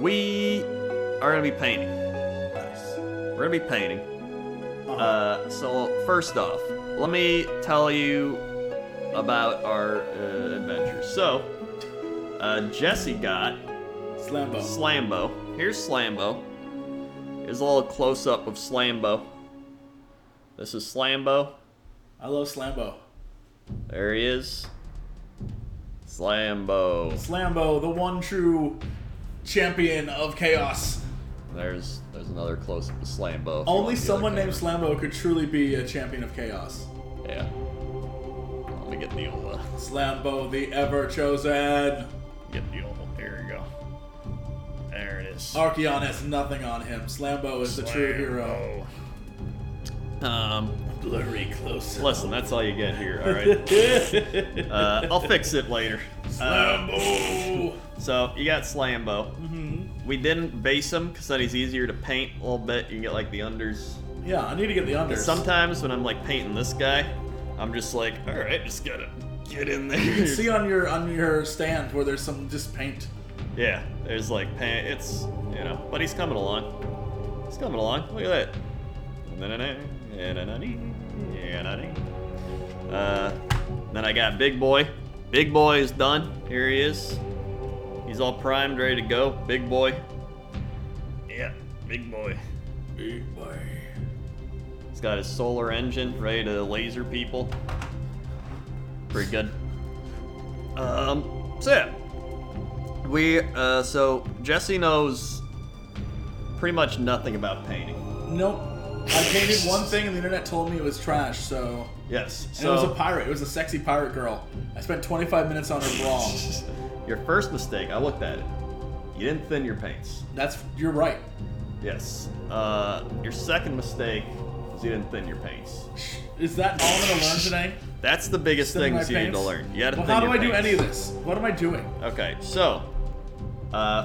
we are gonna be painting. Nice. We're gonna be painting. So first off, let me tell you about our adventures. So, Jesse got Slambo. Here's Slambo. Here's a little close-up of Slambo. This is Slambo. I love Slambo. There he is. Slambo. Slambo, the one true champion of chaos. There's another close-up of Slambo. Only someone named Slambo could truly be a champion of chaos. Yeah. Let me get the old... Slambo, the ever-chosen. Get the old... There you go. There it is. Archeon has nothing on him. Slambo is the true hero. Blurry close. Listen, that's all you get here, alright? I'll fix it later. Slambo! So, you got Slambo. Mm-hmm. We didn't base him, because then he's easier to paint a little bit. You can get, like, the unders. Yeah, I need to get the unders. Sometimes when I'm, like, painting this guy, I'm just like, alright, just gotta get in there. You can see on your stand where there's some just paint. Yeah, there's, like, paint. It's, you know, but he's coming along. He's coming along. Look at that. Then I got Big Boy. Big Boy is done. Here he is. He's all primed, ready to go. Big Boy. Yeah, Big Boy. Big Boy. He's got his solar engine ready to laser people. Pretty good. So yeah. So Jesse knows pretty much nothing about painting. Nope. I painted one thing and the internet told me it was trash, so... Yes. And it was a pirate. It was a sexy pirate girl. I spent 25 minutes on her bra. Your first mistake, I looked at it. You didn't thin your paints. You're right. Yes. Your second mistake is you didn't thin your paints. Is that all I'm gonna learn today? That's the biggest thing you need to learn. You gotta thin how do your I do paints. any of this? What am I doing? Okay, so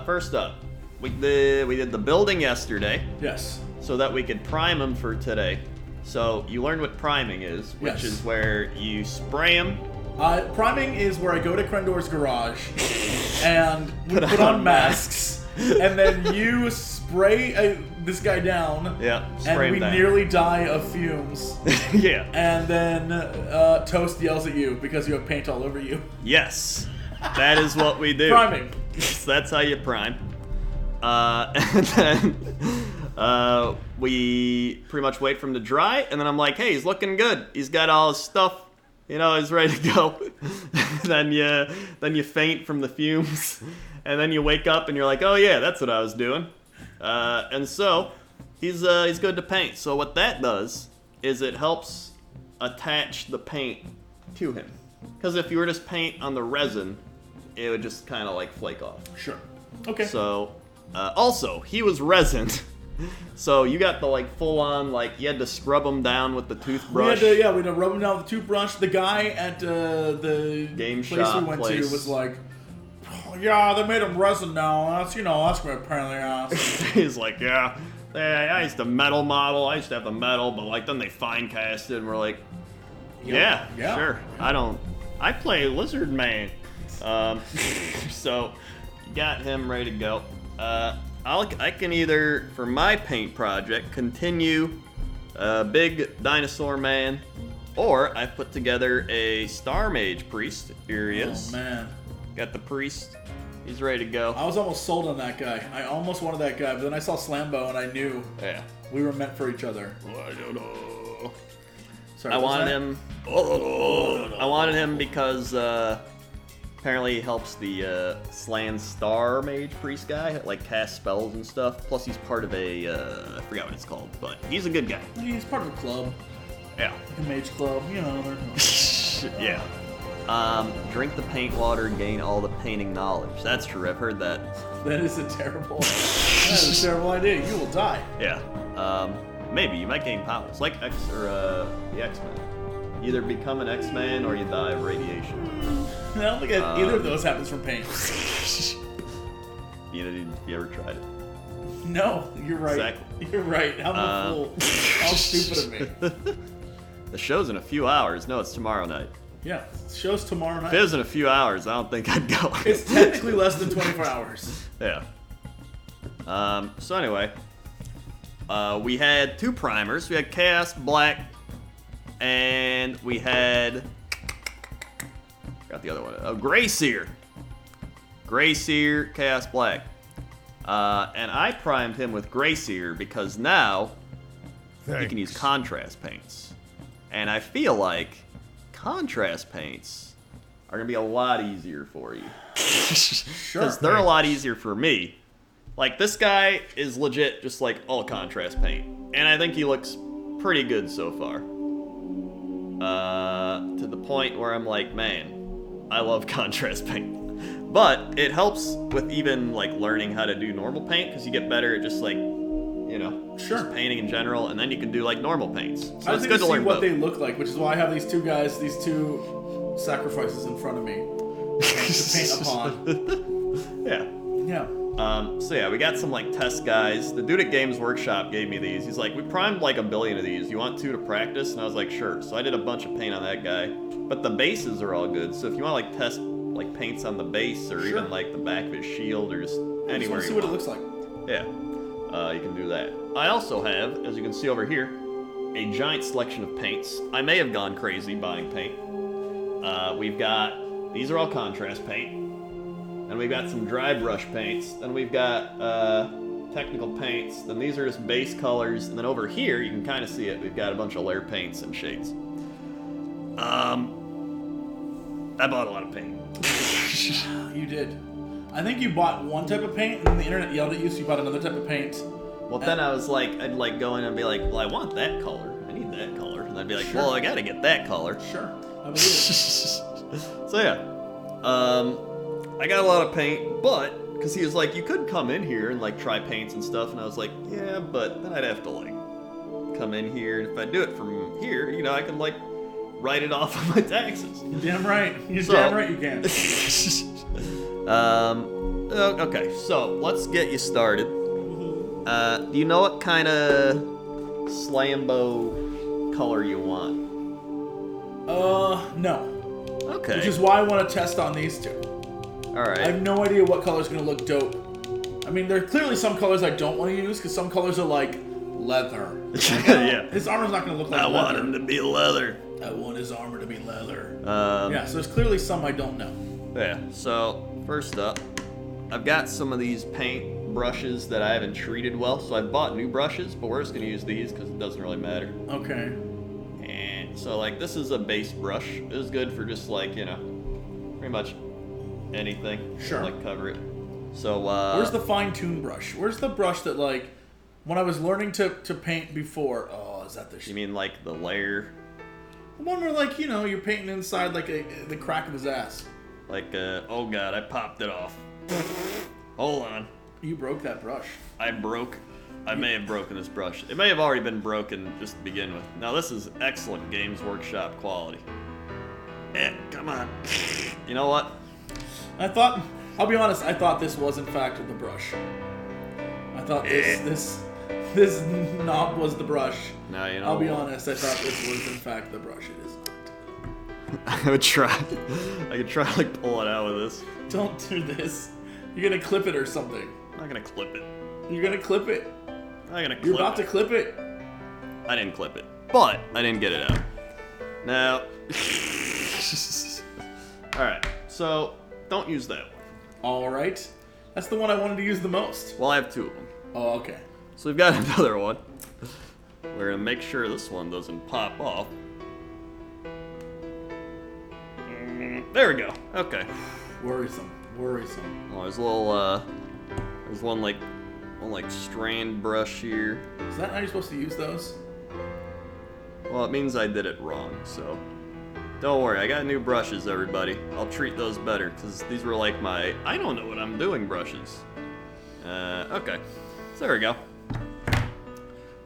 first up, we did the building yesterday. Yes. So that we could prime them for today. So you learned what priming is, which is where you spray them. Priming is where I go to Crendor's garage and we put on masks, and then you spray this guy down. Yeah, spray him down. And we nearly die of fumes. Yeah. And then Toast yells at you because you have paint all over you. Yes, that is what we do. Priming. That's how you prime. And then we pretty much wait for him to dry, and then I'm like, hey, he's looking good. He's got all his stuff, you know, he's ready to go. then you faint from the fumes, and then you wake up and you're like, oh yeah, that's what I was doing. And so he's good to paint. So what that does is it helps attach the paint to him. Because if you were just paint on the resin, it would just kind of like flake off. Sure. Okay. So, also, he was resin. So you got the like full on, like you had to scrub him down with the toothbrush. We had to rub him down with the toothbrush. The guy at the game place shop we went to was like, oh, yeah, they made him resin now. That's what apparently. He's like, yeah, I used to metal model. I used to have the metal, but like then they fine cast it, and we're like, yeah, sure. I play Lizard Man. So got him ready to go. I can either, for my paint project, continue Big Dinosaur Man, or I put together a Star Mage Priest. Here he is. Oh, man. Got the Priest. He's ready to go. I was almost sold on that guy. I almost wanted that guy, but then I saw Slambo and I knew we were meant for each other. Sorry, I wanted him. I wanted him because apparently he helps the Slan Star Mage Priest guy, like cast spells and stuff. Plus he's part of a, I forgot what it's called, but he's a good guy. He's part of a club. Yeah. A mage club, you know. Yeah. Drink the paint water and gain all the painting knowledge. That's true, I've heard that. That is a terrible idea. You will die. Yeah. Maybe, you might gain powers, like the X-Men. You either become an X-Man or you die of radiation. I don't think either of those happens from paint. You ever tried it? No, you're right. Exactly. You're right. I'm a fool. How stupid of me. The show's in a few hours. No, it's tomorrow night. Yeah, the show's tomorrow night. If it was in a few hours, I don't think I'd go. It's technically less than 24 hours. Yeah. So anyway, we had 2 primers. We had Chaos Black, and we had... Got the other one. Oh, Grey Seer. Grey Seer, Chaos Black. And I primed him with Grey Seer because now you can use contrast paints. And I feel like contrast paints are going to be a lot easier for you. Sure. Because they're a lot easier for me. Like, this guy is legit just like all contrast paint. And I think he looks pretty good so far. To the point where I'm like, man, I love contrast paint. But it helps with even like learning how to do normal paint because you get better at just like, you know, just painting in general, and then you can do like normal paints. So it's good to learn what they look like, which is why I have these 2 guys, these 2 sacrifices in front of me to paint upon. Yeah. So yeah, we got some like test guys. The dude at Games Workshop gave me these. He's like, we primed like 1 billion of these. You want 2 to practice? And I was like, sure. So I did a bunch of paint on that guy. But the bases are all good. So if you want to like test like paints on the base or even like the back of his shield or just anywhere just see what it looks like. Yeah, you can do that. I also have, as you can see over here, a giant selection of paints. I may have gone crazy buying paint. We've got, these are all contrast paint. And we've got some dry brush paints. Then we've got technical paints. Then these are just base colors. And then over here, you can kind of see it. We've got a bunch of layer paints and shades. I bought a lot of paint. You did. I think you bought one type of paint, and then the internet yelled at you, so you bought another type of paint. Well, then I was like, I'd like go in and be like, well, I want that color. I need that color. And I'd be like, well, I gotta get that color. Sure. I believe it. So yeah, I got a lot of paint, but because he was like, you could come in here and like try paints and stuff, and I was like, yeah, but then I'd have to like come in here, and if I do it from here, you know, I can like write it off on my taxes. You're damn right. You're damn right you can. Okay, so let's get you started. Do you know what kind of Slambo color you want? No. Okay. Which is why I want to test on these 2. Alright. I have no idea what color's gonna look dope. I mean, there are clearly some colors I don't want to use, because some colors are like leather. Yeah. His armor's not gonna look like leather. I want him to be leather. I want his armor to be leather. Yeah, so there's clearly some I don't know. Yeah, so first up, I've got some of these paint brushes that I haven't treated well, so I bought new brushes, but we're just gonna use these because it doesn't really matter. Okay. And so like this is a base brush. It was good for just like, you know, pretty much anything. Sure. Like cover it. So where's the fine-tune brush? Where's the brush that like when I was learning to paint before? Oh, is that the You mean like the layer? The one where like, you know, you're painting inside like the crack of his ass. Like oh god, I popped it off. Hold on. You broke that brush. I may have broken this brush. It may have already been broken just to begin with. Now this is excellent Games Workshop quality. Come on. You know what? I'll be honest, I thought this was in fact the brush. I thought this knob was the brush. No, you know. I'll be honest, I thought this was in fact the brush. It is not. I would try. I could try to like pull it out with this. Don't do this. You're gonna clip it or something. I'm not gonna clip it. You're gonna clip it. I'm not gonna clip it. You're about to clip it. I didn't clip it, but I didn't get it out. Now, all right. So don't use that one. All right. That's the one I wanted to use the most. Well, I have 2 of them. Oh, okay. So we've got another one. We're gonna make sure this one doesn't pop off. There we go. Okay. Worrisome. Well, there's a little, there's one like strand brush here. Is that how you're supposed to use those? Well, it means I did it wrong, so don't worry. I got new brushes, everybody. I'll treat those better, because these were like my I don't know what I'm doing brushes. Okay. So there we go.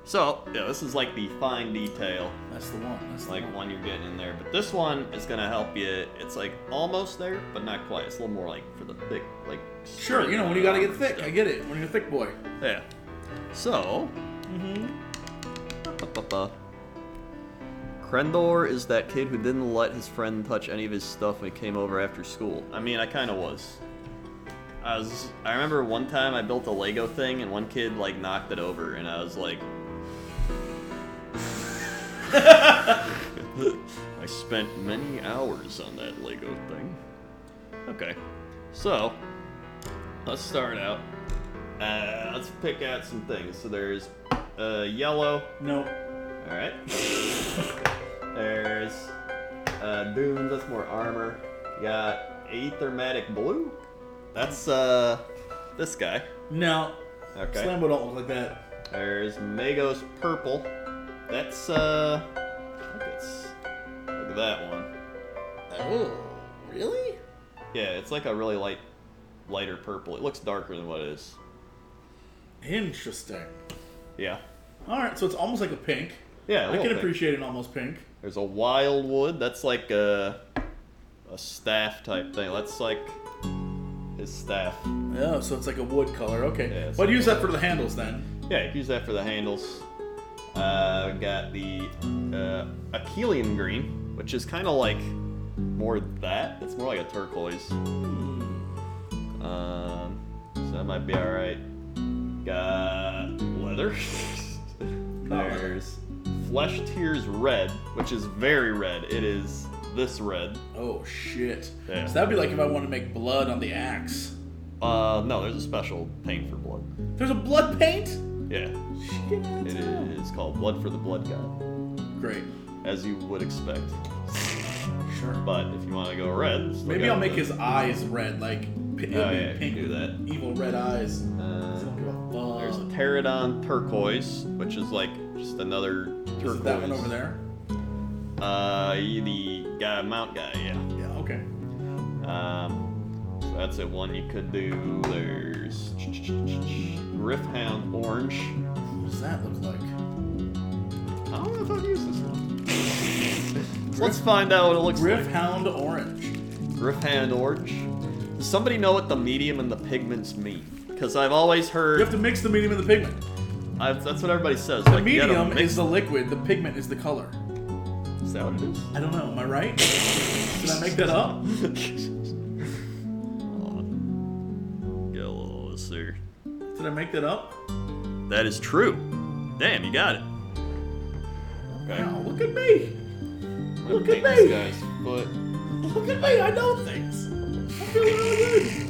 So, yeah, this is like the fine detail. That's the one. That's the like one. one you're getting in there. But this one is going to help you. It's like almost there, but not quite. It's a little more like for the thick, like... Sure, you know, when you got to get thick. I get it. When you're a thick boy. Yeah. So... Crendor is that kid who didn't let his friend touch any of his stuff when he came over after school. I mean, I kind of was. I remember one time I built a Lego thing and one kid like knocked it over and I was like, I spent many hours on that Lego thing. Okay, so let's start out. Let's pick out some things. So there's yellow. Nope. All right. There's dunes. That's more armor. You got aethermatic blue. That's this guy. No. Okay. Slambo don't look like that. There's Magos purple. That's look at that one. Oh, really? Yeah, it's like a really lighter purple. It looks darker than what it is. Interesting. Yeah. All right, so it's almost like a pink. Yeah, I can pink. appreciate an almost pink. There's a wildwood. That's like a staff type thing. That's like his staff. Oh, so it's like a wood color. Okay. Yeah, But use that for the handles then. Yeah, you can use that for the handles. We got the Achillean green, which is kind of like more that. It's more like a turquoise. So that might be all right. Got leather. There's Flesh Tears red, which is very red. It is this red. Oh shit. Yeah. So that'd be like if I want to make blood on the axe. No, there's a special paint for blood. There's a blood paint? Yeah. Shit. It is called Blood for the Blood God, Great. as you would expect. Sure. But if you want to go red, still Maybe got I'll make the- his eyes red, like Oh yeah, you pink, can do that. evil red eyes. Don't give a fuck. There's a Pterodon turquoise, which is like just another turquoise. Is it that one over there? The guy, mount guy, yeah. Yeah. Okay. So that's it. One you could do. There's Griffhound orange. What does that look like? I don't know if I've used this one. So let's find out what it looks like. Griffhound orange. Griffhound orange. Does somebody know what the medium and the pigments mean? Because I've always heard. You have to mix the medium and the pigment. That's what everybody says. The like, you gotta medium mix- is the liquid. The pigment is the color. Is that what it is? I don't know. Am I right? Did I make that up? Get a little of this here. Did I make that up? That is true. Damn, you got it. Okay. Wow, look at me. I'm gonna Look at paint me. this guy's foot. Look at me. I know things. I feel really good.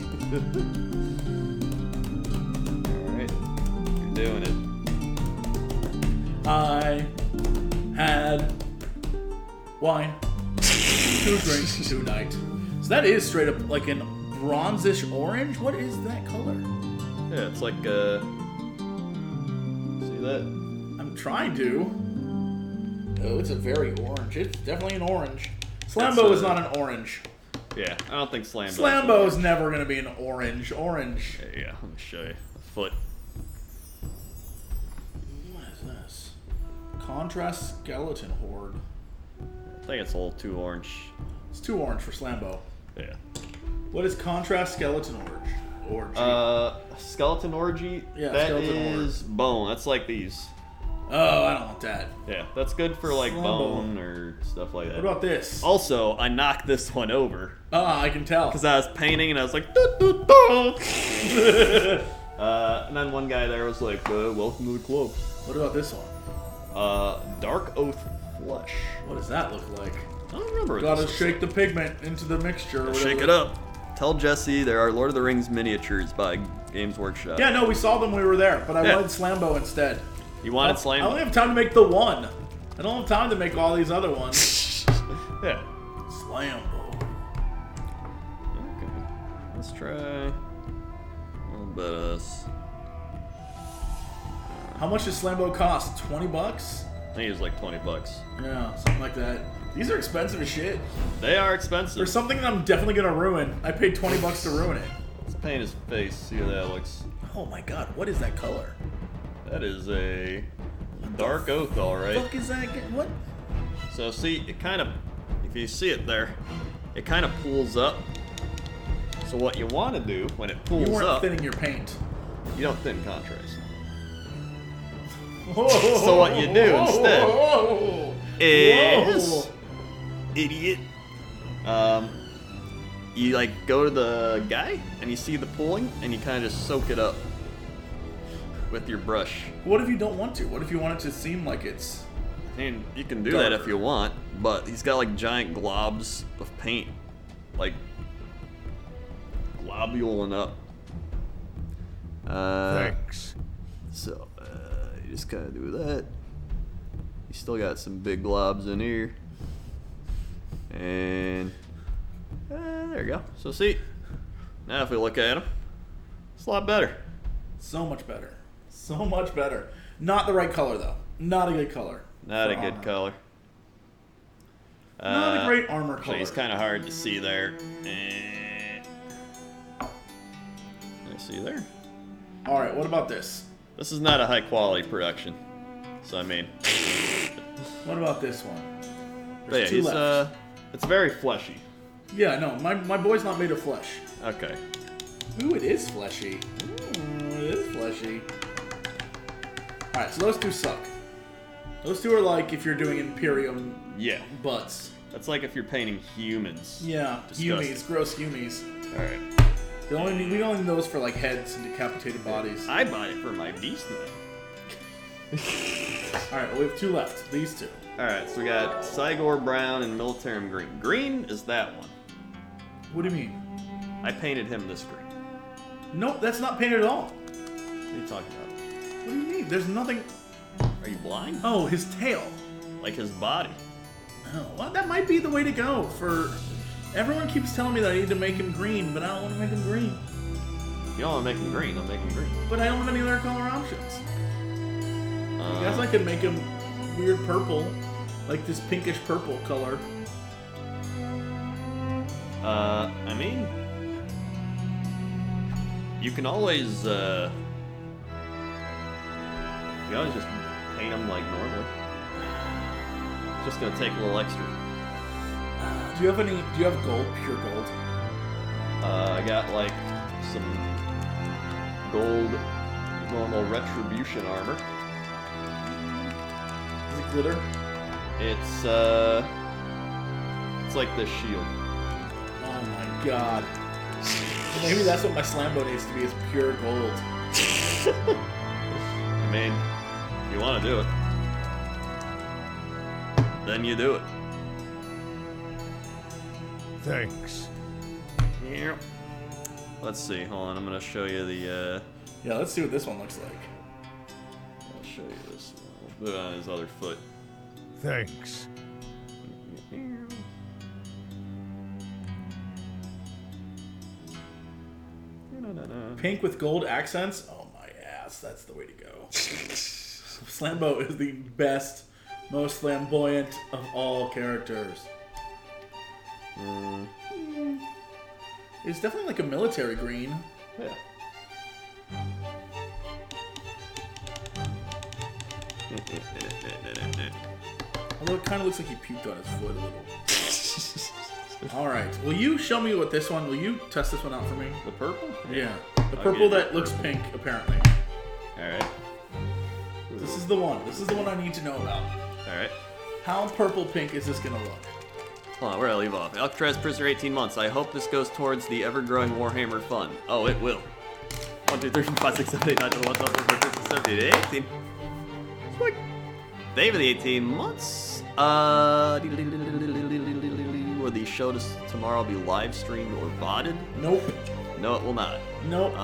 Alright. You're doing it. I had wine, 2 drinks, 2 night. So that is straight up like an bronzish orange. What is that color? Yeah, it's like see that? I'm trying to. Oh, it's a very orange. It's definitely an orange. Slambo is not an orange. Yeah, I don't think Slambo is never gonna be an orange. Orange. Yeah, let me show you. The foot. What is this? Contrast skeleton horde. I think it's a little too orange. It's too orange for Slambo. Yeah. What is contrast skeleton orgy? Skeleton orgy? Yeah, that skeleton is bone. That's like these. Oh, I don't want that. Yeah, that's good for like Slumbo. bone or stuff like that. What about this? Also, I knocked this one over Ah, I can tell. because I was painting and I was like, doo, doo, doo. And then one guy there was like, welcome to the club. What about this one? Dark Oath Flesh. What does that look like? I don't remember. what Gotta this is. shake the pigment into the mixture. or Shake whatever. it up. Tell Jesse there are Lord of the Rings miniatures by Games Workshop. Yeah, no, we saw them when we were there, but I Yeah. wanted Slambo instead. You wanted I Slame? only have time to make the one. I don't have time to make all these other ones. Yeah. Slambo. Okay. Let's try a little bit of this. How much does Slambo cost? $20? I think it was like $20. Yeah, something like that. These are expensive as shit. They are expensive. There's something that I'm definitely gonna ruin. I paid $20 to ruin it. Let's paint his face. See how that looks. Oh my god, what is that color? That is a Dark Oath, all right. Fuck is that? What? So see, it kind of, if you see it there, it kind of pulls up. So what you want to do when it pulls You weren't up, thinning your paint. you don't thin contrast. So So what you do instead is, Whoa. idiot, you like go to the guy and you see the pooling and you kind of just soak it up with your brush. What if you don't want to? What if you want it to seem like it's... I mean, you can do that if you want, but he's got like giant globs of paint, like globuling up. Thanks. So, you just kind of do that. You still got some big globs in here. And there you go. So see, now if we look at them, it's a lot better. So much better. So much better. Not the right color, though. Not a good color. Not a good color. Not a great armor color. It's kind of hard to see there. I see there. All right, what about this? This is not a high quality production. So I mean. What about this one? But yeah, two left. It's very fleshy. Yeah, no, my boy's not made of flesh. Okay. Ooh, it is fleshy. Ooh, it is fleshy. Alright, so those two suck. Those two are like if you're doing Imperium butts. That's like if you're painting humans. Yeah, humies, gross humies. Alright. We only need those for like heads and decapitated bodies. I bought it for my beast man. Alright, well, we have two left. These two. Alright, so we got Cygor Brown and Militarum Green. Green is that one. What do you mean? I painted him this green. No, that's not painted at all. What are you talking about? What do you mean? There's nothing... Are you blind? Oh, his tail. Like his body. Oh, well, that might be the way to go for... Everyone keeps telling me that I need to make him green, but I don't want to make him green. You don't want to make him green, I'll make him green. But I don't have any other color options. I guess I could make him weird purple, like this pinkish purple color. I mean, you can always, just paint them like normally. It's just gonna take a little extra. Do you have gold, pure gold? I got like some gold normal retribution armor. Is it glitter? It's like this shield. Oh my god. Maybe that's what my Slambo needs to be, is pure gold. I mean, if you want to do it, then you do it. Thanks. Yeah. Let's see. Hold on. I'm gonna show you the. Yeah, let's see what this one looks like. I'll show you this one. We'll put it on his other foot. Thanks. Pink with gold accents? Oh my ass, that's the way to go. Slambo is the best, most flamboyant of all characters. It's definitely like a military green. Yeah. Although it kind of looks like he puked on his foot a little. Alright, will you show me what this one, will you test this one out for me? The purple? Yeah. The purple that looks pink, apparently. Alright. This is the one. This is the one I need to know about. Alright. How purple-pink is this gonna look? Hold on, where did I leave off? Alcatraz prisoner 18 months. I hope this goes towards the ever-growing Warhammer fund. Oh, it will. 1, 2, 3, 4, 5, 6, 7, 8, 9, 10, 11, 12, 13, 14, 15, 16, 17, 18. Sweet. They have the 18 months. Will the show tomorrow be live streamed or VODed? Nope. No, it will not. Nope.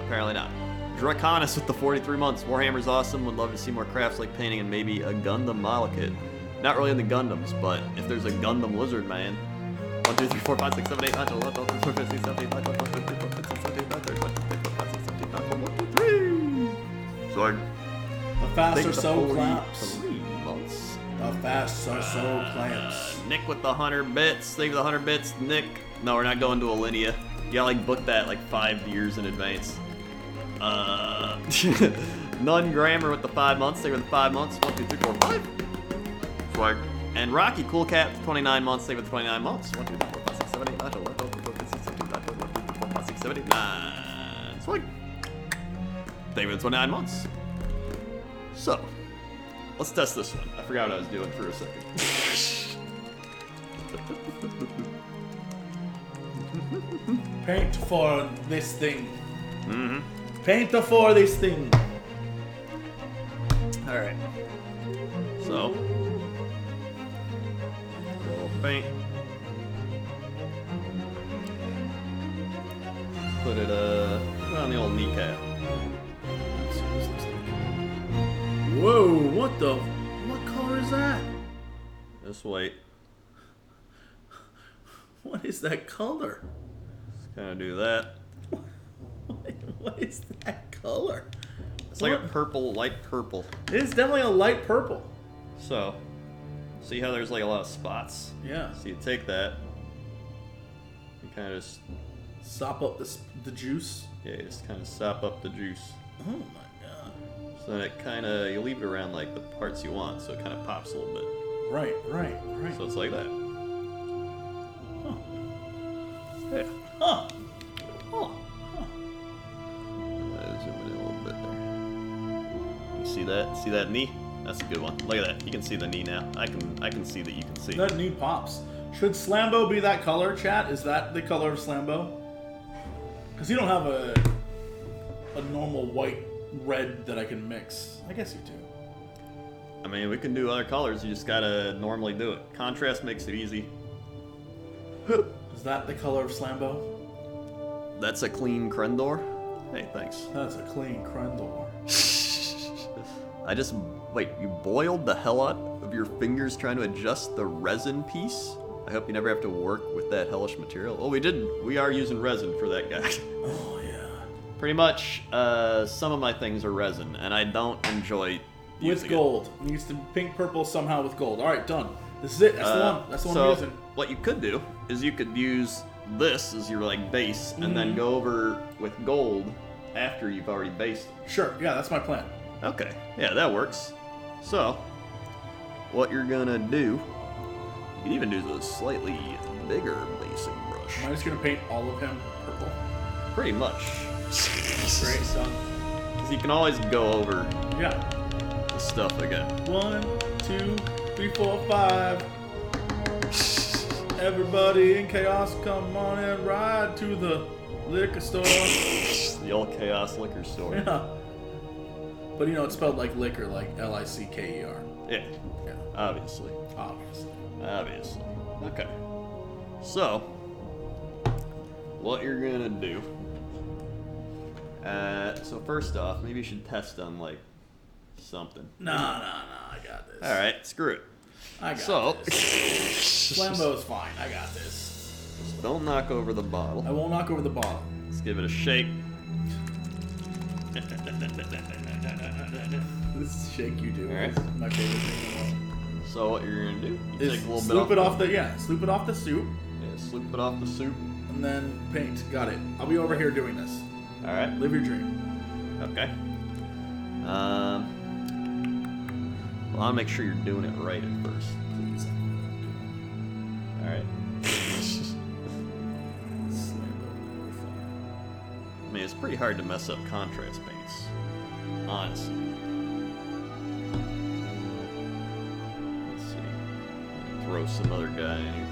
Apparently not. Draconis with the 43 months. Warhammer's awesome. Would love to see more crafts like painting and maybe a Gundam model kit. Not really in the Gundams, but if there's a Gundam Lizard Man. 1, 2, 3, 4, 5, 6, 7, 8, 9, 10, 11, 12, 13, 14, 15, 16, 17, 18, 19, 20, 21, 22, 23, 24, 25, 26, 27, 28, 29, 30, 1, 2, 3. Sorry. The fast or so clamps. 3 months. The fast or so clamps. Nick with the 100 bits. Thank you for the 100 bits. Nick. No, we're not going to Alinea. You gotta like book that like 5 years in advance. None Grammar with the 5 months. Thank you for the 5 months. 1, 2, 3, 4, 5. Swag. And Rocky Cool Cat for 29 months. Thank you for the 29 months. 1, 2, 3, 4, 5, 6, 7, 8, 9, 10, 11, 12, 13, 14, 15, 16, 17, 18, 19, 20, 21, 22, 23, 24, 25, 26, 27, 28, 9. Swag. Thank you for the 29 months. So, let's test this one. I forgot what I was doing for a second. Paint for this thing. Mm-hmm. Paint for this thing. All right. So, a little paint. Put it on the old kneecap. Let's see what this looks like. Whoa! What color is that? Just wait. What is that color? Just kind of do that. What is that color? It's like a purple, light purple. It is definitely a light purple. So, see how there's like a lot of spots? Yeah. So you take that, you kind of just, Sop up the juice. yeah, you just kind of sop up the juice. Oh my god. So then it kind of, you leave it around like the parts you want, so it kind of pops a little bit. Right. So it's like that. Huh. Yeah. Huh. Zoom in a little bit there. You see that? See that knee? That's a good one. Look at that. You can see the knee now. I can see that you can see. That knee pops. Should Slambo be that color, chat? Is that the color of Slambo? Because you don't have a normal white red that I can mix. I guess you do. I mean, we can do other colors. You just gotta normally do it. Contrast makes it easy. Is that the color of Slambo? That's a clean Crendor. Hey, thanks. That's a clean Crendor. Wait, you boiled the hell out of your fingers trying to adjust the resin piece? I hope you never have to work with that hellish material. Oh, we are using resin for that guy. Oh, yeah. Pretty much, some of my things are resin, and I don't enjoy With using gold. It needs to be pink purple somehow with gold. Alright, done. This is it. That's the one. That's the one I'm using. What you could do is you could use this as your like base, and then go over with gold after you've already based them. Sure. Yeah, that's my plan. Okay, yeah, that works. So, what you're gonna do, you can even do a slightly bigger basing brush. Am I just going to paint all of him purple? Pretty much. Great, done. Because you can always go over Yeah. the stuff again. 1, 2, 3, 4, 5. Everybody in chaos, come on and ride to the liquor store. The old Chaos liquor store. Yeah. But you know, it's spelled like liquor, like L-I-C-K-E-R. Yeah, Yeah, obviously. obviously. Obviously. Okay. So, what you're gonna do. So first off, maybe you should test on like something. No, I got this. Alright, screw it. I got So, this. Flambeau's fine. I got this. don't knock over the bottle. I won't knock over the bottle. Let's give it a shake. This shake you do Alright. is my favorite thing. So what you're gonna do? You Is take a little bit sloop off. it off the sloop it off the soup, Yeah, sloop it off the soup. and then paint. Got it. I'll be over here doing this. All right. Live your dream. Okay. Well, I'll make sure you're doing it right at first. Please. All right. I mean, it's pretty hard to mess up contrast paints, honestly. Let's see. Throw some other guy in here.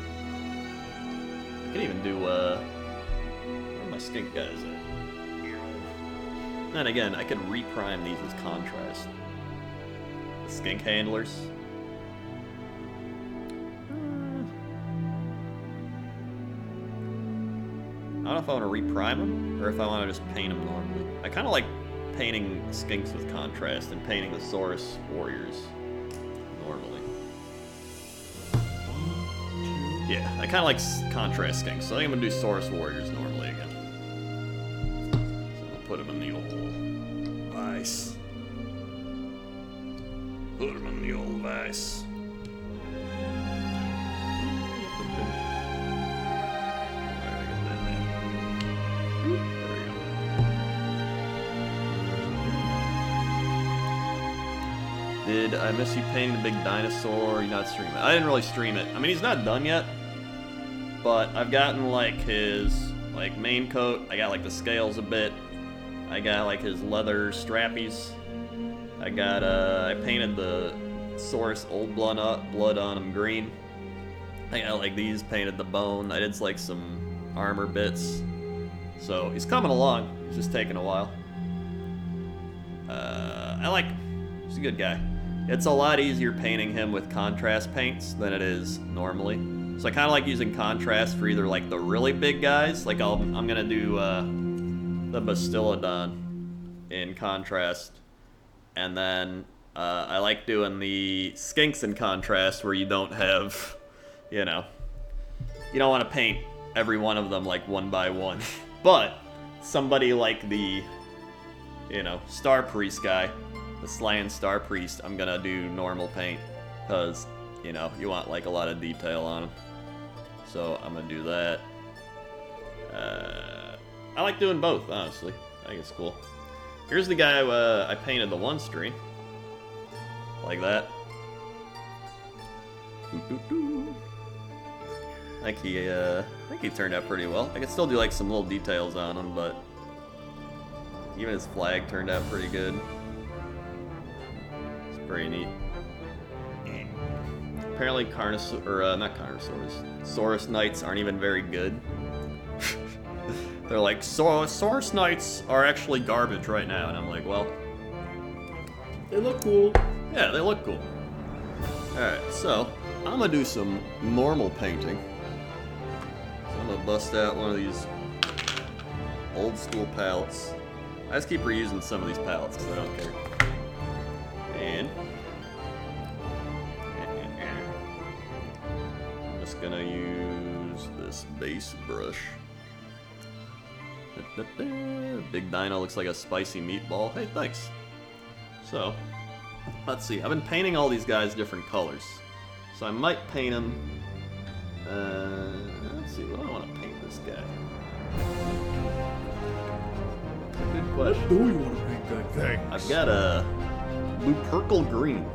I can even do, where are my skink guys at? And again, I could reprime these as contrast. The skink handlers. I don't know if I want to reprime them or if I want to just paint them normally. I kind of like painting skinks with contrast and painting the Saurus warriors normally. Yeah, I kind of like contrast skinks, so I think I'm going to do Saurus warriors normally again. So we'll put them in the old vice. Put them in the old vice. Did I miss you painting the big dinosaur? You not stream it? I didn't really stream it. I mean, he's not done yet, but I've gotten like his like main coat. I got like the scales a bit. I got like his leather strappies. I got I painted the Saurus old blood on him green. I got like these, painted the bone. I did like some armor bits. So he's coming along. He's just taking a while. He's a good guy. It's a lot easier painting him with contrast paints than it is normally. So I kind of like using contrast for either like the really big guys, like I'm gonna do the Bastillodon in contrast, and then I like doing the skinks in contrast where you don't have, you don't want to paint every one of them like one by one. But somebody like the, Star Priest guy, the Slaying Star Priest, I'm gonna do normal paint because, you want like a lot of detail on him. So I'm gonna do that. I like doing both, honestly. I think it's cool. Here's the guy I painted the one stream. Like that. I think he turned out pretty well. I could still do like some little details on him, but even his flag turned out pretty good. It's pretty neat. Apparently Saurus Knights aren't even very good. They're like, Saurus Knights are actually garbage right now, and I'm like, well, they look cool. Yeah, they look cool. Alright, so I'm gonna do some normal painting. So I'm gonna bust out one of these old school palettes. I just keep reusing some of these palettes because I don't care. And I'm just gonna use this base brush. Big Dino looks like a spicy meatball. Hey, thanks. So, let's see. I've been painting all these guys different colors. So I might paint them... let's see. What do I want to paint this guy? Good question. What do you want to paint that guy? Thanks. I've got a blue purple green.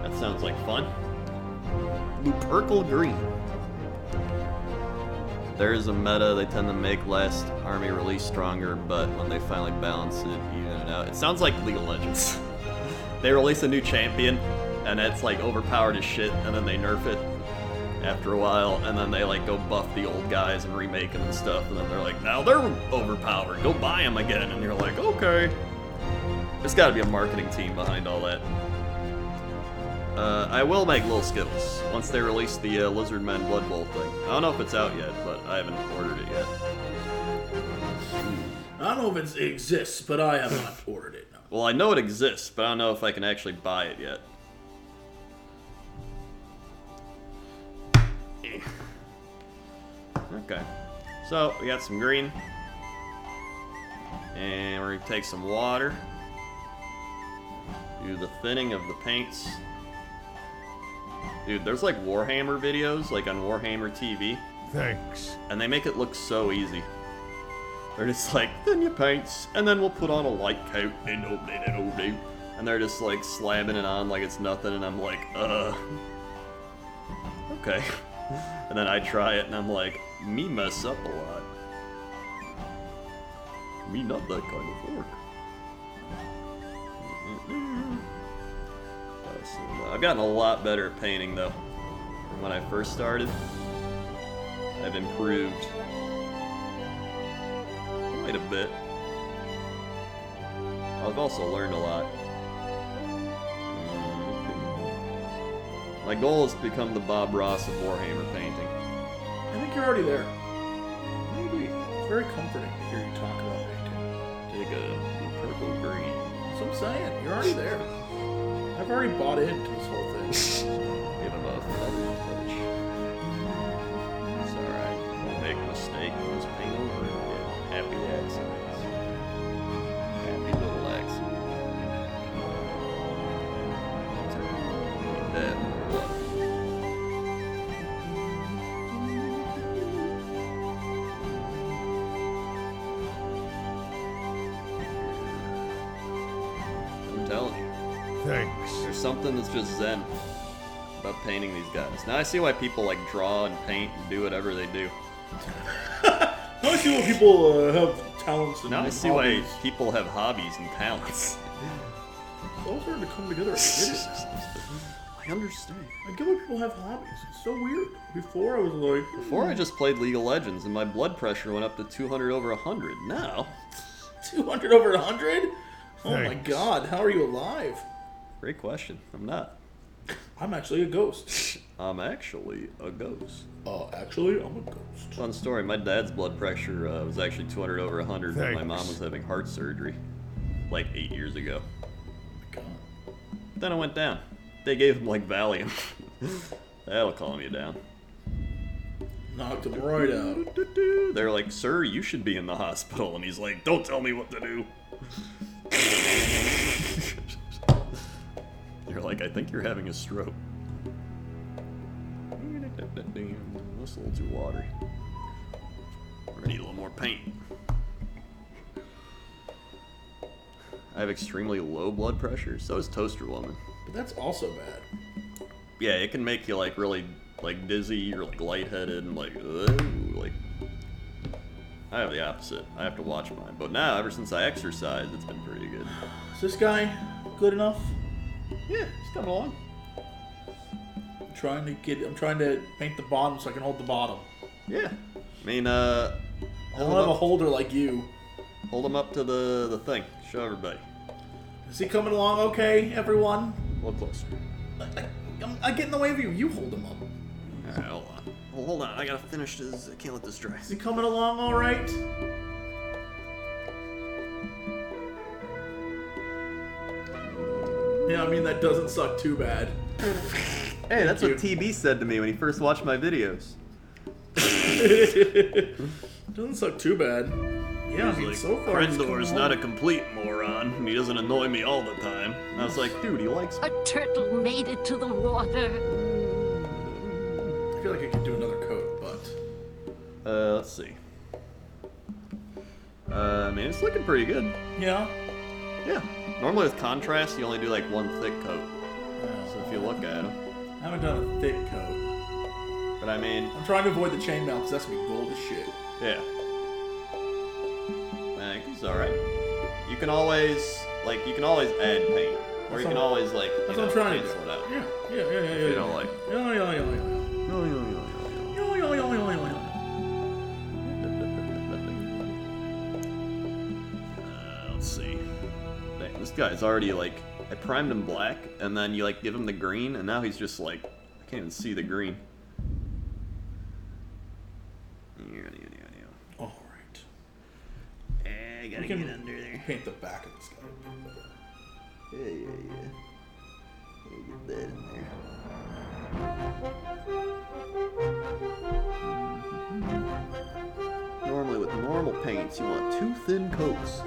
That sounds like fun. Blue purple green. There's a meta, they tend to make last army release stronger, but when they finally balance it, even it out. It sounds like League of Legends. They release a new champion, and it's like overpowered as shit, and then they nerf it after a while, and then they like go buff the old guys and remake them and stuff, and then they're like, now they're overpowered, go buy them again, and you're like, okay. There's gotta be a marketing team behind all that. I will make little Skittles once they release the Lizardmen Blood Bowl thing. I don't know if it's out yet, but I haven't ordered it yet. I don't know if it exists, but I have not ordered it. No. Well, I know it exists, but I don't know if I can actually buy it yet. Okay, so we got some green, and we're gonna take some water, do the thinning of the paints. Dude, there's like Warhammer videos, like on Warhammer TV. Thanks. And they make it look so easy. They're just like, thin your paints, and then we'll put on a light coat, and they're just like slamming it on like it's nothing, and I'm like, okay. And then I try it, and I'm like, me mess up a lot. Me not that kind of work. I've gotten a lot better at painting, though. From when I first started, I've improved quite a bit. I've also learned a lot. My goal is to become the Bob Ross of Warhammer painting. I think you're already there. Maybe. It's very comforting to hear you talk about painting. Take a purple green. That's what I'm saying. You're already there. I've already bought into this whole thing. Give him a feather touch. It's alright. Don't make a mistake. Just paint over it again. Happy accidents. Happy little accidents. Need that more luck. I'm telling you. Thanks. There's something that's just zen about painting these guys. Now I see why people like draw and paint and do whatever they do. Now I see why people have talents and Now I see hobbies. why people have hobbies and talents. It's all starting to come together. I get it. I understand. I get why people have hobbies. It's so weird. Before I was like... Before I just played League of Legends and my blood pressure went up to 200 over 100. Now... 200 over 100? Oh my Thanks. god, how are you alive? Great question. I'm not. I'm actually a ghost. I'm actually a ghost. Actually, I'm a ghost. Fun story. My dad's blood pressure was actually 200 over 100 when my Thanks. mom was having heart surgery like 8 years ago. Oh my god. Then it went down. They gave him like Valium. That'll calm you down. Knocked him right out. They're like, sir, you should be in the hospital. And he's like, don't tell me what to do. You're like, I think you're having a stroke. That's a little too watery. We're gonna need a little more paint. I have extremely low blood pressure, so is Toaster Woman. But that's also bad. Yeah, it can make you like really like dizzy or like lightheaded and like ugh, like. I have the opposite. I have to watch mine. But now, ever since I exercise, it's been pretty good. Is this guy good enough? Yeah, he's coming along. I'm trying to paint the bottom so I can hold the bottom. Yeah. I mean, I don't have a holder like you. hold him up to the thing. Show everybody. Is he coming along okay, everyone? A little closer. I get in the way of you. You hold him up. Alright, hold on. Well, hold on. I gotta finish this. I can't let this dry. Is he coming along all right? Yeah, I mean, that doesn't suck too bad. Hey, that's Thank what TB said to me when he first watched my videos. Doesn't suck too bad. Yeah, I mean, so far he's Crendor's coming not a along. complete moron, and he doesn't annoy me all the time. And I was like, dude, he likes me. A turtle made it to the water. I feel like I could do another coat, but... Let's see. I mean, it's looking pretty good. Yeah. Yeah. Normally with contrast, you only do like one thick coat. So if you look at him. I haven't done a thick coat. But I mean, I'm trying to avoid the chainmail because that's gonna be gold as shit. yeah. I think he's alright. You can always add paint. Or you can always like, That's what I'm trying to do. cancel it out. Yeah. If you don't like. Let's see. Dang, this guy's already like, I primed him black, and then you like give him the green, and now he's just like, I can't even see the green. All right. I gotta We get can under there. paint the back of this guy. Yeah. Get that in there. Normally with normal paints, you want 2 thin coats.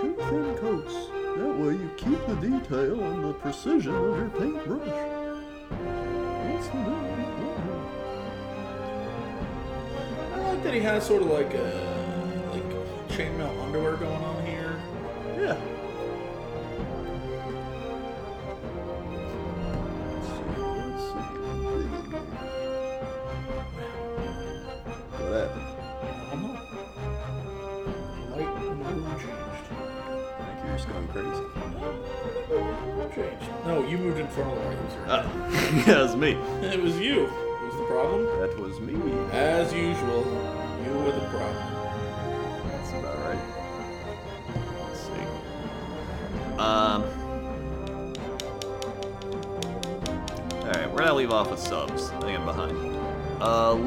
2 thin coats. That way you keep the detail and the precision of your paintbrush. What's the deal? I like that he has sort of like chainmail underwear going on here. Yeah. What happened? I don't know. The light in the room changed. I think you're just going crazy. The room changed. No, you moved in front of the light. It was your head. Yeah, it was me. It was you. What was the problem? That was me. As usual, you were the problem. That's about right. Let's see. Alright, where did I leave off with subs? I think I'm behind.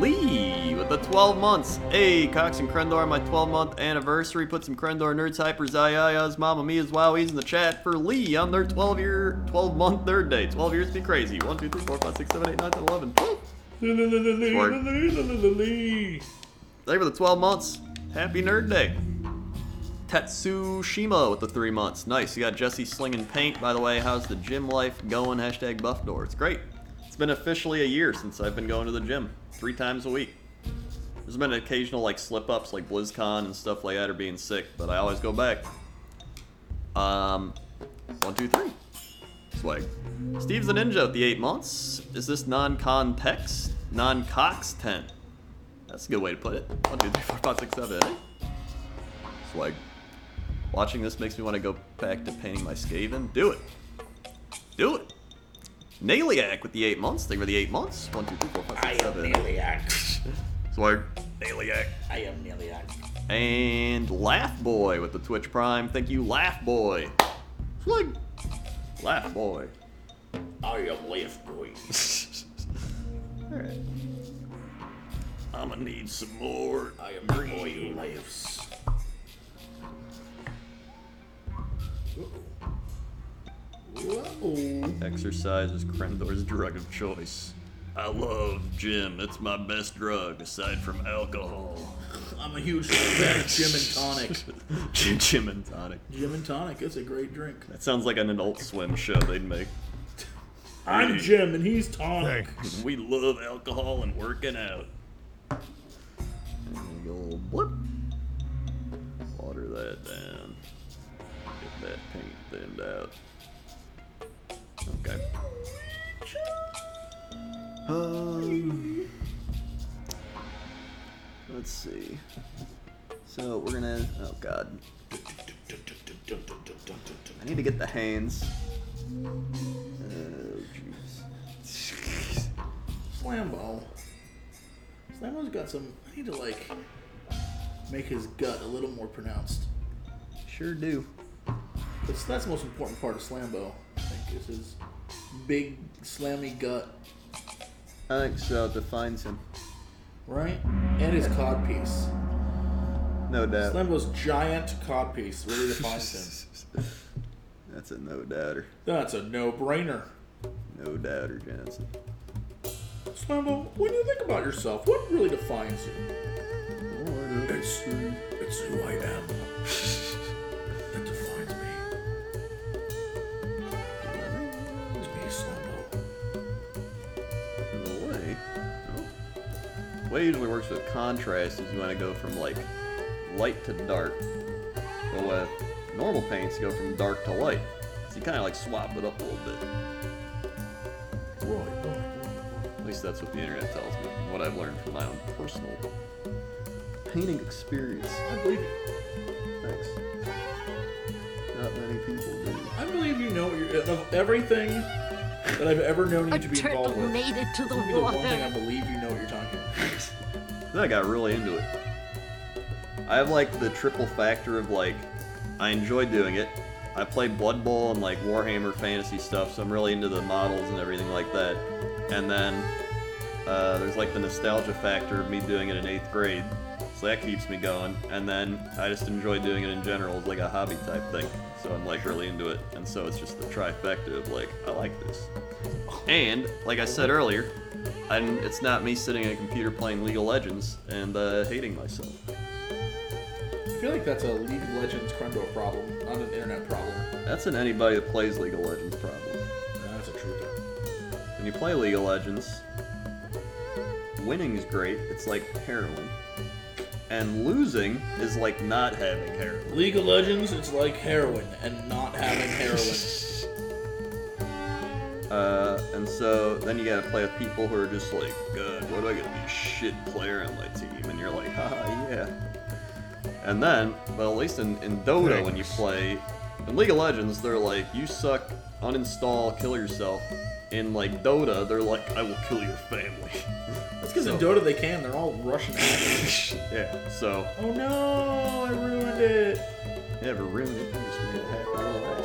Lee with the 12 months. Hey, Cox and Crendor, my 12-month anniversary. Put some Crendor nerds, hypers, ayayas, mamma mia's, wowies in the chat for Lee on their 12-month nerd day. 12 years be crazy. 1, 2, 3, 4, 5, 6, 7, 8, 9, 10, 11. 12. Thank you for the 12 months. Happy Nerd Day. Tetsushima with the 3 months. Nice. You got Jesse slinging paint. By the way, how's the gym life going? Hashtag Buffdoor. It's great. It's been officially a year since I've been going to the gym 3 times a week. There's been occasional like slip-ups like BlizzCon and stuff like that or being sick, but I always go back. 1, 2, 3. Swag. Steve's the Ninja with the 8 months. Is this non-context? Non-cox 10. That's a good way to put it. 1, 2, 3, 4, 5, 6, 7, 8. Swag. Watching this makes me want to go back to painting my Skaven. Do it. Do it. Naliac with the 8 months. Thank you for the 8 months. 1, 2, 3, 4, 5, 6, 7. Naliac. Swag. Naliac. I am Naliac. And Laugh Boy with the Twitch Prime. Thank you, Laugh Boy. Swag. Laugh Boy. I am Laugh Boy. Alright. I'ma need some more. I am the boy who laughs. Whoa. Exercise is Crendor's drug of choice. I love gym. It's my best drug, aside from alcohol. I'm a huge fan of gym and tonic. Gym and tonic. Gym and tonic, it's a great drink. That sounds like an Adult Swim show they'd make. I'm Jim and he's tonic. Thanks. We love alcohol and working out. And a little blip. Water that down. Get that paint thinned out. Okay. Let's see. So we're gonna. Oh God. I need to get the hands. Oh jeez. Slambo. Slambo's got some. I need to like make his gut a little more pronounced. Sure do. That's the most important part of Slambo. I think is his big slammy gut, I think so. It defines him. right? And his codpiece. No doubt. Slambo's giant codpiece really defines him. That's a no doubter. That's a no-brainer. No doubter, Johnson. Slambo, when you think about yourself, what really defines you? It's who I am. That defines me. It's me, Slambo. In a way. The way it usually works with contrast is you want to go from like light to dark. But with normal paints, you go from dark to light. So you kind of like swap it up a little bit. At least that's what the internet tells me. What I've learned from my own personal painting experience. I believe you. Thanks. Not many people do. I believe you know what you're, of everything that I've ever known you A to be turtle involved with. made it to the This would be the one thing I water. believe you know what you're talking about. Then I got really into it. I have like the triple factor of like, I enjoy doing it. I play Blood Bowl and like Warhammer fantasy stuff, so I'm really into the models and everything like that. And then there's like the nostalgia factor of me doing it in 8th grade, so that keeps me going. And then I just enjoy doing it in general as like a hobby type thing, so I'm like really into it. And so it's just the trifecta of like, I like this. And like I said earlier, it's not me sitting at a computer playing League of Legends and hating myself. I feel like that's a League of Legends Crendor problem, not an internet problem. That's an anybody that plays League of Legends problem. That's a true thing. When you play League of Legends, winning is great. It's like heroin. And losing is like not having heroin. League of Legends, it's like heroin and not having heroin. And so then you gotta play with people who are just like, God, what do I gotta be a shit player on my team? And you're like, haha, yeah. And then, well, at least in Dota, when you play, in League of Legends, they're like, you suck, uninstall, kill yourself. In like Dota, they're like, I will kill your family. That's because in Dota they can, they're all Russian hackers. Yeah, so. Oh no, I ruined it. Never ruined it. You just made it happen a little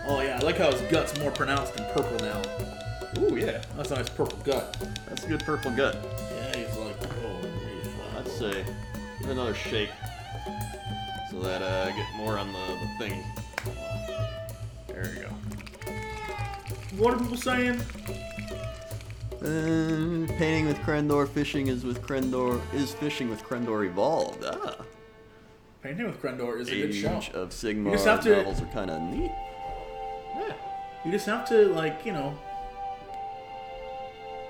Oh yeah, I like how his gut's more pronounced and purple now. Ooh, yeah. That's a nice purple gut. That's a good purple gut. Yeah, he's like, oh, I'd say give it another shake so that I get more on the thingy. There you go. What are people saying? Painting with Crendor, fishing is fishing with Crendor evolved. Ah. Painting with Crendor is a good Age show. of Sigmar You just have to- novels are kind of neat. Yeah. You just have to, like, you know,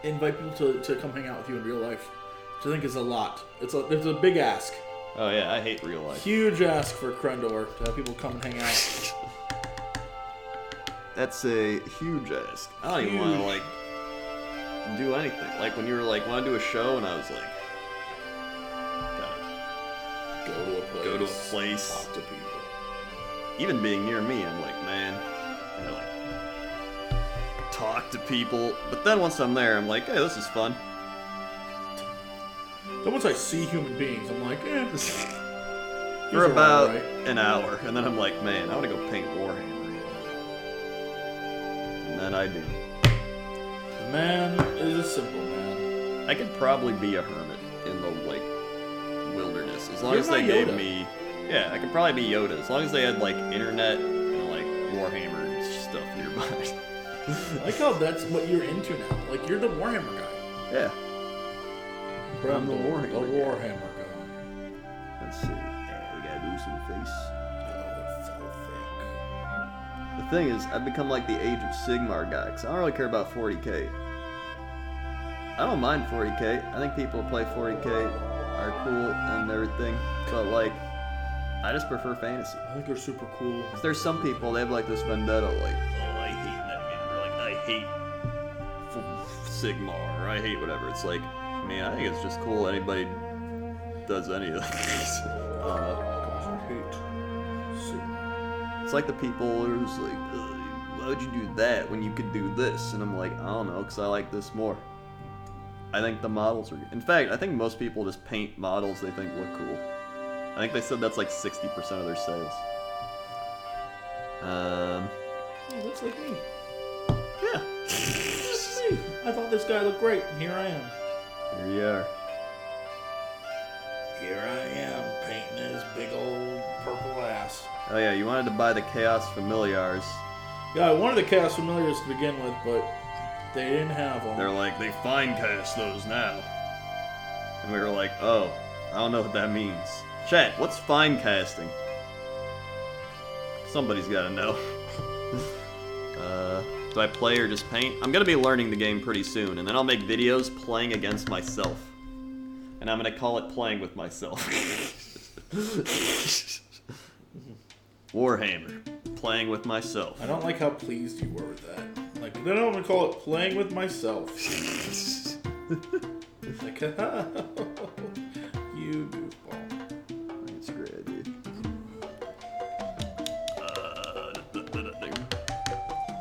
invite people to come hang out with you in real life, which I think is a lot. It's a big ask. Oh yeah, I hate real life. Huge ask for Crendor to have people come and hang out. That's a huge ask. I don't even want to Huge. like do anything. Like when you were like, want to do a show, and I was like, gotta Go to a place. Go to a place. Talk to people. even being near me, I'm like, man, I gotta like talk to people. But then once I'm there, I'm like, hey, this is fun. Then once I see human beings, I'm like, eh. For about an hour, and then I'm like, man, I want to go paint Warhammer. And then I do. The man is a simple man. I could probably be a hermit in the like wilderness as long You're as they not gave Yoda. me. Yeah, I could probably be Yoda as long as they had like internet and like Warhammer stuff nearby. I like how that's what you're into now. Like, you're the Warhammer guy. Yeah. I'm the Warhammer The guy. Warhammer guy. Let's see. Yeah, we gotta do some face. Oh, it's so thick. The thing is, I've become like the Age of Sigmar guy, because I don't really care about 40k. I don't mind 40k. I think people who play 40k are cool and everything, but like, I just prefer fantasy. I think they're super cool. 'Cause there's some people, they have like this vendetta, like, oh, I hate that game, or like, I hate Sigmar, or I hate whatever. It's like, man, I think it's just cool anybody does any of these. Gosh, I hate Sigma. It's like the people who's like, why would you do that when you could do this? And I'm like, I don't know, because I like this more. I think the models are... In fact, I think most people just paint models they think look cool. I think they said that's like 60% of their sales. Oh, looks like me. Yeah. Looks like me. I thought this guy looked great, and here I am. Here you are. Here I am, painting his big old purple ass. Oh yeah, you wanted to buy the Chaos Familiars. Yeah, I wanted the Chaos Familiars to begin with, but they didn't have them. They're like, they fine cast those now. And we were like, oh, I don't know what that means. Chat, what's fine casting? Somebody's gotta know. Do I play or just paint? I'm gonna be learning the game pretty soon, and then I'll make videos playing against myself. And I'm gonna call it Playing with Myself. Warhammer. Playing with myself. I don't like how pleased you were with that. Like, then I'm gonna call it playing with myself. Like, you goofball. That's great, dude.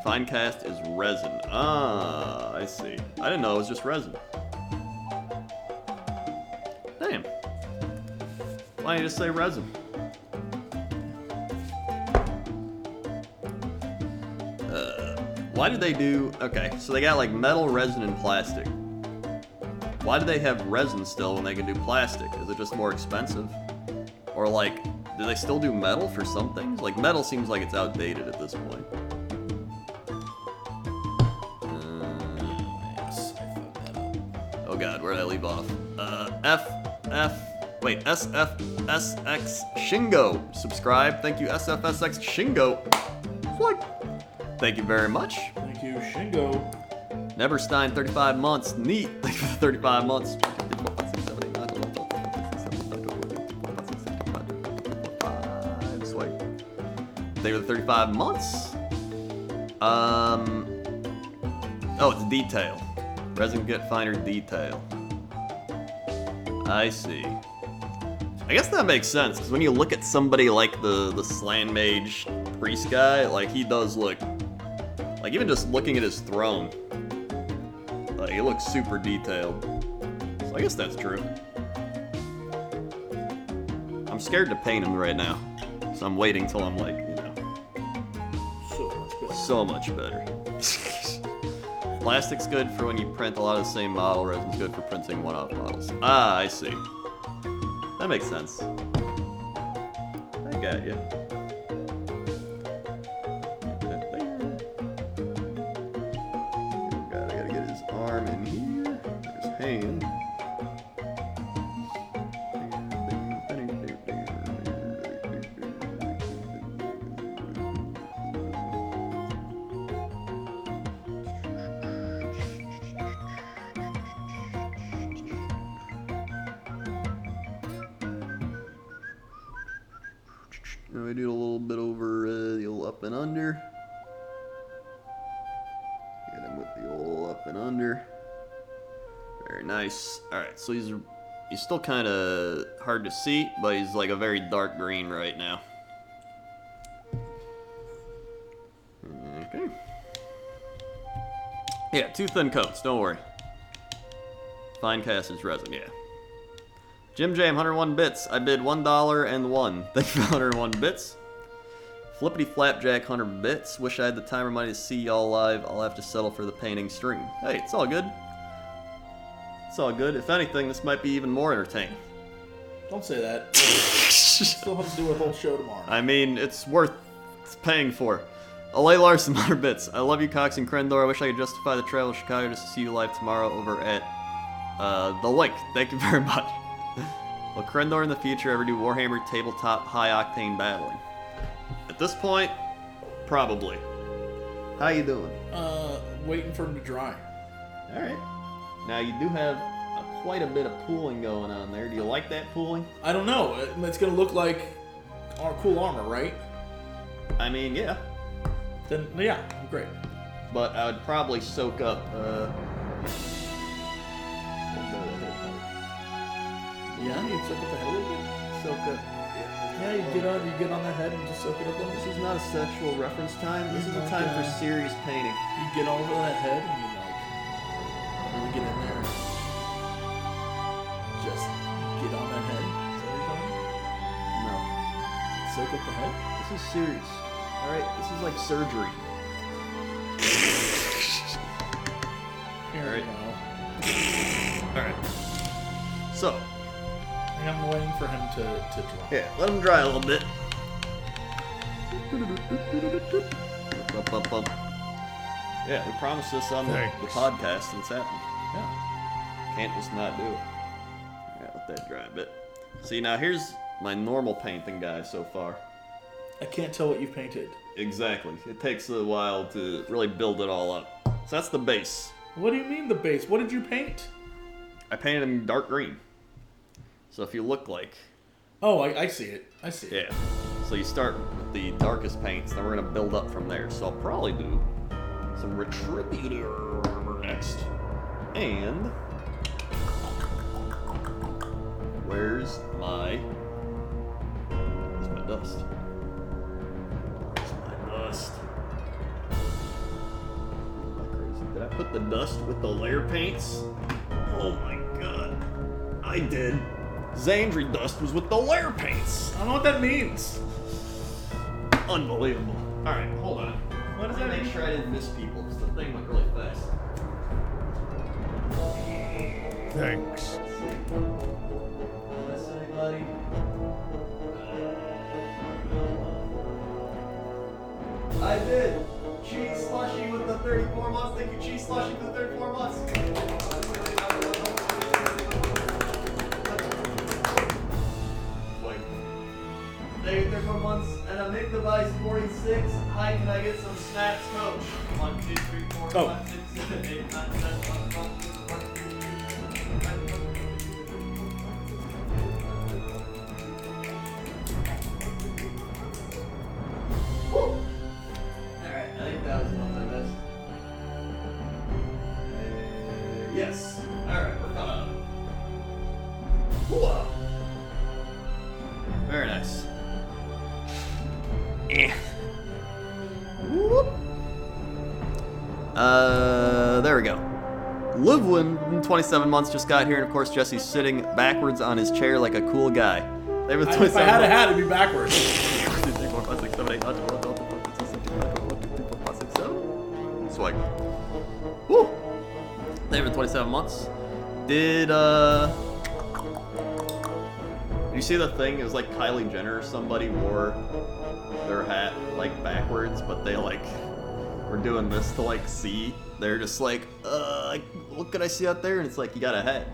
Finecast is resin. Ah, I see. I didn't know it was just resin. Damn. Why don't you just say resin? Why did they do... Okay, so they got like metal, resin, and plastic. Why do they have resin still when they can do plastic? Is it just more expensive? Or like, do they still do metal for some things? Like metal seems like it's outdated at this point. Yes, I fucked that up. Oh god, where did I leave off? SFSX Shingo. Subscribe. Thank you, SFSX Shingo. What? Thank you very much. Thank you, Shingo. Neverstein, 35 months. Neat. Thank you for the 35 months. Swipe. Thank you for the 35 months. Oh, it's detail. Resin get finer detail. I see. I guess that makes sense, because when you look at somebody like the Slan Mage priest guy, like he does look, like even just looking at his throne, like he looks super detailed. So I guess that's true. I'm scared to paint him right now, so I'm waiting till I'm like, you know, So much better. so much better. Plastic's good for when you print a lot of the same model, resin's good for printing one-off models. Ah, I see. That makes sense. I got you. God, I gotta get his arm in here. His hand. Now we do a little bit over the old up and under. Get him with the old up and under. Very nice. Alright, so he's still kind of hard to see, but he's like a very dark green right now. Yeah, 2 thin coats, don't worry. Fine caster's resin, yeah. Jim Jam, 101 bits. I bid $1 and 1. Thank you for 101 bits. Flippity Flapjack, 100 bits. Wish I had the time or money to see y'all live. I'll have to settle for the painting stream. Hey, it's all good. It's all good. If anything, this might be even more entertaining. Don't say that. Still have to do a whole show tomorrow. I mean, it's worth paying for. Alay Larson, 100 bits. I love you, Cox and Crendor. I wish I could justify the travel to Chicago just to see you live tomorrow over at the link. Thank you very much. Will Crendor in the future ever do Warhammer tabletop high-octane battling? At this point, probably. How you doing? Waiting for him to dry. Alright. Now, you do have quite a bit of pooling going on there. Do you like that pooling? I don't know. It's gonna look like our cool armor, right? I mean, yeah. Then, yeah, great. But I would probably soak up, Yeah, you soak up the head a little bit. soak up. Yeah, you get on the head and just soak it up. This is not a sexual reference time. This is a time for serious painting. You get over that head and you like really get in there. Just get on that head. Is that what you're talking about? No. Soak up the head. This is serious. Alright, this is like surgery. Here we go. Alright. So. I'm waiting for him to dry. Yeah, let him dry a little bit. Yeah, we promised this on the podcast and it's happening. Yeah. Can't just not do it. Alright, let that dry a bit. See, now here's my normal painting guy so far. I can't tell what you've painted. Exactly. It takes a while to really build it all up. So that's the base. What do you mean the base? What did you paint? I painted him dark green. So if you look like... Oh, I see it. I see it. Yeah. So you start with the darkest paints, then we're going to build up from there. So I'll probably do some Retributor armor next. And... Where's my dust? Where's my dust? Am I crazy? Did I put the dust with the layer paints? Oh my god. I did. Xandri dust was with the layer paints. I don't know what that means. Unbelievable. Alright, hold on. What does that Make mean? sure I didn't miss people, because the thing went really fast. Thanks. Miss anybody? I did. Cheese slushy with the 34 months. Thank you, cheese slushy for the 34 months. Wait. Thank you, 34 months. And a Mick Device 46. Hi, can I get some snaps, coach? 1, 2, 3, 4, 5, 6, 7, 8, 9, 10, 11, 12, Alright, I think that was one of my best. Yes. Alright, we're coming up. Whoa. Very nice. Whoop. There we go. Livwin, 27 months, just got here, and of course Jesse's sitting backwards on his chair like a cool guy. If I had a hat, it'd be backwards. Swag. Woo! David, 27 months. Did you see the thing? It was like Kylie Jenner or somebody wore their hat like backwards, but they like were doing this to like see. They're just like, what could I see out there? And it's like, you got a hat.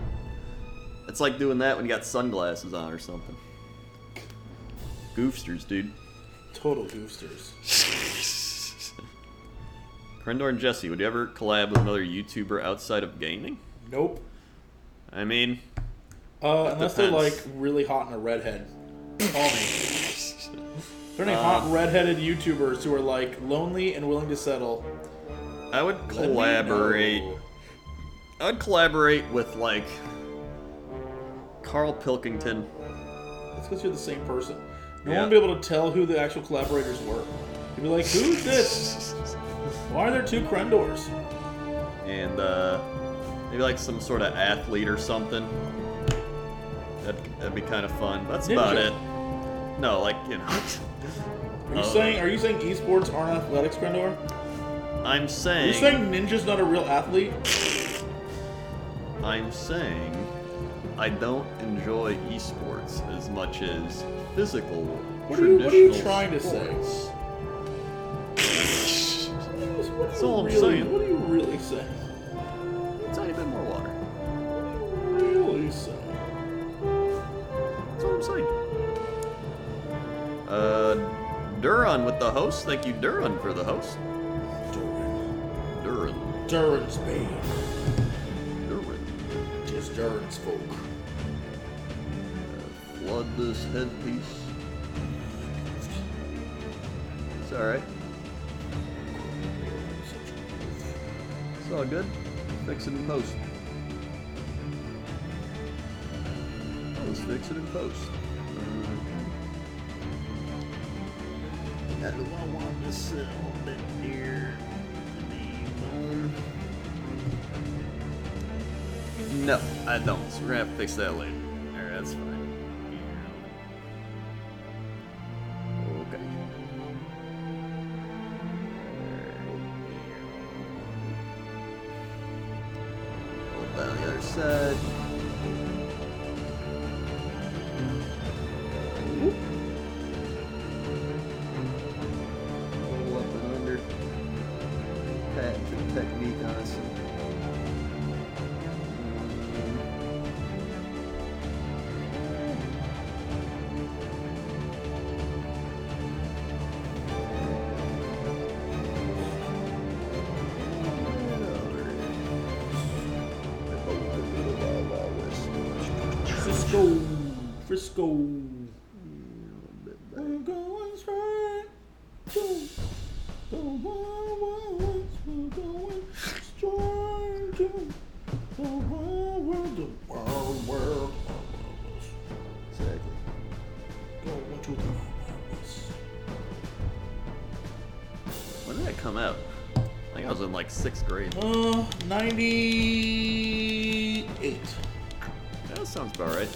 It's like doing that when you got sunglasses on or something. Goofsters, dude. Total goofsters. Crendor and Jesse, would you ever collab with another YouTuber outside of gaming? Nope. I mean, unless they're like depends. really hot and a redhead. Call me. Are there any hot redheaded YouTubers who are like lonely and willing to settle? I would Let me collaborate. know. I would collaborate with like Carl Pilkington. It's because you're the same person. No Yeah. one would be able to tell who the actual collaborators were. You'd be like, who's this? Why are there two Crendors? and maybe like some sort of athlete or something. That'd be kind of fun. That's about it. No, like, you know. Are you saying esports aren't athletics, Crendor? I'm saying. You're saying Ninja's not a real athlete? I'm saying I don't enjoy esports as much as physical. What are you trying to say? That's all I'm saying. What are you really saying? A tiny bit more water. What are you really saying? That's all I'm saying. Duran with the host. Thank you, Duran, for the host. Duran's Bane. Duran. Just Duran's folk. Flood this headpiece. It's alright. It's all good. Fix it in post. Let's fix it in post. How do I want this a little bit here? No, I don't. So we're gonna have to fix that later. Alright, that's fine. Okay. Hold down the other side. Pull up and under. Patented technique on us. Frisco. We're going straight to the wild. We're going straight to the wild. The wild. Exactly. Going to the wild. When did that come out? I think I was in like 6th grade. 98. That sounds about right.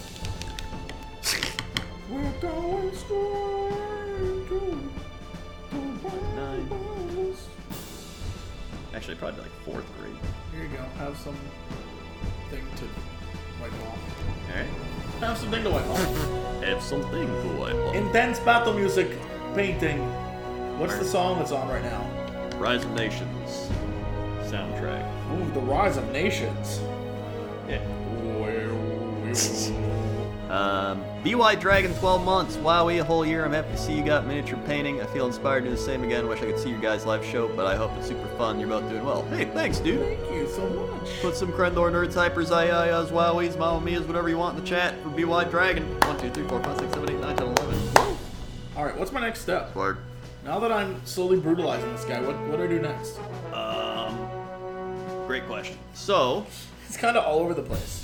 We're going straight to the wild. Actually, probably like 4th grade. Here you go. Have some thing to wipe off. Alright. Have something to wipe off. Have something to wipe off. Intense battle music painting. What's the song that's on right now? Rise of Nations soundtrack. Ooh, The Rise of Nations. Yeah. BY Dragon 12 months. Wowie, a whole year. I'm happy to see you got miniature painting. I feel inspired to do the same again. Wish I could see your guys' live show, but I hope it's super fun. You're both doing well. Hey, thanks, dude. Thank you so much. Put some Crendor nerds, hypers, IIs, wowies, mamma mias, whatever you want in the chat for BY Dragon. 1, 2, 3, 4, 5, 6, 7, 8, 9, 10, 11. Alright, what's my next step? Word. Now that I'm slowly brutalizing this guy, what do I do next? Great question. So, It's kind of all over the place.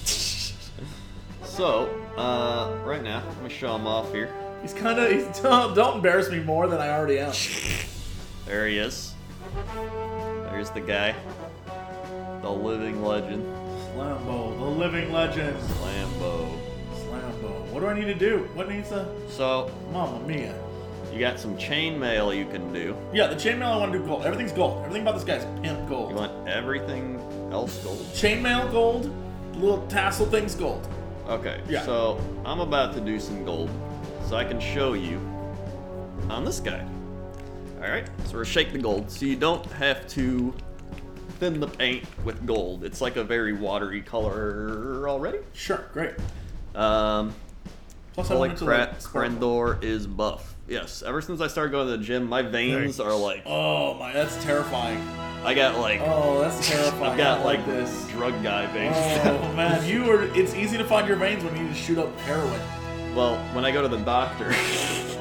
right now, let me show him off here. Don't embarrass me more than I already am. There he is. There's the guy. The living legend. Slambo, the living legend. Slambo. What do I need to do? What needs to... So, Mamma mia. you got some chainmail you can do. Yeah, the chainmail I want to do gold. Everything's gold. Everything about this guy's pimp gold. You want everything else gold? Chainmail gold, the little tassel thing's gold. Okay, Yeah. so I'm about to do some gold, so I can show you on this guy. Alright, so we're shake the gold, so you don't have to thin the paint with gold. It's like a very watery color already. Sure, great. Plus, I Holy wanted to, crap, like, sparkle. Crendor is buff. Yes, ever since I started going to the gym, my veins are like, Oh my, that's terrifying. I got like, Oh, that's terrifying. I've got I like this. drug guy veins. Oh man, it's easy to find your veins when you just shoot up heroin. Well, when I go to the doctor,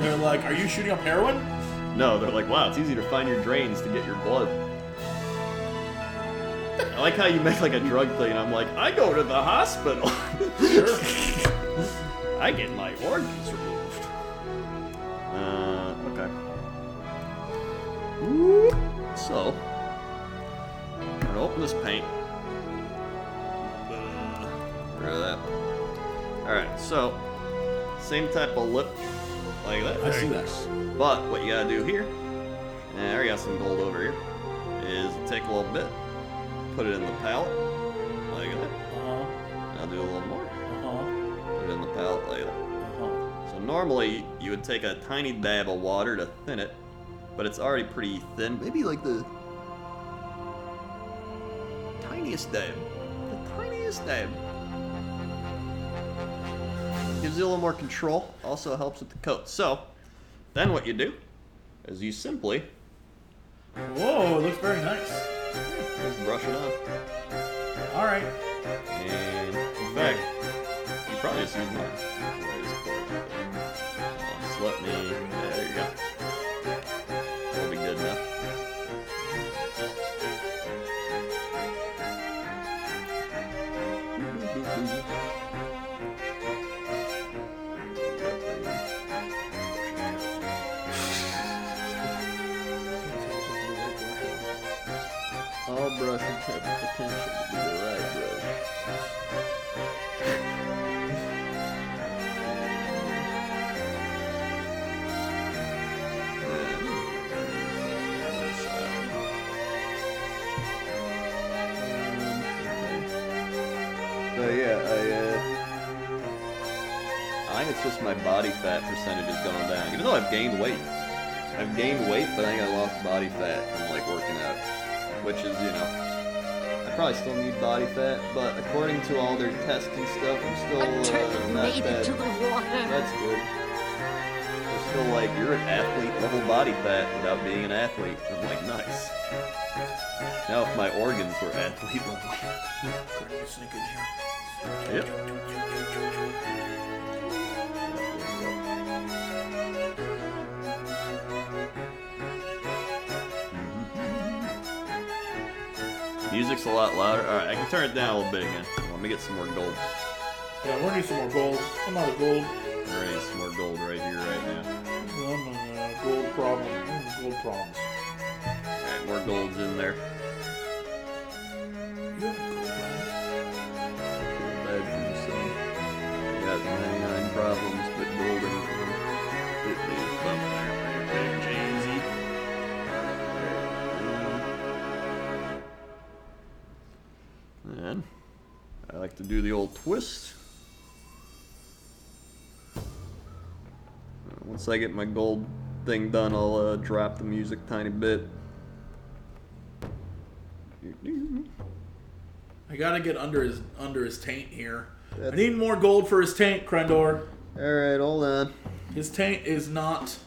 They're like, are you shooting up heroin? no, they're like, wow, it's easy to find your drains to get your blood. I like how you make like a drug thing, and I'm like, I go to the hospital. Sure. I get my organs removed. Okay. So, I'm gonna open this paint. So, same type of lip, like that. I see that. But what you gotta do here, and I already got some gold over here, is take a little bit, put it in the palette, like that. Now do a little more, put it in the palette like that. So normally you would take a tiny dab of water to thin it, but it's already pretty thin. Maybe like the tiniest dab. The tiniest dab. Gives you a little more control. Also helps with the coat. So, then what you do is you simply Whoa, it looks very nice. just brush it on. All right. And in fact, you probably just use mine. Just let me. Yeah, there you go. That'll be good enough. All brushes have the potential to be the right brush. So yeah, I think it's just my body fat percentage is going down. Even though I've gained weight. I've gained weight, but I think I lost body fat from like working out. Which is, you know, I probably still need body fat, but according to all their tests and stuff, I'm still A turtle not made bad. it to the water. That's good. They're still like, you're an athlete level body fat without being an athlete. I'm like, nice. Now if my organs were athlete level. Yep. Music's a lot louder. Alright, I can turn it down a little bit again. Let me get some more gold. Yeah, we're gonna need some more gold. I'm out of gold. There is some more gold right here, right now. Gold problem. Gold problems. Alright, more gold's in there. You have gold problems. Bad for the sun. You got 99 problems, but gold ain't one. Hit me a thumb there, big Jamesy. And I like to do the old twist. Once I get my gold thing done, I'll drop the music tiny bit. I gotta get under his taint here. I need more gold for his taint, Crendor. Alright, hold on. His taint is not.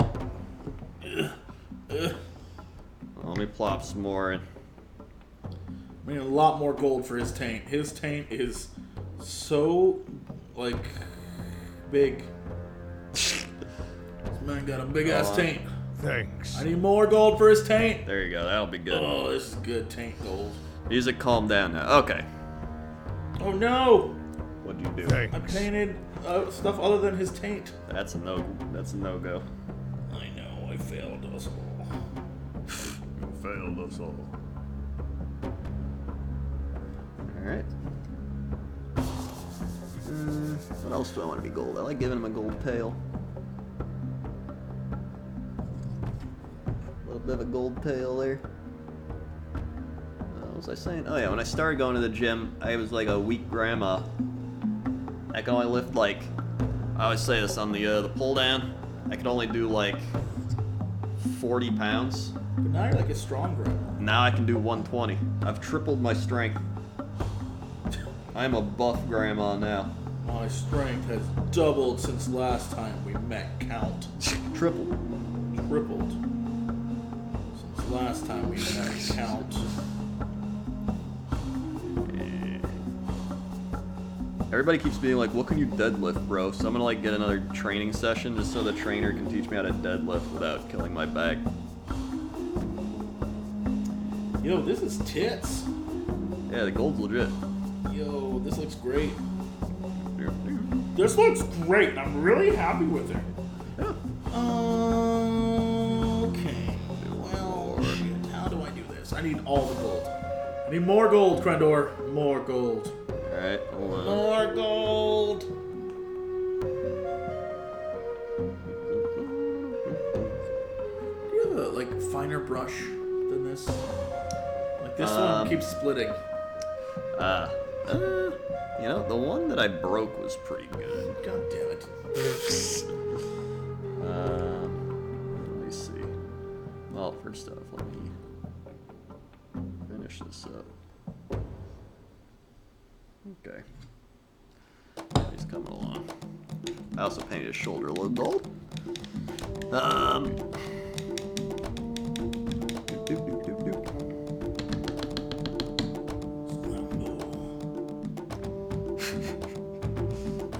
Let me plop some more in. I mean, a lot more gold for his taint. His taint is so, like, big. This man got a big ass taint. Thanks. I need more gold for his taint. There you go, that'll be good. Oh, this is good taint gold. Music calm down now. Okay. Oh no! What'd you do? Thanks. I painted stuff other than his taint. That's a no go. I know, I failed us all. You failed us all. Alright. What else do I want to be gold? I like giving him a gold tail. A little bit of a gold tail there. What was I saying? Oh yeah, when I started going to the gym, I was like a weak grandma. I can only lift like, I always say this on the pull down, I could only do like 40 pounds. But now you're like a strong grandma. Now I can do 120. I've tripled my strength. I'm a buff grandma now. My strength has doubled since last time we met. Count. Tripled. Tripled. Since last time we met. Count. Everybody keeps being like, what can you deadlift, bro? So I'm gonna like get another training session just so the trainer can teach me how to deadlift without killing my back. Yo, this is tits. Yeah, the gold's legit. Yo, this looks great. This looks great. I'm really happy with it. Yeah. Okay. Well, shit. How do I do this? I need all the gold. I need more gold, Crendor. More gold. Alright, hold on. More gold. like finer brush than this? Like this one keeps splitting. You know, the one that I broke was pretty good. God damn it. Let me see. Well, first off, let me finish this up. Okay. He's coming along. I also painted his shoulder a little gold. I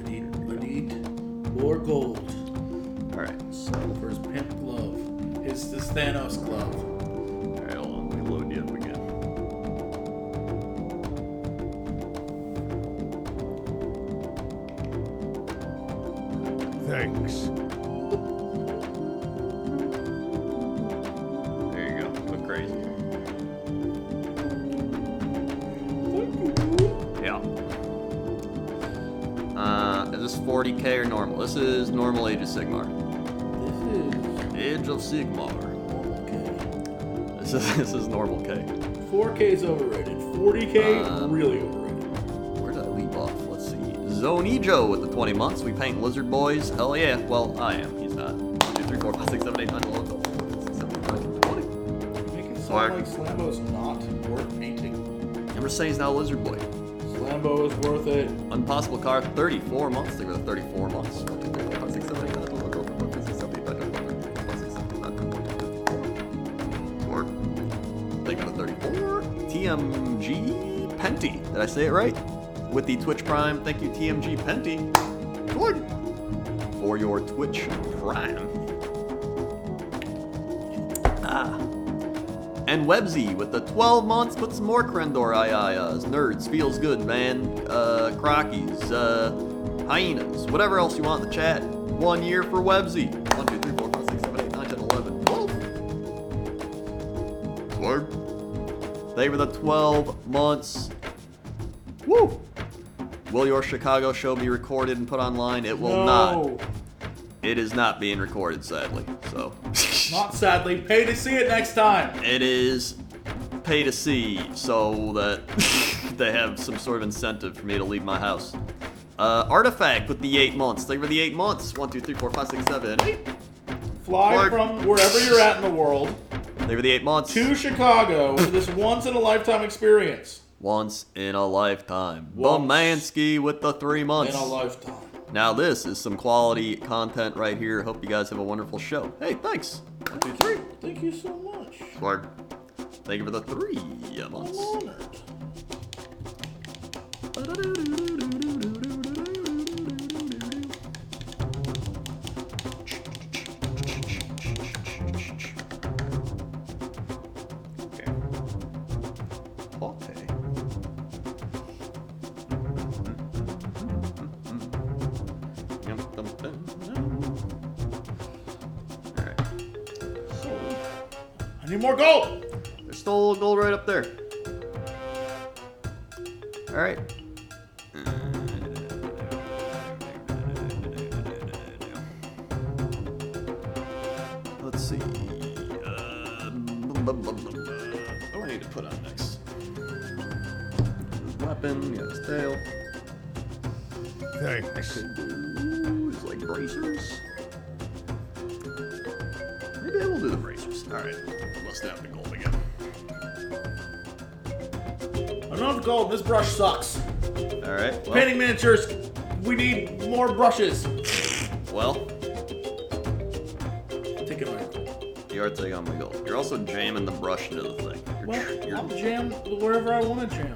need more gold. Alright, so. For his pimp glove. His Thanos glove. Alright, hold on. Let me load you up again. Thanks. There you go. Go crazy. Yeah. Is this 40k or normal? This is normal Age of Sigmar. This Age of Sigmar. normal K. This is normal K. 4K is overrated. 40K really overrated. Where did I leave off? Let's see. Zonijo with the 20 months. We paint lizard boys. Hell yeah. Well, I am. He's not. 1, 2, 3, 4, 5, 6, 7, 8, 9, 10, 11, 12, 13, 14, 15, 16, 17, 20. Make it sound like Slambo's not worth painting. I'm just saying he's not a lizard boy. Slambo is worth it. Impossible card, 34 months. They were 34 months. 1, 2, 3, 4, 5, 6, 7, 8, 9, 10, 11, 12, 13, 14, 15, 16, 17, 18, 19, 20, 21, 22, 23, 24. They got a 34. TMG Penty. Did I say it right? With the Twitch Prime. Thank you, TMG Penty. Good. For your Twitch Prime. And Websy with the 12 months. Put some more Crendor ayayas. Nerds. Feels good, man. Crockies. Hyenas. Whatever else you want in the chat. 1 year for Websy. 1, 2, 3, 4, 5, 6, 7, 8, 9, 10, 11, 12. Word. They were the 12 months. Woo! Will your Chicago show be recorded and put online? It will not. It is not being recorded, sadly. So. Not sadly. Pay to see it next time. It is pay to see, so that they have some sort of incentive for me to leave my house. Artifact with the 8 months. They were the 8 months. 1, 2, 3, 4, 5, 6, 7, 8. Fly Clark. from wherever you're at in the world They were the 8 months. to Chicago for this once-in-a-lifetime experience. Once in a lifetime. Once Bamansky with the 3 months. In a lifetime. Now this is some quality content right here. Hope you guys have a wonderful show. Hey, thanks. 1, 2, 3. Thank you so much. Sword. Thank you for the 3 months. I'm honored. Okay. Alright. I need more gold. There's still a little gold right up there. Alright. Let's see. What do I need to put on next? His weapon, got his tail. Thanks. Ooh, it's like bracers. Maybe I will do the bracers. Alright, let's have the gold again. Enough gold. This brush sucks. Alright, well, Painting miniatures. We need more brushes. well, Take it away. you are taking on my gold. You're also jamming the brush into the thing. Well, I'll jam wherever I want to jam.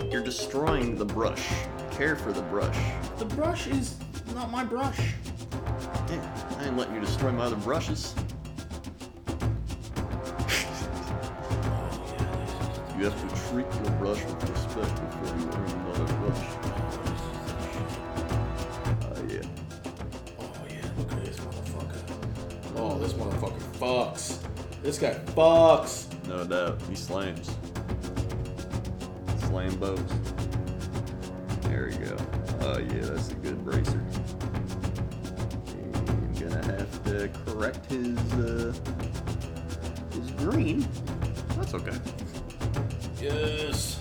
You're destroying the brush. Care for the brush. The brush is not my brush. Yeah, I ain't letting you destroy my other brushes. You have to treat your brush with respect before you earn another brush. Yeah. Oh yeah, look at this motherfucker. Oh, this motherfucker fucks. This guy fucks. No doubt. He slams. Slam bows. There we go. Oh yeah, that's a good bracer. I'm gonna have to correct his green. That's okay. Yes.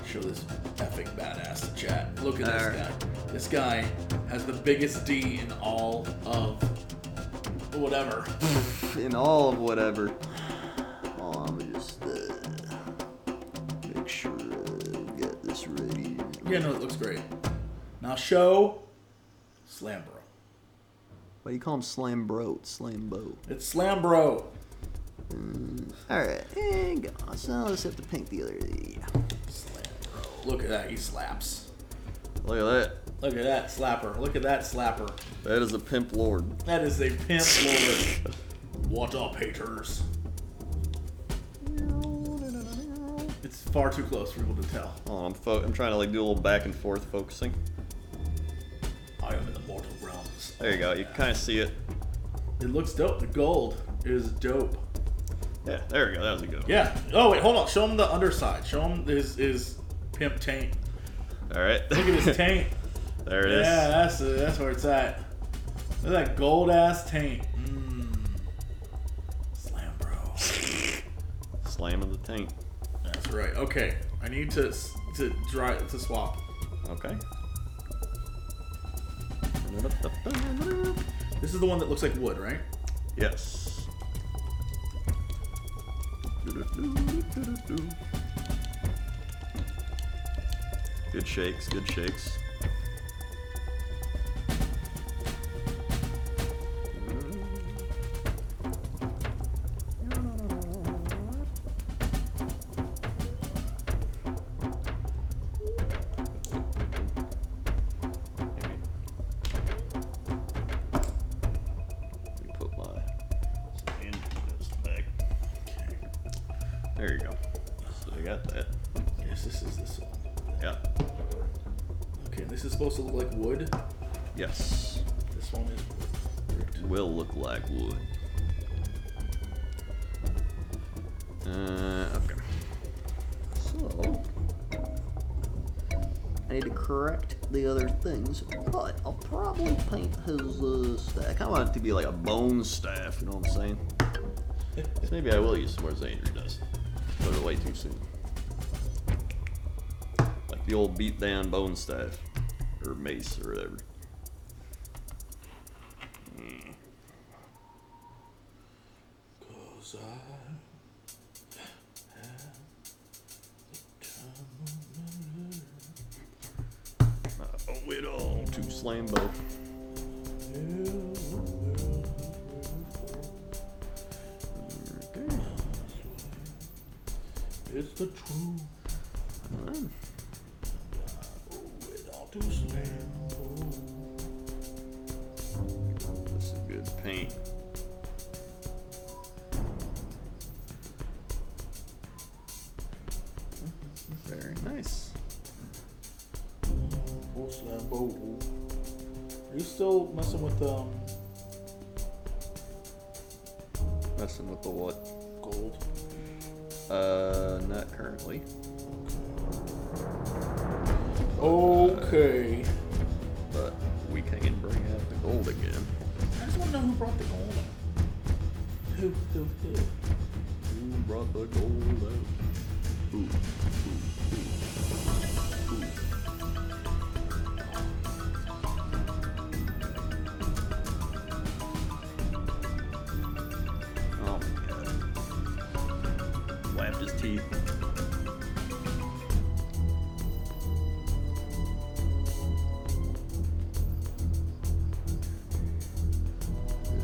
Show this effing badass to chat. Look at this guy. This guy has the biggest D in all of whatever. In all of whatever. Oh, I'm just make sure I get this ready. Yeah, no, it looks great. Now show Slam Bro. Why do you call him Slam Bro? It's Slam Bo. It's Slam Bro. Alright, and go. So let's have to paint the other. Yeah. Slam Bro. Look at that, he slaps. Look at that. Look at that slapper. Look at that slapper. That is a pimp lord. That is a pimp lord. What up, haters? It's far too close for people to tell. Oh, I'm trying to like do a little back and forth focusing. I am in the mortal realms. There you go. You can kind of see it. It looks dope. The gold is dope. Yeah, there we go. That was a good one. Yeah. Oh wait, hold on. Show him the underside. Show him his pimp taint. All right. Look at his taint. There it is. Yeah, that's where it's at. Look at that gold ass taint. Slam Bro. Slamming the tank. That's right. Okay, I need to swap. Okay. This is the one that looks like wood, right? Yes. Good shakes, good shakes. There you go. So you got that. Yes, this is this one. Yeah. Okay, this is supposed to look like wood. Yes. This one is wood. It will look like wood. Okay. So I need to correct the other things, but I'll probably paint his staff. I want it to be like a bone staff, you know what I'm saying? So maybe I will use some more Xander does. Put it away too soon. Like the old beat down bone staff. Or mace or whatever. Cause I have the time of Oh, it all to slam bow. It's the truth. This is good paint. Very nice. Full slam bow. Are you still messing with Messing with the what? gold? Not currently. Okay. But we can bring out the gold again. I just want to know who brought the gold out. Who? Who brought the gold out? Who? Oh my god. Lapped his teeth.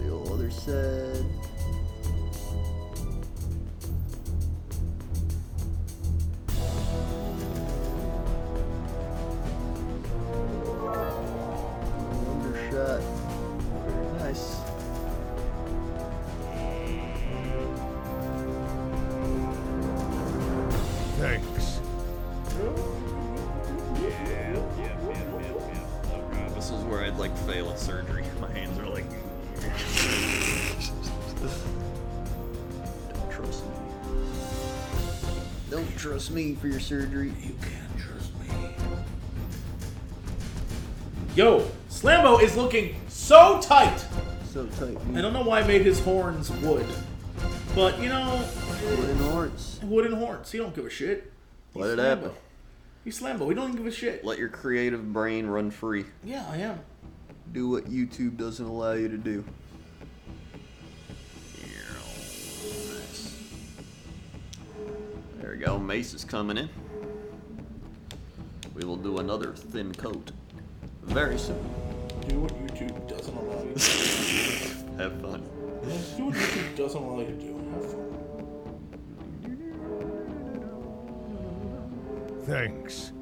The old other side. Undershot. Very nice. Thanks. Oh god, this is where I'd like fail at surgery. My hands are like. Don't trust me. Don't trust me for your surgery. You can't trust me. Yo, Slambo is looking so tight. So tight. I don't know why I made his horns wood. But, you know... Wooden horns. Wooden horns. He don't give a shit. Let it happen. He's Slambo. He don't give a shit. Let your creative brain run free. Yeah, I am. Do what YouTube doesn't allow you to do. There we go. Mace is coming in. We will do another thin coat. Very simple. Do what YouTube doesn't allow you to do. Have fun. Do what YouTube doesn't allow you to do. Have fun. Thanks.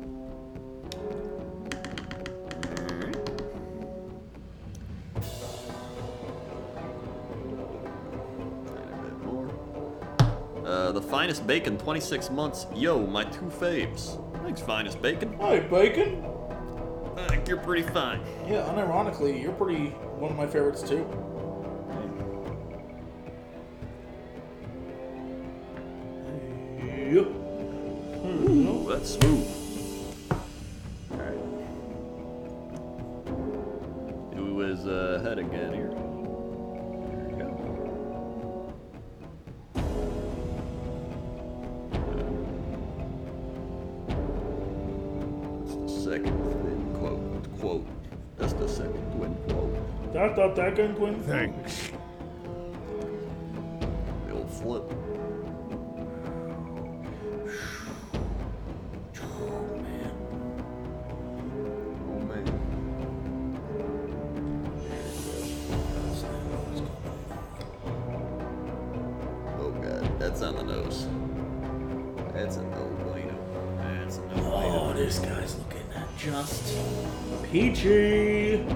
The finest bacon, 26 months. Yo, my two faves. Thanks, finest bacon. Hey, Bacon. I think you're pretty fine. Yeah, unironically, you're pretty one of my favorites too. Yep. Ooh, that's smooth. Alright. Who is ahead again here? There we go. That's the second twin quote. That's the second twin quote. That's the second twin. Thanks. The old flip. That's on the nose. That's a no bueno. That's a no bueno. Oh, this guy's looking just peachy.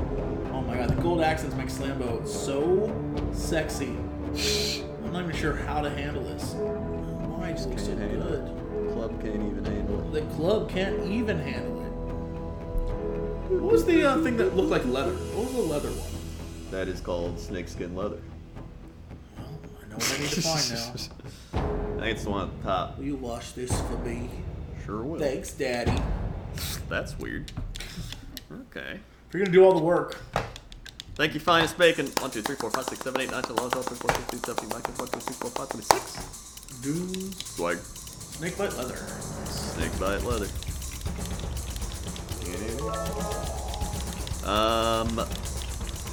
Oh my god, the gold accents make Slambo so sexy. I'm not even sure how to handle this. Why it just looks so Handle good? it. Club can't even handle it. The club can't even handle it. What was the thing that looked like leather? What was the leather one? That is called snakeskin leather. Well, I know what I need to find now. I think it's the one at the top. Will you wash this for me? Sure will. Thanks, Daddy. That's weird. Okay. If you're gonna do all the work. Thank you, finest bacon. 1, 2, 3, 4, 5, 6, 7, 8, 9, 10, 11, 12, 13, 14, 15, 16, 17, 19, 20, 21, 22, 23, 24, 25, 26. Do Swag. snakebite leather. Snakebite leather.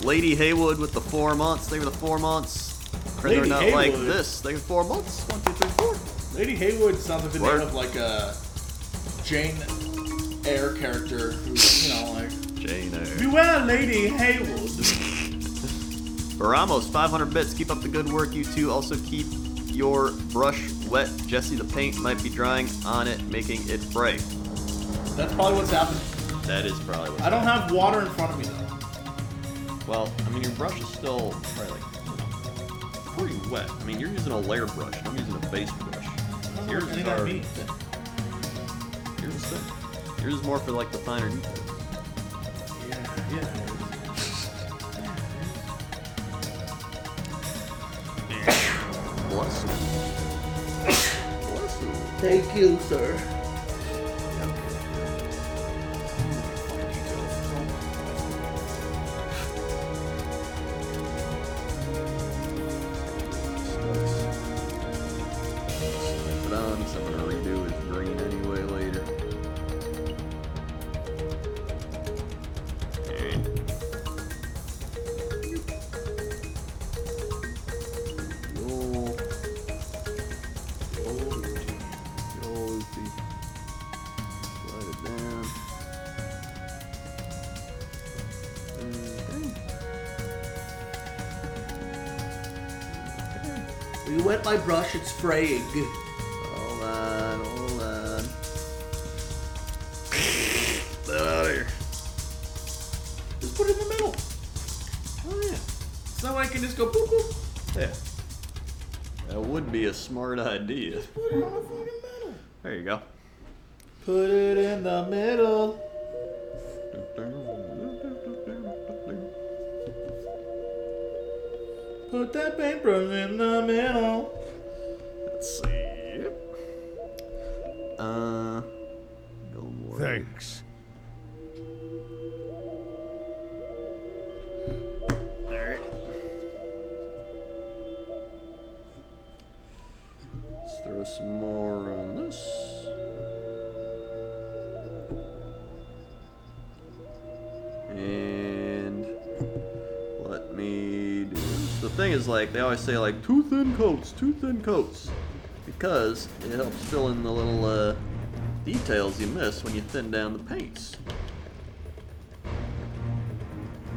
Lady Haywood with the 4 months. Thank you for the 4 months. Crendor Lady not Haywood. like this. Thank you for 4 months. 1, 2, 3, 4. Lady Haywood sounds like the Word. name of like a Jane Eyre character who, you know, like. Jane Eyre. Beware, Lady Haywood. Baramos, 500 bits. Keep up the good work, you two. Also keep your brush wet. Jesse, the paint might be drying on it, making it fray. That's probably what's happening. That is probably what. I don't have water in front of me though. Well, I mean, your brush is still probably like pretty wet. I mean, you're using a layer brush. I'm using a base brush. Yours is already. Yours is thin. Yours is more for like the finer details. Yeah. Bless you. Bless you. Thank you, sir. Put on, so I'm gonna redo his green anyway later. Alright. Slide it down. When you wet my brush, it's fraying. Hold on. Get out of here. Just put it in the middle. Oh yeah. So I can just go boop boop. Yeah. That would be a smart idea. Put it on the fucking middle. There you go. Put it in the middle. Put that paintbrush in the middle. Let's see. Go more. Thanks. Alright. some more on this. And let me do this. The thing is, like, they always say, like, too thin coats. Because it helps fill in the little details you miss when you thin down the paints.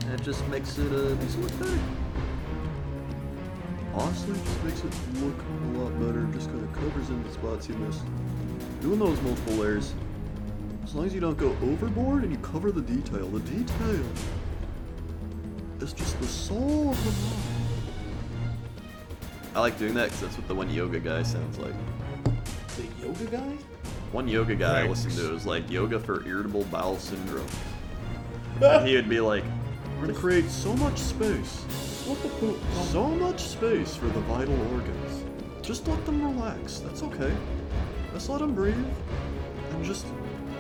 And it just makes it look better. Honestly, it just makes it look a lot better. Just kind of covers in the spots you missed. Doing those multiple layers. As long as you don't go overboard and you cover the detail. The detail is just the soul of the mod. I like doing that because that's what the one yoga guy sounds like. The yoga guy? One yoga guy I listened to was like yoga for irritable bowel syndrome. And he would be like, we're gonna create so much space. What the poop? So much space for the vital organs. Just let them relax. That's okay. Just let them breathe. And just,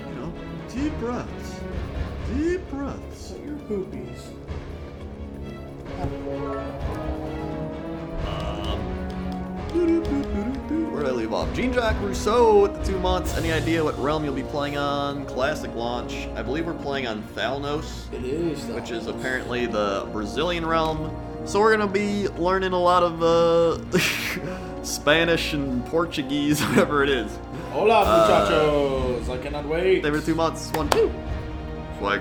you know, deep breaths. Deep breaths. Your poopies. Where did I leave off? Jean-Jacques Rousseau with the 2 months. Any idea what realm you'll be playing on? Classic launch. I believe we're playing on Thalnos. It is. Which is apparently the Brazilian realm. So we're gonna be learning a lot of Spanish and Portuguese, whatever it is. Hola, muchachos! I cannot wait. Favorite 2 months, 1, 2. Swag.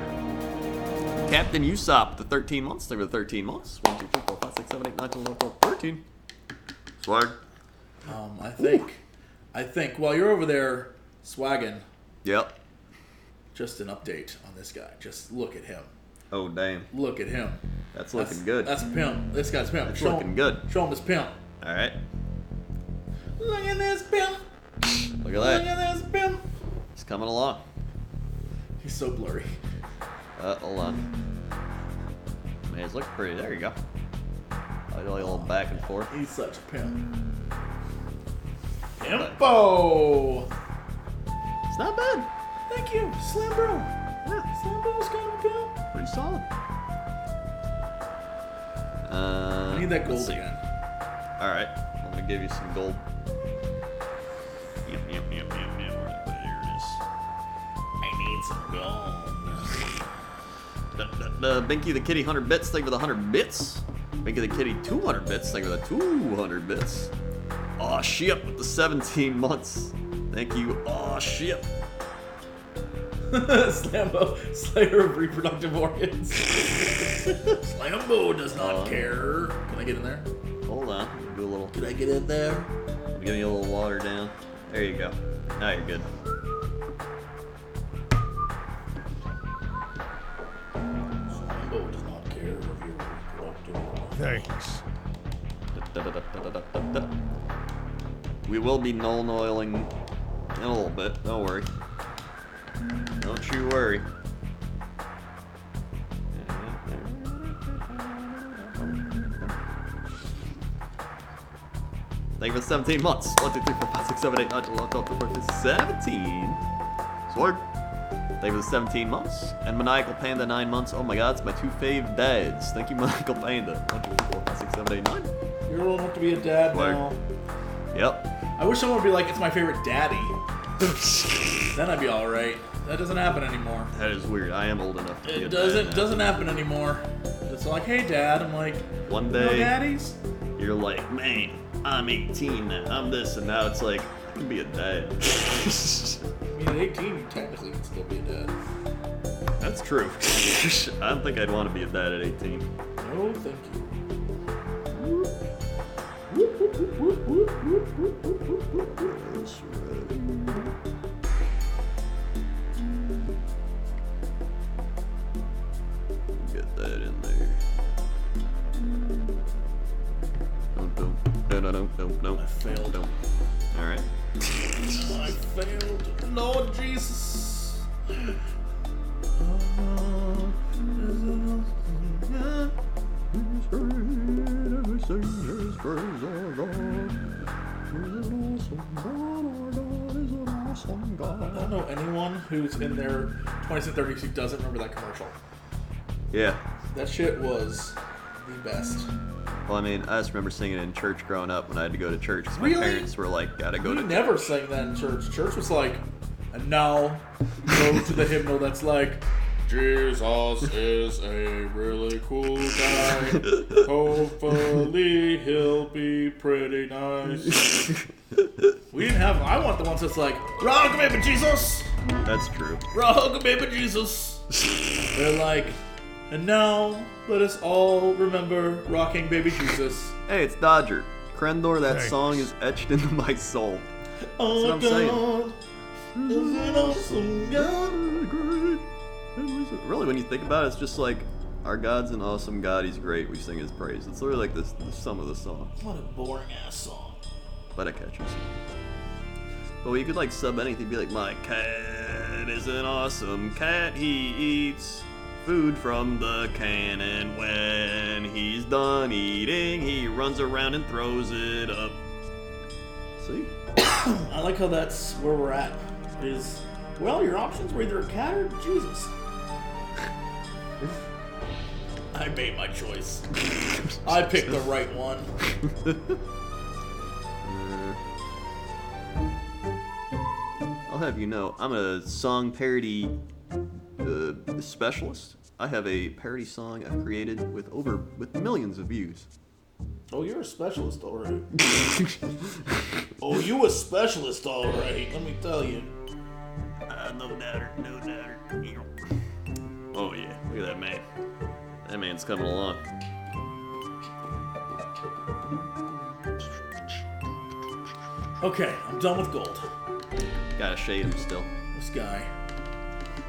Captain Usopp, the 13 months. Thank you for the 13 months. 1, 2, 3, 4, 5, 6, 7, 8, 9, 10, 11, 12, 13. Swag. I think while you're over there swagging, Yep. just an update on this guy. Just look at him. Oh, damn. Look at him. That's looking good. That's pimp. This guy's pimp. That's looking good. Show him his pimp. All right. Look at this pimp. Look at Look that. at this pimp. He's coming along. He's so blurry. Hold on. Man, he's looking pretty. There you go. I do a little back and forth. He's such a pimp. Pimpo! It's not bad. Thank you, Slim Bro. Yeah, Slim Bro's kind of a pimp. Pretty solid. I need that gold let's see. again. All right, I'm gonna give you some gold. Yep. There it is. I need some gold. Binky the Kitty 100 bits. Thank you for the 100 bits. Binky the Kitty 200 bits. Thank you for the 200 bits. Aw, shit with the 17 months. Thank you. Aw, shit. Slambo, Slayer of Reproductive Organs. Slambo does not care. Can I get in there? Hold on. Do a little. Can I get in there? I'm giving you a little water down. There you go. Now you're good. Slambo does not care of your reproductive organs. Thanks. We will be null oiling in a little bit. Don't worry. Don't you worry. Thank you for the 17 months. 1, 2, 3, 4, 5, 6, 7, 8, 9, 10, 11, 12, 13, 14, 17. Sword. Thank you for the 17 months. And Maniacal Panda 9 months. Oh my god, it's my 2 fave dads. Thank you, Maniacal Panda. 1, 2, 3, 4, 5, 6, 7, 8, 9. You're old enough to be a dad Word. now. Yep. I wish someone would be like, it's my favorite daddy. Then I'd be alright. That doesn't happen anymore. That is weird. I am old enough to be a It dad. doesn't happen anymore. It's like, hey dad. I'm like, One no day, daddies? you're like, man, I'm 18 now. I'm this, and now it's like, I can be a dad. I mean, at 18, you technically can still be a dad. That's true. I don't think I'd want to be a dad at 18. No, thank you. That's right. Get that in there. No. I failed. No. All right. I failed. Lord Jesus. I don't know anyone who's in their 20s and 30s who doesn't remember that commercial. Yeah. That shit was the best. Well, I mean, I just remember singing it in church growing up when I had to go to church. 'Cause my Really? parents were like, gotta go We to never sang that in church. Church was like, and now go to the hymnal that's like, Jesus is a really cool guy. Hopefully he'll be pretty nice. We didn't have. I want the ones that's like, rock baby Jesus, That's true. rock baby Jesus. They're like, and now let us all remember rocking baby Jesus. Hey, it's Dodger. Crendor, that Thanks. song is etched into my soul. Oh what I'm saying. God, is an awesome God. Really, when you think about it, it's just like, our God's an awesome God, he's great, we sing his praise. It's literally like the sum of the song. What a boring ass song. But a catchy song. But you could like sub anything, be like, my cat is an awesome cat, he eats food from the can, and when he's done eating, he runs around and throws it up. See? I like how that's where we're at. Is, well, your options were either a cat or Jesus. I made my choice. I picked the right one. I'll have you know, I'm a song parody specialist. I have a parody song I've created with millions of views. Oh, you're a specialist, all right. Oh, you a specialist, all right. Let me tell you. No doubter, no doubter. Oh yeah, look at that man. That man's coming along. Okay, I'm done with gold. Gotta shade him still. This guy.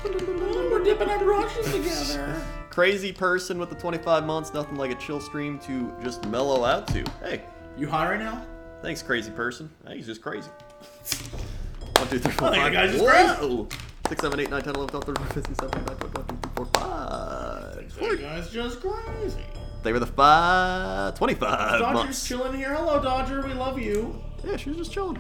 We're dipping our brushes together. Crazy person with the 25 months, nothing like a chill stream to just mellow out to. Hey, You high right now? thanks, crazy person. Hey, he's just crazy. 1, 2, 3, 4, I think 5. the guy's just Whoa! 6, 7, 8, 9, 10, 11, 12, 13, 14, 15, 16, 17, 18, 19, 20, 21, 22, 23, 4, 5. That guy's just crazy. They were the 25 Dodger's months. chilling here. Hello, Dodger. We love you. Yeah, she was just chilling.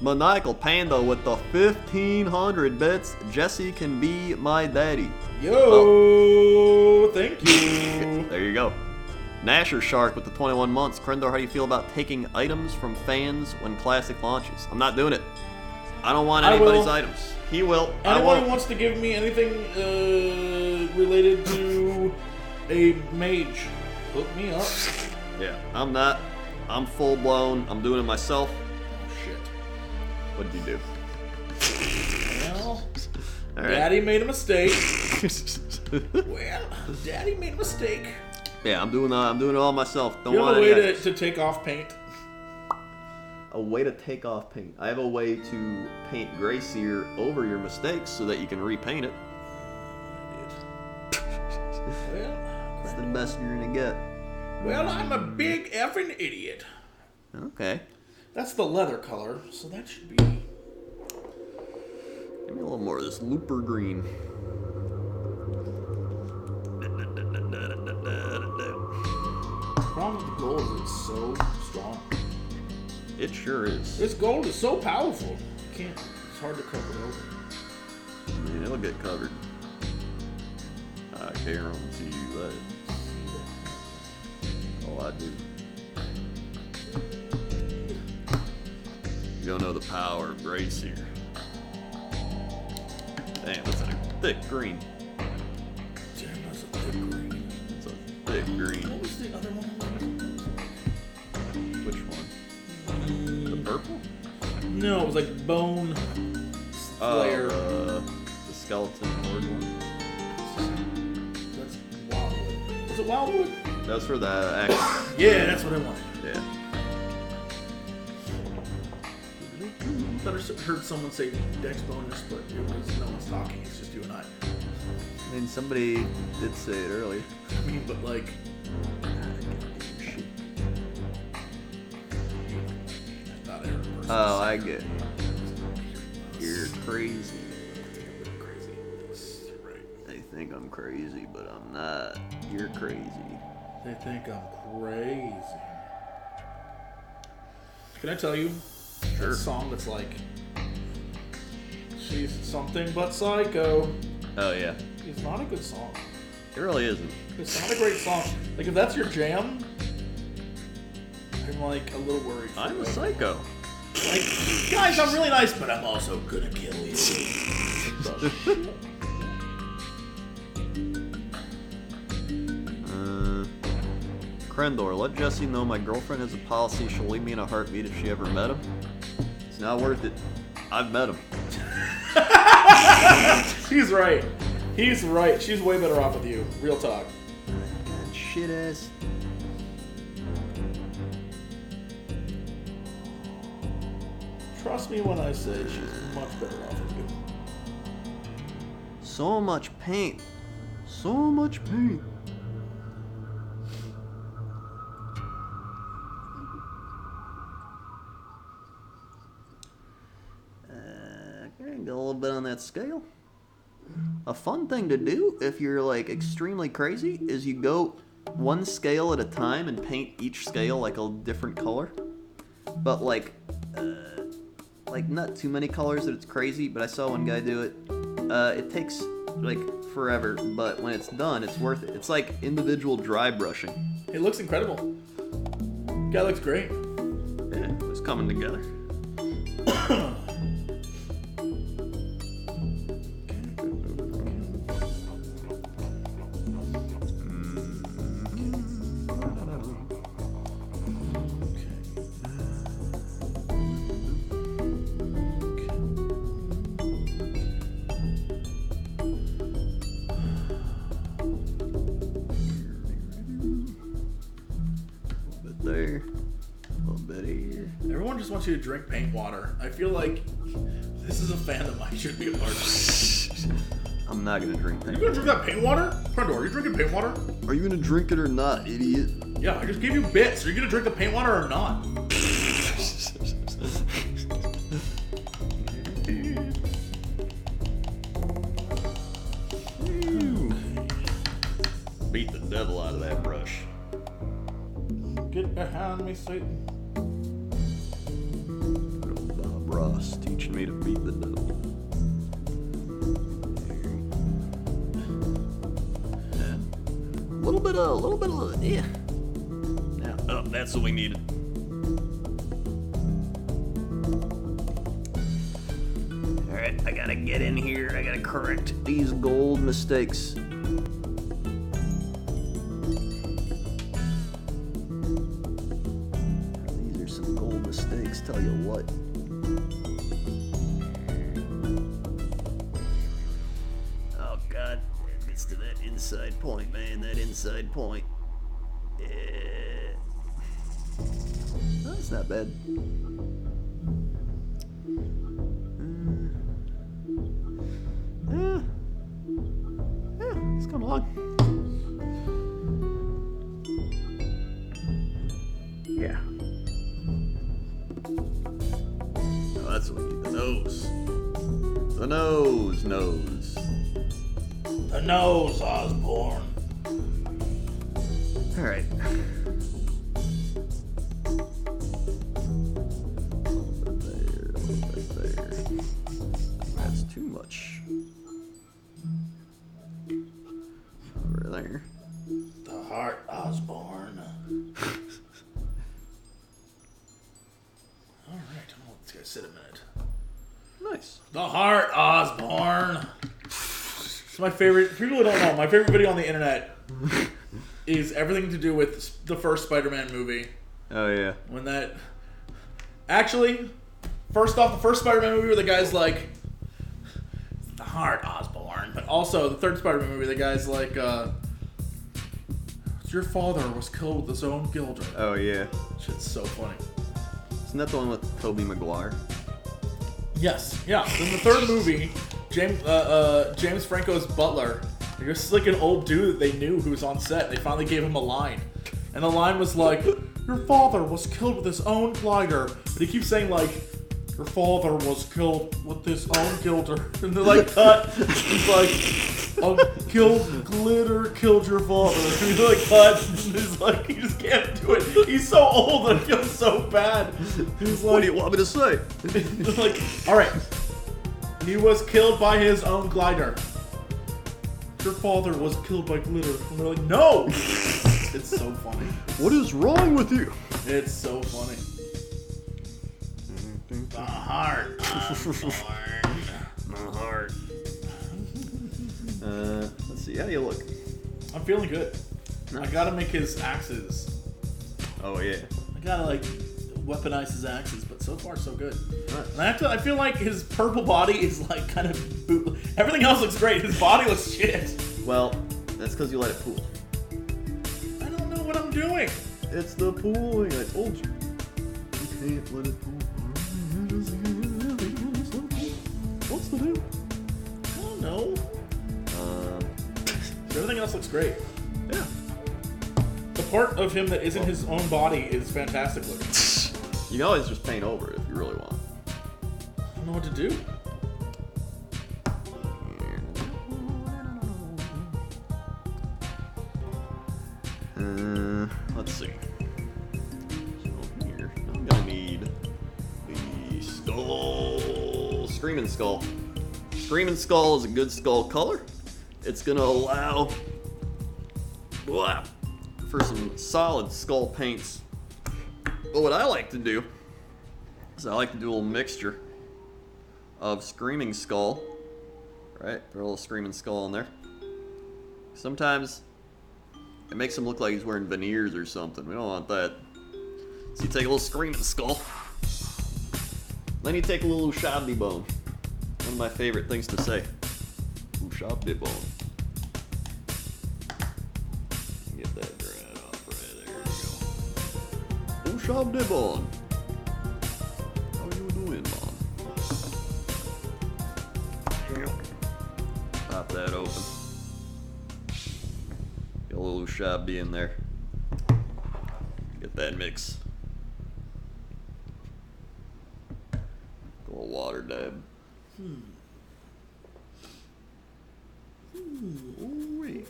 Maniacal Panda with the 1,500 bits. Jesse can be my daddy. Yo, thank you. There you go. Nasher Shark with the 21 months. Crendor, how do you feel about taking items from fans when Classic launches? I'm not doing it. I don't want I anybody's will. items. He will. I Anyone won't. who wants to give me anything related to a mage, hook me up. Yeah, I'm not. I'm full blown. I'm doing it myself. Oh shit. What'd you do? Well, All right. Daddy made a mistake. Well, Daddy made a mistake. Yeah, I'm doing it all myself. Don't You have want a any way items. to take off paint? A way to take off paint. I have a way to paint Gray Seer over your mistakes so that you can repaint it. Well, It's the best you're gonna get. well, I'm a big effing idiot. Okay. That's the leather color, so that should be. Give me a little more of this looper green. The problem with the gold is it's so strong. It sure is. This gold is so powerful. You can't. It's hard to cover it over. I mean, it'll get covered. I guarantee you that. Oh, I do. You don't know the power of Gray Seer. Damn, that's a thick green. Damn, that's a big green. It's a thick green. What was the other one? Which one? The purple? No, it was like bone slayer. The skeleton horde one. That's wildwood. Was it wildwood? That's for the action. Yeah, that's what I wanted. Yeah. I heard someone say dex bonus, but it was no one's talking. It's just you and I. I mean, somebody did say it earlier. I mean, but like. Not every person. Oh, I get it. You're crazy. Crazy. Yes, you're right. They think I'm crazy, but I'm not. You're crazy. They think I'm crazy. Can I tell you? Sure. That song that's like, she's something but psycho. Oh, yeah. It's not a good song. It really isn't. It's not a great song. Like, if that's your jam, I'm like a little worried. I'm a psycho. Like, guys, I'm really nice, but I'm also gonna kill you. Crendor, let Jesse know my girlfriend has a policy she'll leave me in a heartbeat if she ever met him. It's not worth it. I've met him. He's right. He's right. She's way better off with you. Real talk. Shit ass. Trust me when I say she's much better off with you. So much paint. So much paint. Go a little bit on that scale. A fun thing to do if you're like extremely crazy is you go one scale at a time and paint each scale like a different color. But like not too many colors that it's crazy, but I saw one guy do it. It takes like forever, but when it's done, it's worth it. It's like individual dry brushing. It looks incredible. Guy looks great. Yeah, it's coming together. There, a little bit here. Everyone just wants you to drink paint water. I feel like this is a fandom I should be a part of. I'm not gonna drink You paint. gonna drink that paint water? Crendor, are you drinking paint water? Are you gonna drink it or not, idiot? Yeah, I just gave you bits. Are you gonna drink the paint water or not? Beat the devil out of that brush. Get behind me, Satan. Good old Bob Ross teaching me to beat the devil. A little bit of, yeah. Now, oh, that's what we needed. All right, I gotta get in here. I gotta correct these gold mistakes. These are some gold mistakes, tell you what. Oh God, it gets to that inside point, man. That inside point. Yeah. That's not bad. Yeah, it's coming along. Yeah. Oh, that's what we need. The nose. The nose. The nose, Osborne. All right. There. That's too much. Over there. The heart, Osborne. All right, let's go sit a minute. Nice. The heart, Osborne. It's my favorite. People who don't know, my favorite video on the internet is everything to do with the first Spider-Man movie. Oh yeah. When that... Actually, first off, the first Spider-Man movie where the guy's like, the heart, Osborne. But also, the third Spider-Man movie, the guy's like, your father was killed with his own gilder. Oh yeah. Shit's so funny. Isn't that the one with Tobey Maguire? Yes, yeah. In the third movie, James Franco's butler, he was like an old dude that they knew who was on set. They finally gave him a line. And the line was like, your father was killed with his own glider. But he keeps saying like, your father was killed with his own gilder. And they're like, cut. He's like, glitter killed your father. And he's like, cut. And he's like, he just can't do it. He's so old and it feels so bad. He's like, What do you want me to say? like, alright. He was killed by his own glider. Your father was killed by glitter. And they're like, no! It's so funny. What is wrong with you? It's so funny. The heart. My heart. Let's see. How do you look? I'm feeling good. Nice. I gotta make his axes. Oh yeah. I gotta like weaponize his axes, but so far so good. Nice. And I feel like his purple body is like kind of everything else looks great. His body looks shit. Well, that's because you let it pool. I don't know what I'm doing. It's the pooling. I told you. You can't let it pool. What's the deal? I don't know. Everything else looks great. Yeah. The part of him that isn't his own body is fantastic looking. You can always just paint over it if you really want. I don't know what to do. Let's see. So here, I'm gonna need the skull. Screaming Skull. Screaming Skull is a good skull color. It's gonna allow for some solid skull paints. But what I like to do is I like to do a little mixture of Screaming Skull. Right? Throw a little Screaming Skull in there. Sometimes it makes him look like he's wearing veneers or something. We don't want that. So you take a little Screaming Skull. Then you take a little Shabby Bone. One of my favorite things to say. Ooh, Shabby Bone. Get that dried off right there. You go. Ooh, Shabby Bone. How you doing, man? Pop that open. Get a little Shabby in there. Get that mix. A little water dab. Ooh, wait.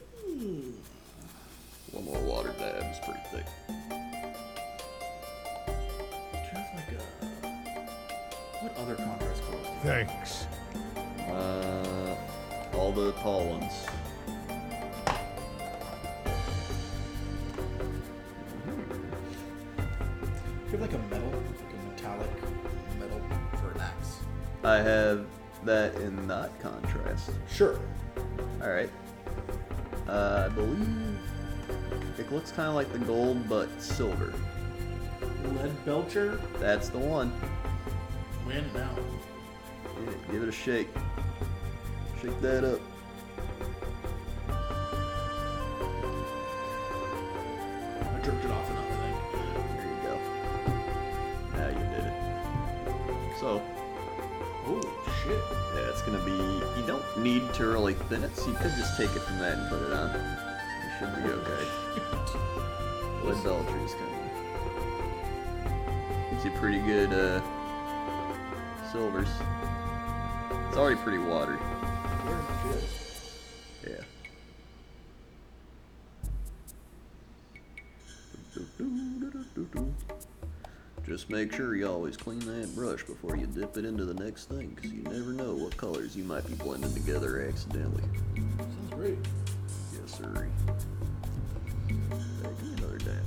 One more water dab is pretty thick. Do you have like what other contrast colors do you have? Thanks. All the tall ones. Do you have like a metal, like a metallic metal for an axe? I have that in not contrast. Sure. Alright. I believe it looks kind of like the gold, but silver. Lead Belcher? That's the one. When now? Yeah, give it a shake. Shake that up. I jerked it off enough, I think. There you go. Now you did it. So, Oh, shit. yeah, it's gonna be. You don't need to really thin it, so you could just take it from that and put it on. You should be okay. Lead Belcher is kind of gives you pretty good silvers. It's already pretty watery. Very much is. Yeah. Just make sure you always clean that brush before you dip it into the next thing, because you never know what colors you might be blending together accidentally. Sounds great. Yes, sir. Give me another dab.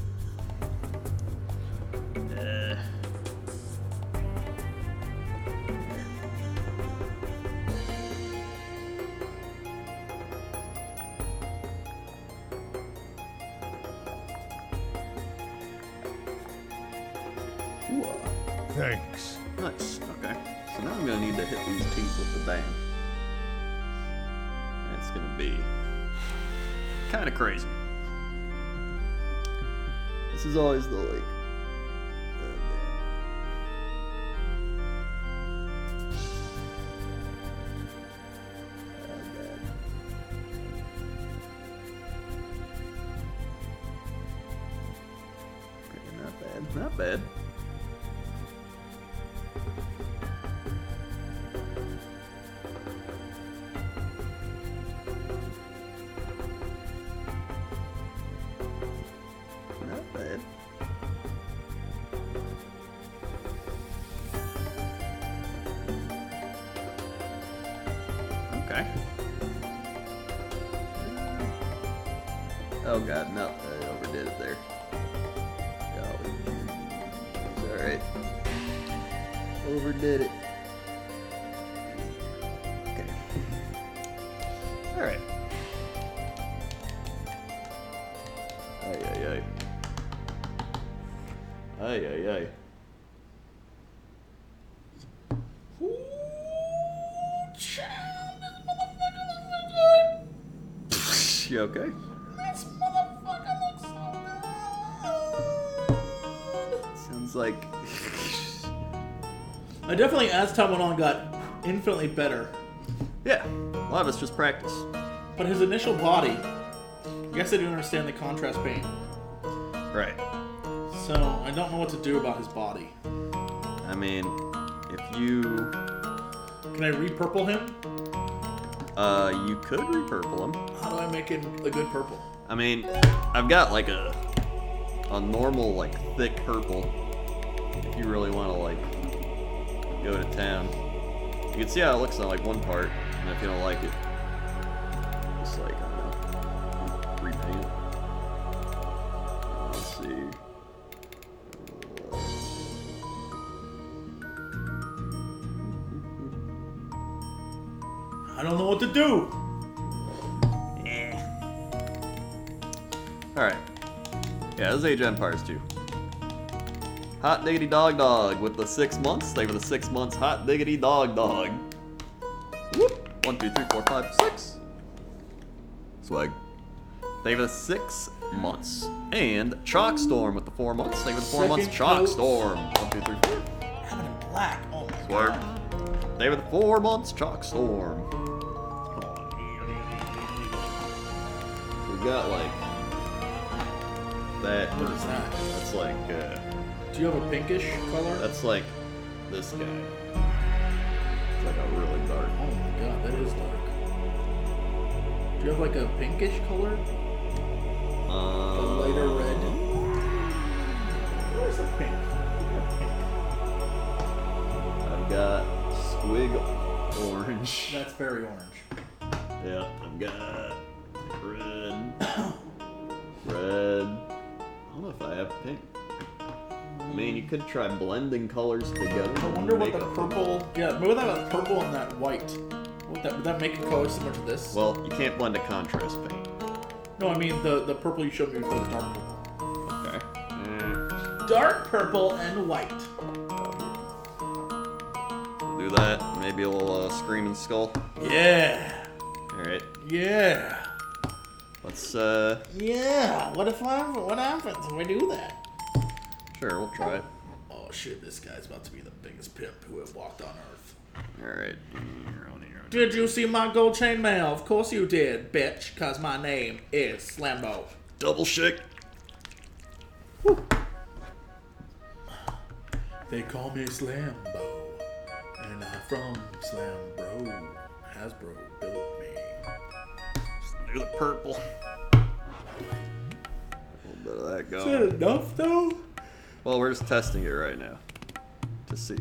Thanks. Nice. Okay. So now I'm gonna need to hit these teeth with the bang. And it's gonna be kind of crazy. This is always the like. Not bad. Not bad. Not bad. Okay. Oh god, no, I overdid it. Alright. Overdid it. Okay. Alright. Ay, ay, ay. Ay, ay, ay. You okay? This motherfucker looks so good. Sounds like... I definitely, as time went on, got infinitely better. Yeah, a lot of it's just practice. But his initial body, I guess I didn't understand the contrast paint. Right. So, I don't know what to do about his body. I mean, if you... Can I repurple him? You could repurple him. How do I make him a good purple? I mean, I've got like a normal, like, thick purple. If you really want to, like, go to town. You can see how it looks on, like, one part. And if you don't like it, just, like, I don't know, repaint it. Let's see. I don't know what to do. Alright. Yeah, this is Age of Empires 2. Hot diggity dog dog with the 6 months. Thank you for the 6 months. Hot diggity dog dog. Whoop. 1, 2, 3, 4, 5, 6. Swag. Thank you for the 6 months. And Chalkstorm with the 4 months. Thank you for the 4 months. Second coat. Chalkstorm. 1, 2, 3, 4. Have it in black. Oh my Swag. god. Thank you for the 4 months. Chalkstorm. We got like that. What is that? That's like Do you have a pinkish color? that's like this guy. It's like a really dark. Oh my god, that is dark. Do you have like a pinkish color? A lighter red? Where's the pink? I've got squig orange. That's very orange. Yeah, I've got red. Red. I don't know if I have pink. I mean, you could try blending colors together. I wonder what the Make a- purple... Yeah, maybe that purple and that white. Would that make a color similar to this? Well, you can't blend a contrast paint. No, I mean the purple you showed me before, the dark purple. Okay. Dark purple and white. Do that. Maybe a little screaming skull. Yeah. All right. Yeah. Let's Yeah. What happens if we do that? Sure, we'll try it. Oh shit, this guy's about to be the biggest pimp who have walked on Earth. All right. Did you see my gold chain mail? Of course you did, bitch, cause my name is Slambo. Double shake. They call me Slambo, and I'm from Slambro. Hasbro built me. Do the purple. A little bit of that Is going. that enough though? Well, we're just testing it right now to see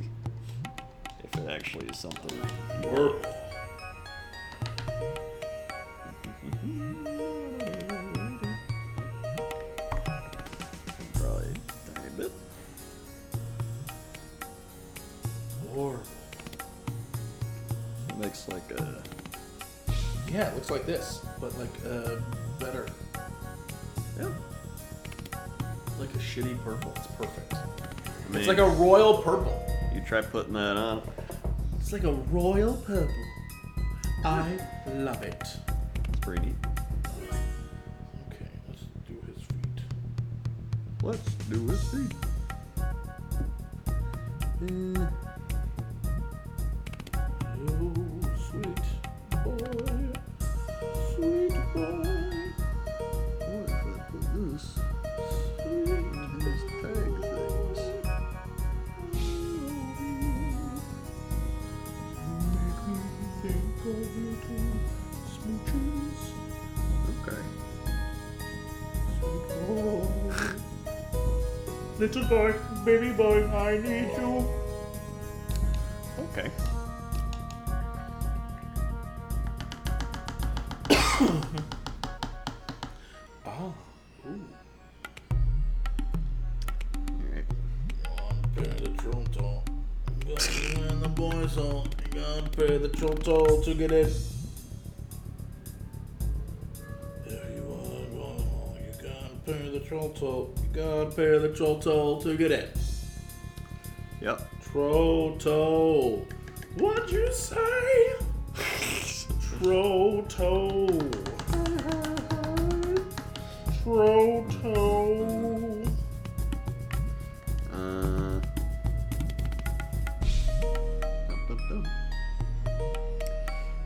if it actually is something. Purple. Probably a tiny bit. Horrible. It makes like a. Yeah, it looks like this, but like better. Yeah. Like a shitty purple. It's perfect. I mean, It's like a royal purple. You try putting that on. It's like a royal purple. I love it. It's pretty neat. Okay, let's do his feet. Let's do his feet. Oh, sweet boy. Sweet boy. What if I put this in his tag things? Make me think of little smooches. Okay. Sweet boy. Little boy, baby boy, I need you. Okay. Ah, ooh. Alright. This troll toll. You gotta in the boys' hole. You gotta pay the troll toll to get in. If you wanna go home, you gotta pay the troll toll. You gotta pay the troll toll to get in. Yep. Troll toll. What'd you say? Troll toll. Troll toll.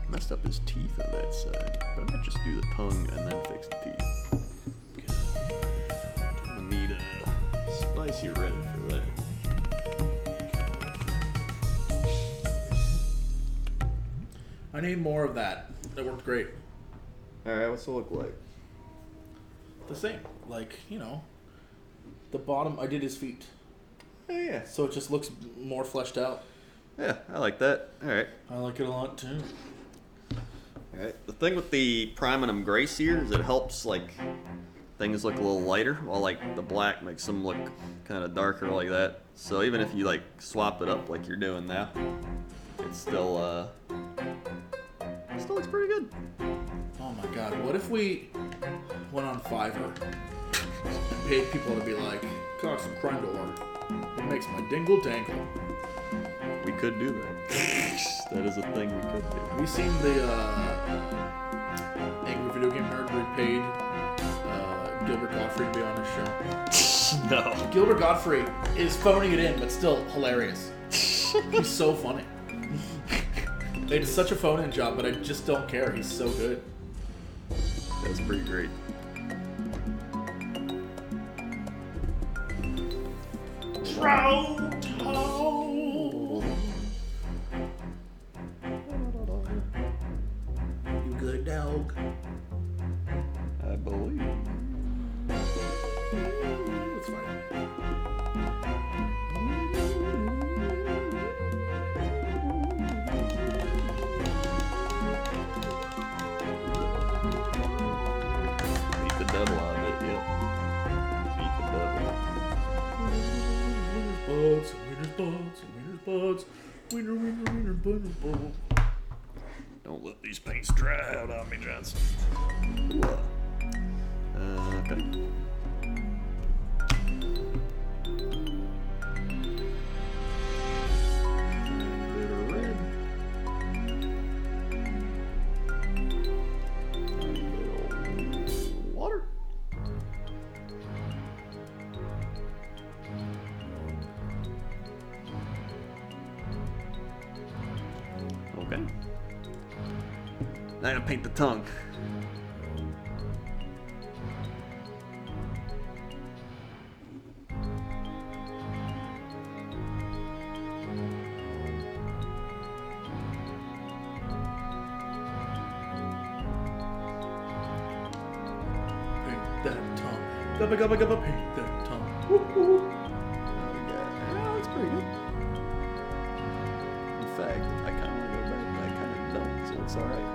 Messed up his teeth on that side. But I might just do the tongue and then fix the teeth. I need a spicy red for that. I need more of that. That worked great. Alright, what's it look like? The same. Like, you know, the bottom, I did his feet. Oh, yeah. So it just looks more fleshed out. Yeah, I like that. Alright. I like it a lot too. Alright. The thing with the priming them gray sear is it helps, like, things look a little lighter, while, like, the black makes them look kind of darker like that. So even if you, like, swap it up like you're doing now, it's still looks pretty good. Oh my god, what if we went on Fiverr and paid people to be like, got some Crendor. It makes my dingle dangle. We could do that. That is a thing we could do. Have you seen the Angry Video Game Nerd where he paid Gilbert Godfrey to be on his show? No. Gilbert Godfrey is phoning it in, but still hilarious. He's so funny. It's such a phone-in job, but I just don't care. He's so good. That's pretty great. Troll. You good dog? I believe. It's fine. Beat the devil out of it, yeah. Beat the devil. Winner's buds. Don't let these paints dry out on me, Johnson. Okay. Bit of red. Little water. Okay. Now I gotta paint the tongue. Paint that tongue. Gubba gubba gubba paint that tongue. Woo-hoo. Yeah, that's pretty good. In fact, I kind of want to go back, but I kind of don't, so it's alright.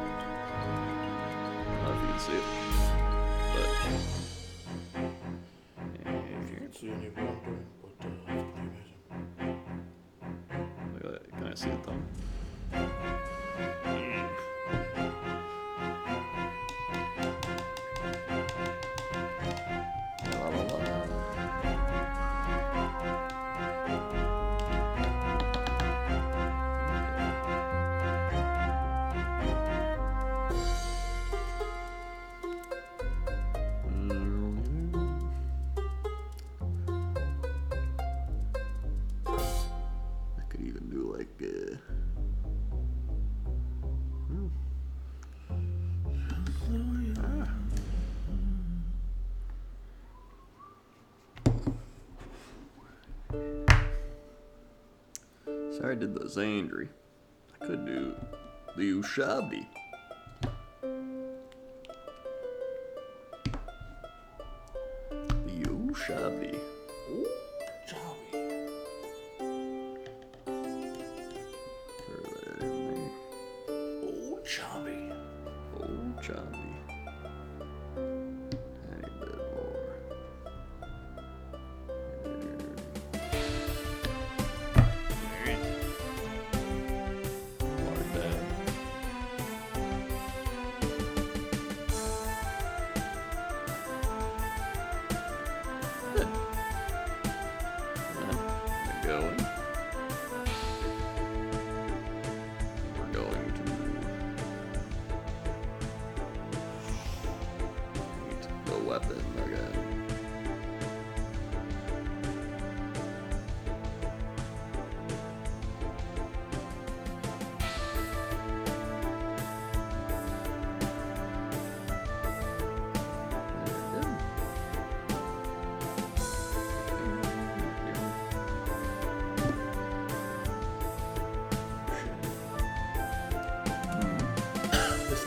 I don't know if you can see it. But. Yeah, if you Can't see any wonder, but it's pretty amazing. look at that. Can I see the thumb? La, la, la. I could even do like Sorry I did the Zandri. I could do the Ushabti. The Ushabti. Jolly. Throw that in there. Oh, chubby. Oh, Chubby. Tiny bit more.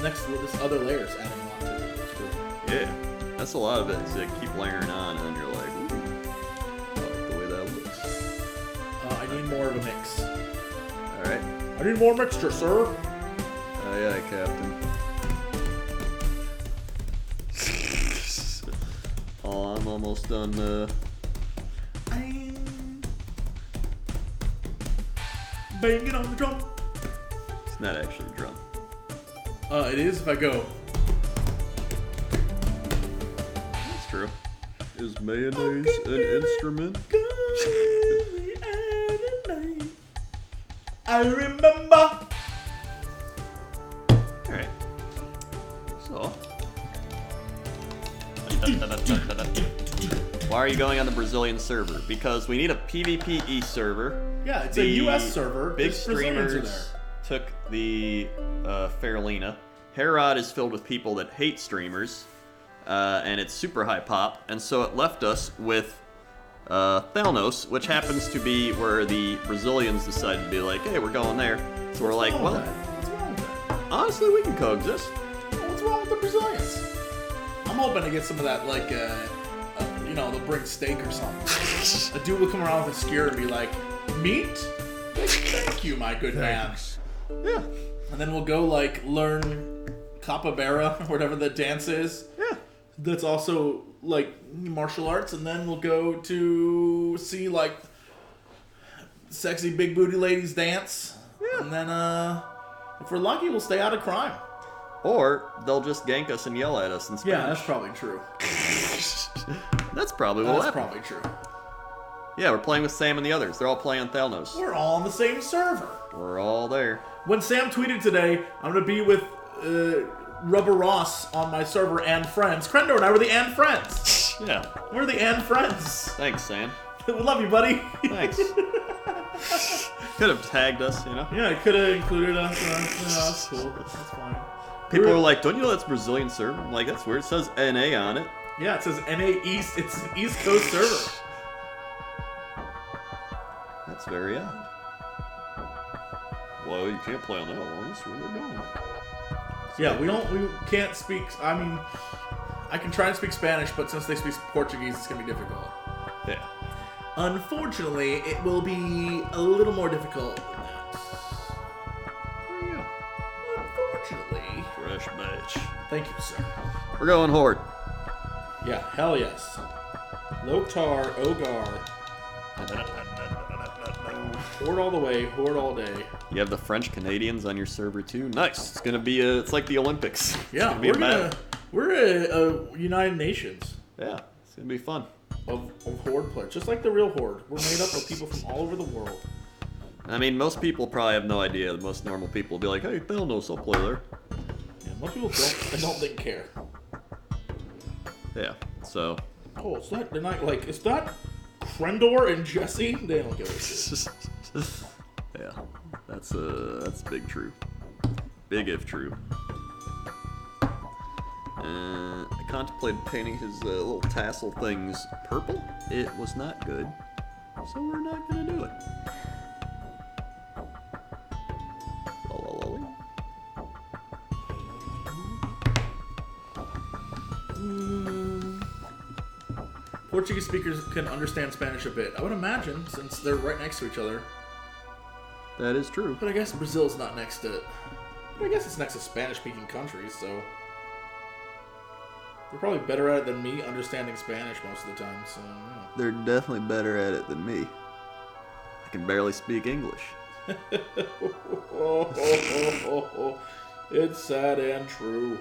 this other layer's adding a lot to it. It's cool. Yeah, that's a lot of it. Is they keep layering on, and then you're like, ooh, I like the way that looks. I need more of a mix. All right. I need more mixture, sir. Aye, aye, Captain. Oh, I'm almost done. I'm banging on the drum. It's not actually a drum. It is if I go. That's true. Is mayonnaise an instrument? I remember. Alright. So. Why are you going on the Brazilian server? Because we need a PvPE server. Yeah, it's a US server. Big There's Brazilians in streamers there. took the Farolina. Herod is filled with people that hate streamers, and it's super high pop, and so it left us with Thalnos, which happens to be where the Brazilians decided to be like, hey, we're going there. So we're like, well, What's wrong with that? honestly, we can coexist. What's wrong with the Brazilians? I'm hoping to get some of that, like, they'll bring steak or something. A dude will come around with a skewer and be like, meat? Thank you, my good man. Yeah. And then we'll go, like, learn Capybara, or whatever the dance is. Yeah. That's also, like, martial arts. And then we'll go to see, like, sexy big booty ladies dance. Yeah. And then, if we're lucky, we'll stay out of crime. Or they'll just gank us and yell at us in Spanish. Yeah, that's probably true. That's probably what will That's happen. probably true. Yeah, we're playing with Sam and the others. They're all playing on Thalnos. We're all on the same server. We're all there. When Sam tweeted today, I'm going to be with Rubber Ross on my server and friends. Crendor and I were the and friends. Yeah. We're the and friends. Thanks, Sam. We love you, buddy. Thanks. Could have tagged us, you know? Yeah, it could have included us. That's cool. That's fine. People are like, don't you know that's Brazilian server? I'm like, that's weird. It says NA on it. Yeah, it says NA East. It's an East Coast server. That's very odd. Well, you can't play on that one. That's where they're going. Yeah, we can't speak. I mean, I can try and speak Spanish, but since they speak Portuguese, it's gonna be difficult. Yeah. Unfortunately, it will be a little more difficult than that. There you go. Unfortunately. Fresh batch. Thank you, sir. We're going Horde. Yeah, hell yes. Loktar, Ogar. Horde all the way, Horde all day. You have the French Canadians on your server too. Nice. It's gonna be it's like the Olympics. It's Yeah, gonna be a battle. we're a United Nations Yeah, it's gonna be fun. of Horde players, just like the real Horde. We're made up of people from all over the world. I mean, most people probably have no idea. Most normal people will be like, hey, Thalnos, I'll play there. Yeah, most people don't. I don't think care. Yeah, so. Oh, is that? They're not like. Is that Crendor and Jesse? They don't give a shit. Yeah, that's big true. Big if true. I contemplated painting his little tassel things purple. It was not good, so we're not gonna do it. Portuguese speakers can understand Spanish a bit. I would imagine, since they're right next to each other. That is true. But I guess Brazil's not next to it. But I guess it's next to Spanish-speaking countries, so they're probably better at it than me understanding Spanish most of the time. So yeah. They're definitely better at it than me. I can barely speak English. It's sad and true.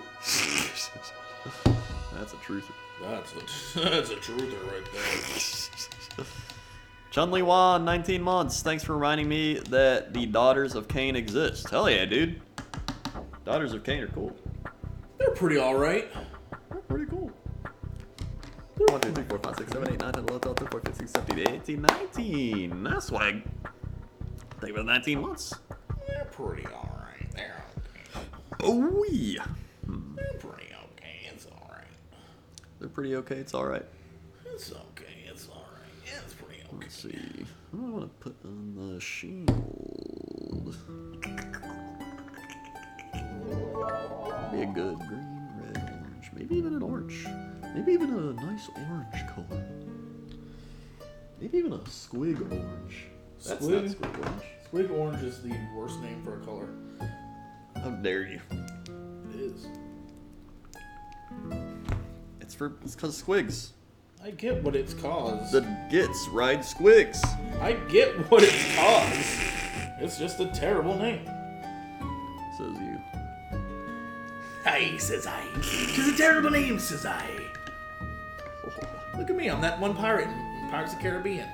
That's a truther. That's a truther right there. Chun-Li Wan, 19 months. Thanks for reminding me that the Daughters of Cain exist. Hell yeah, dude. Daughters of Cain are cool. They're pretty alright. They're pretty cool. 1, 2, 3, 4, 5, 6, 7, 8, 9, 10, 11, 12, 13, 14, 15, 16, 17, 18, 19. That's swag. Think about 19 months. They're pretty alright. They're okay. Oh yeah. They're pretty okay. It's alright. They're pretty okay. It's all right. It's okay. It's alright. It's pretty okay. Let's see. What do I want to put on the shield? Be a good green, red, orange, maybe even an orange. Maybe even a nice orange color. Maybe even a squig orange. That's not squig orange. Squig orange is the worst name for a color. How dare you? It is. It's because squigs. I get what it's caused. The Gits ride squigs. I get what it's caused. It's just a terrible name. Says you. Aye, says I. It's a terrible name, says I. Look at me, I'm that one pirate in Pirates of the Caribbean.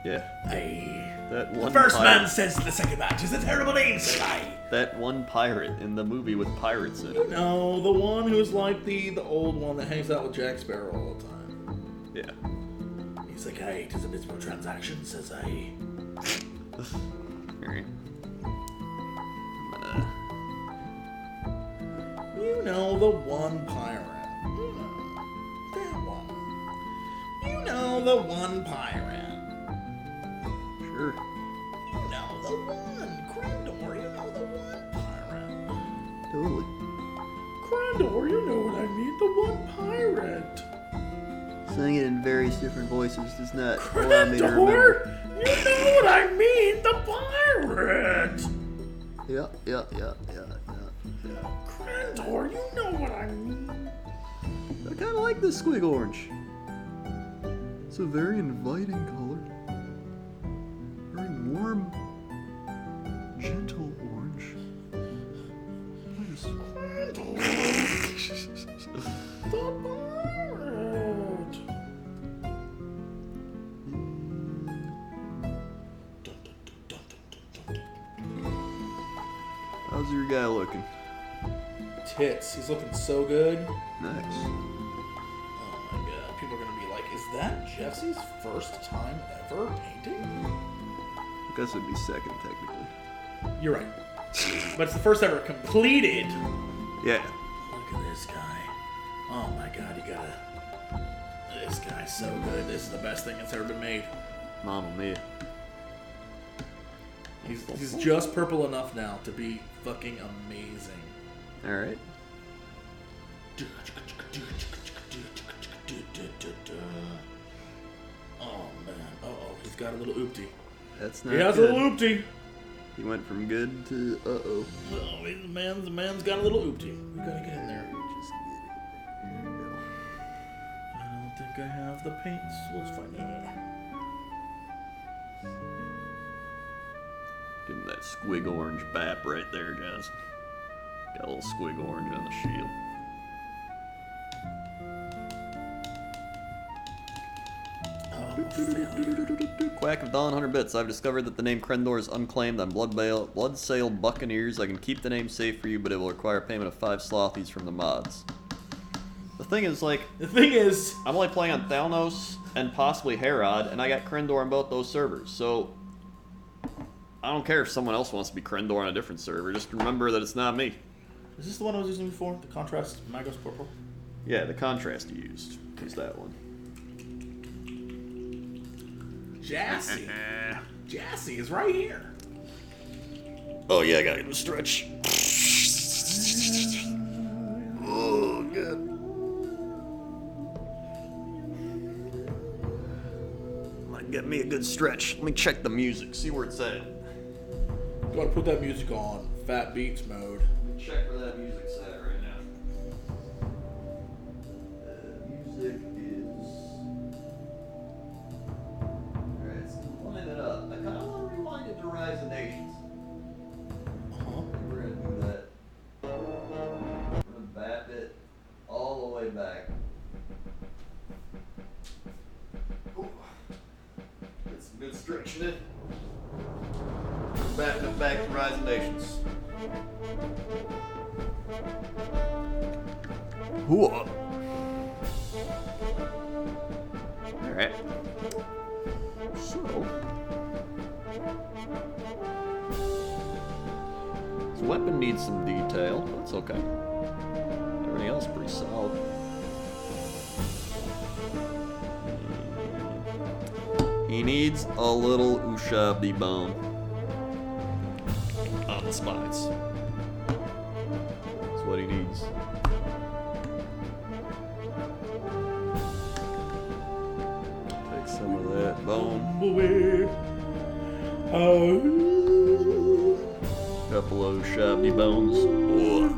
Yeah. Aye. That one The first pirate. man says to the second man, it's a terrible name, says I. That one pirate in the movie with pirates in it. No, the one who's like the old one that hangs out with Jack Sparrow all the time. Yeah. He's like, aye, 'tis a business transaction, says I. Alright. You know the one pirate. That one. You know the one pirate. Sure. You know the one. Crendor, you know the one pirate. Totally. Crendor, you know what I mean. The one pirate. Saying it in various different voices does not allow me to remember. Crendor, you know what I mean. The pirate. Yeah. Crendor, you know what I mean. I kind of like this squig orange. It's a very inviting color. Very warm, gentle orange. Crendor. The pirate. How's your guy looking? Tits. He's looking so good. Nice. Oh my god. People are going to be like, is that Jesse's first time ever painting? I guess it'd be second, technically. You're right. But it's the first ever completed. Yeah. Look at this guy. Oh my god, you gotta... This guy's so good. This is the best thing that's ever been made. Mamma mia. He's just purple enough now to be fucking amazing. Alright. Oh man. Uh-oh. He's got a little oopty. That's not He has a good. little oopty. He went from good to uh-oh. Oh, the man's got a little oopty. We gotta get in there. Just get it. There we go. I don't think I have the paints. Let's find out. Give him that squig orange bap right there, guys. Got a little squig orange on the shield. Quack of Dawn, 100 bits. I've discovered that the name Crendor is unclaimed on Bloodsail Buccaneers. I can keep the name safe for you, but it will require payment of 5 slothies from the mods. The thing is, like... The thing is... I'm only playing on Thalnos and possibly Herod, and I got Crendor on both those servers, so... I don't care if someone else wants to be Crendor on a different server. Just remember that it's not me. Is this the one I was using before? The contrast Magos Purple? Yeah, the contrast you used was that one. Jassy. Jassy is right here. Oh yeah, I gotta get a stretch. Oh, good. Might get me a good stretch. Let me check the music, see where it's at. Gotta put that music on. Fat Beats mode. Check where that music's at right now. Music is... Alright, so line it up. I kinda wanna rewind it to Rise of Nations. Uh-huh. We're gonna do that. I'm gonna bap it all the way back. Ooh. Get some good stretching in. Bapping it back to Rise of Nations. Whoa. Alright. So. This weapon needs some detail. That's okay. Everything else is pretty solid. He needs a little Ushabti bone on the spines. So That's what he needs. Take some of that bone. Away. Oh. Couple of those shabby bones. Ugh.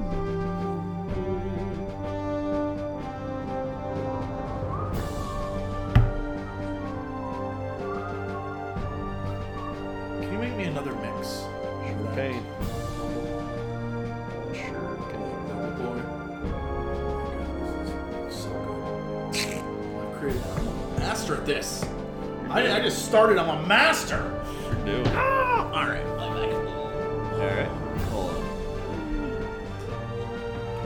Can you make me another mix? Sure can. Sure can. Oh boy. Oh, this is so good. I've created. I'm a master at this. I just started. I'm a master. You're doing it. Ah! All right. I'm back. Alright, hold on.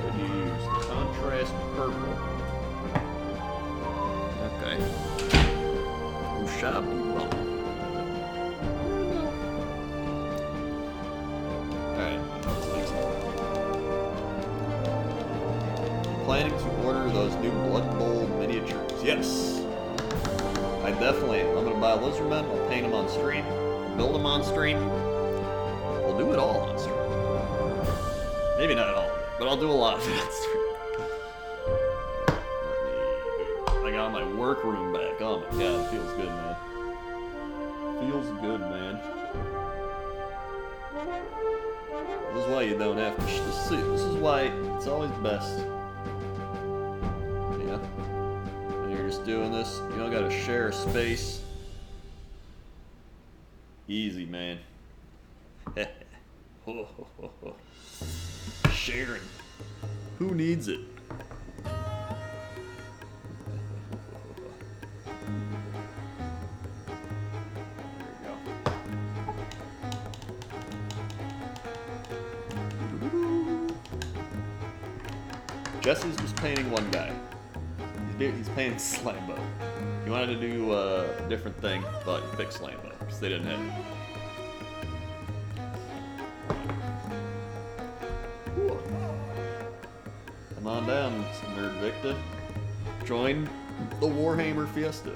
Could use contrast purple. Okay. Ooh, shabby bone. Alright, let's fix it. Planning to order those new Blood Bowl miniatures. Yes! I'm gonna buy Lizardmen, I'll paint them on stream, I'll build them on stream. We'll do it all on stream. Maybe not all, but I'll do a lot of it on stream. I got my workroom back. Oh my god, it feels good, man. Feels good, man. This is why you don't have to see. This is why it's always best. Yeah. When you're just doing this, you don't gotta share space. Easy, man. Sharing. Who needs it? There you go. Jesse's just painting one guy. He's painting Slambo. He wanted to do a different thing, but he picked Slambo because they didn't have it. Come on down, Nerd Victor. Join the Warhammer Fiesta.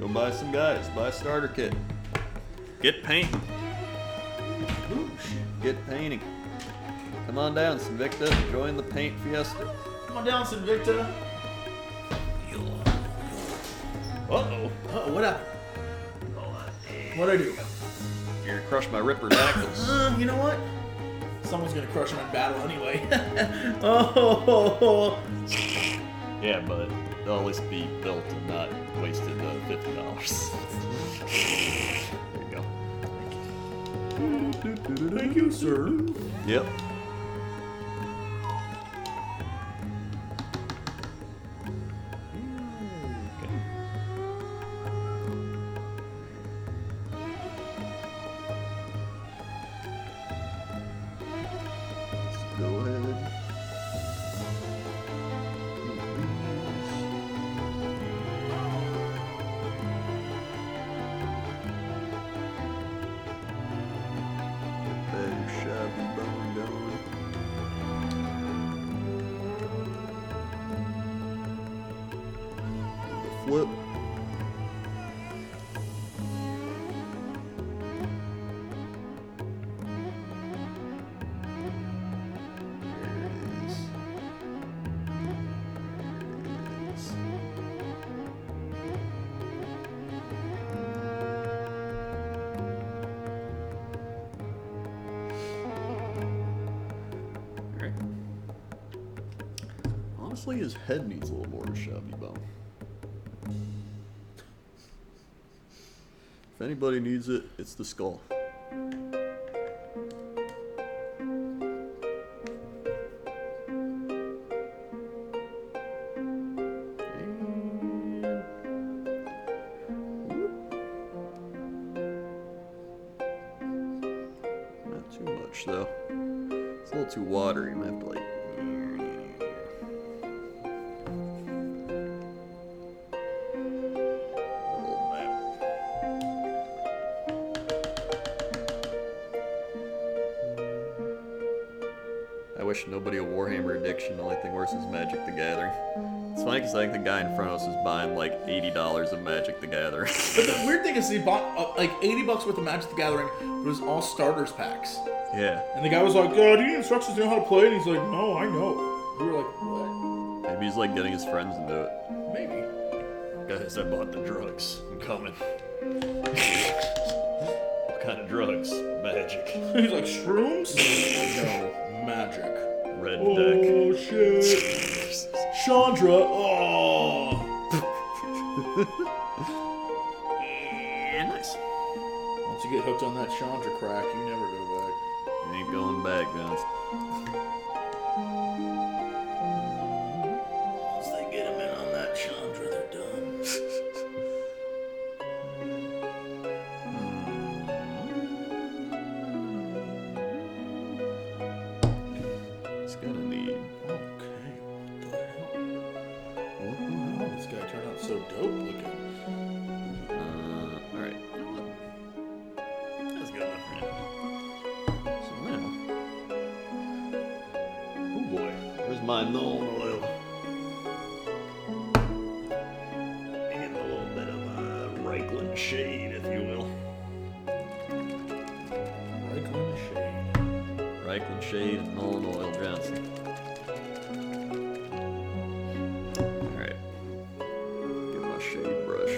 Go buy some guys. Buy a starter kit. Get painting. Get painting. Come on down, Sinvicta. Join the paint fiesta. Come on down, Sinvicta. Uh-oh. Uh-oh, what happened? What'd I do? You're gonna crush my Ripperdactyls. You know what? Someone's gonna crush him in battle anyway. Oh. Yeah, but they'll at least be built and not wasted $50. There you go. Thank you, sir. Yep. Okay. Let's go ahead. Better shabby bone going. The flip. There it is. There it is. Alright. Honestly, his head needs a little more shabby bone. If anybody needs it, it's the skull. And whoop. Not too much though. It's a little too watery. You might have to like. A little bit. I wish nobody a Warhammer addiction. The only thing worse is Magic the Gathering. It's funny because I think the guy in front of us was buying like $80 of Magic the Gathering. But the weird thing is he bought like $80 worth of Magic the Gathering, but it was all starters packs. Yeah. And the guy was like, do you need instructions to know how to play? And he's like, no, I know. We were like, what? Maybe he's like getting his friends to do it. Maybe. Guys, I bought the drugs. I'm coming. What kind of drugs? Magic. He's like, shrooms? No, magic. Red Oh, deck. shit. Chandra. Oh. Yeah, nice. Once you get hooked on that Chandra crack, you never go back. You ain't going back, Guns. Once they get him in on that Chandra, they're done. It's gonna need. Okay, what the hell? What the hell? This guy turned out so dope looking. Alright. You know what? That's good enough for now. So now. Oh boy. Where's my null oil? And a little bit of Reichland shade, if you will. Reichland shade. Reichland shade, null oil Johnson. Alright. Get my shade brush.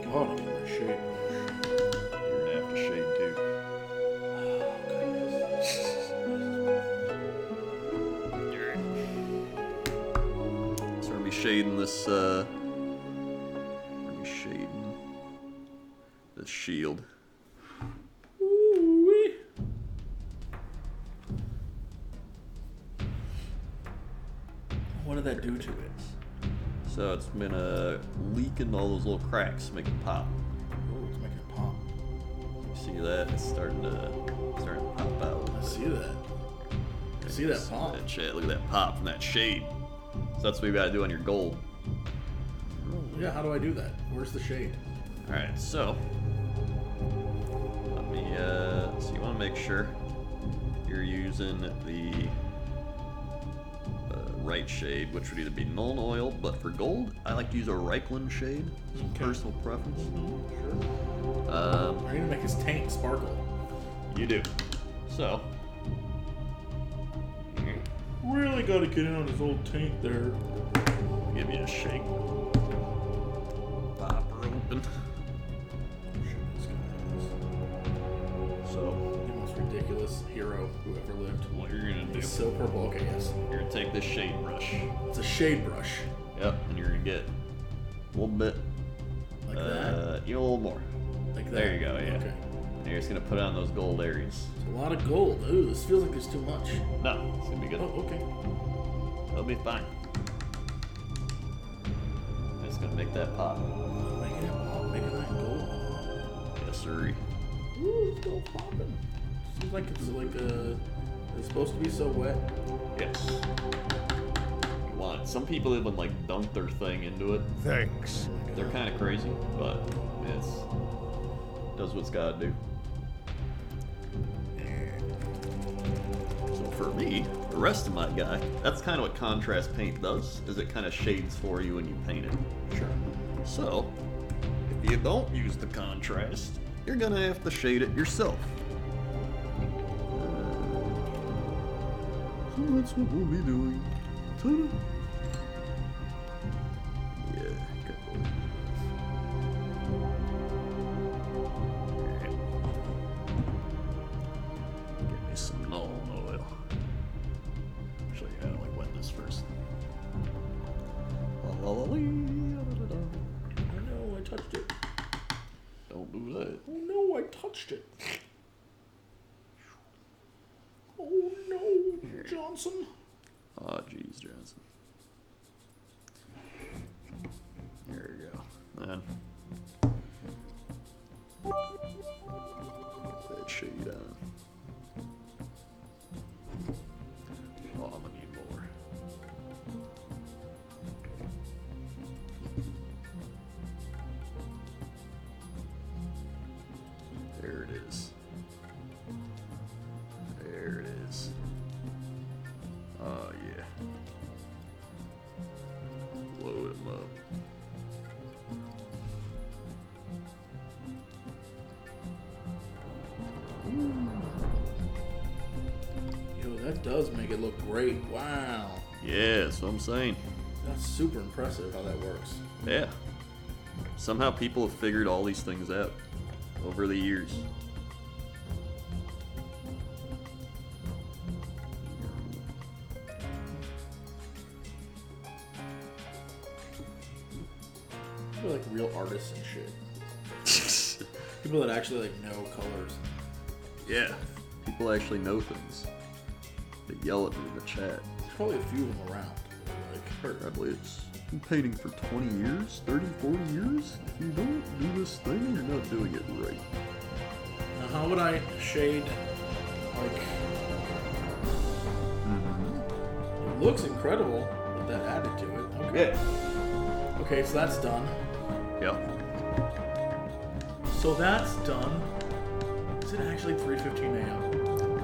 God, I get my shade. You're gonna have to shade too. So we're gonna be shading this, we're gonna be shading this shield. Ooh-wee. What did that do to it? So it's been leaking all those little cracks, make it pop. Oh, it's making it pop. You see that? It's starting to pop out. I see that. I see that pop. That shit. Look at that pop from that shade. So that's what you gotta do on your gold. Yeah, how do I do that? Where's the shade? Alright, so let me so you wanna make sure you're using the right shade, which would either be Nuln Oil, but for gold, I like to use a Reichland shade. Some personal preference. Sure. I need to make his tank sparkle. You do. So Really gotta get in on his old tank there. give you a shake. Pop her open. So The most ridiculous hero who ever lived. what you're gonna do? He's so purple. Okay, yes. You're gonna take this shade brush. It's a shade brush. Yep, and you're gonna get a little bit, Like that? you know, a little more. Like that. There you go, yeah. Okay. And you're just gonna put it on those gold areas. It's a lot of gold. Ooh, this feels like there's too much. No, it's gonna be good. Oh, okay. It'll be fine. It's gonna make that pop. Making it pop, making that gold. Yes, sir. Ooh, it's still popping. Seems like it's it's supposed to be so wet. Yes. You want some people even like dunk their thing into it. Thanks. They're kind of crazy, but it's does what it's gotta do. So for me, the rest of my guy, that's kind of what contrast paint does, is it kind of shades for you when you paint it. Sure. So, if you don't use the contrast, you're gonna have to shade it yourself. So that's what we'll be doing. Ta-da. Yeah, good boy. Alright. Get me some null oil. Show you how to like wet this first. La, la, la, lee, da, da, da, da. Oh no, I touched it. Don't do that. Oh no, I touched it. Oh no, Johnson. Oh, jeez, Johnson. There you go. Then get that shade on. Oh, I'm gonna need more. There it is. There it is. Oh, yeah. That does make it look great. Wow. Yeah, that's what I'm saying. That's super impressive how that works. Yeah. Somehow people have figured all these things out over the years. People are like real artists and shit. People that actually like know colors. Yeah. People actually know things. They yell at me in the chat. There's probably a few of them around. Like, Probably it's been painting for 20 years, 30, 40 years. If you don't do this thing, you're not doing it right. now how would I shade like it looks incredible with that added to it. Okay. Yeah. Okay, so that's done. Yeah. So that's done. Is it actually 3:15 a.m.?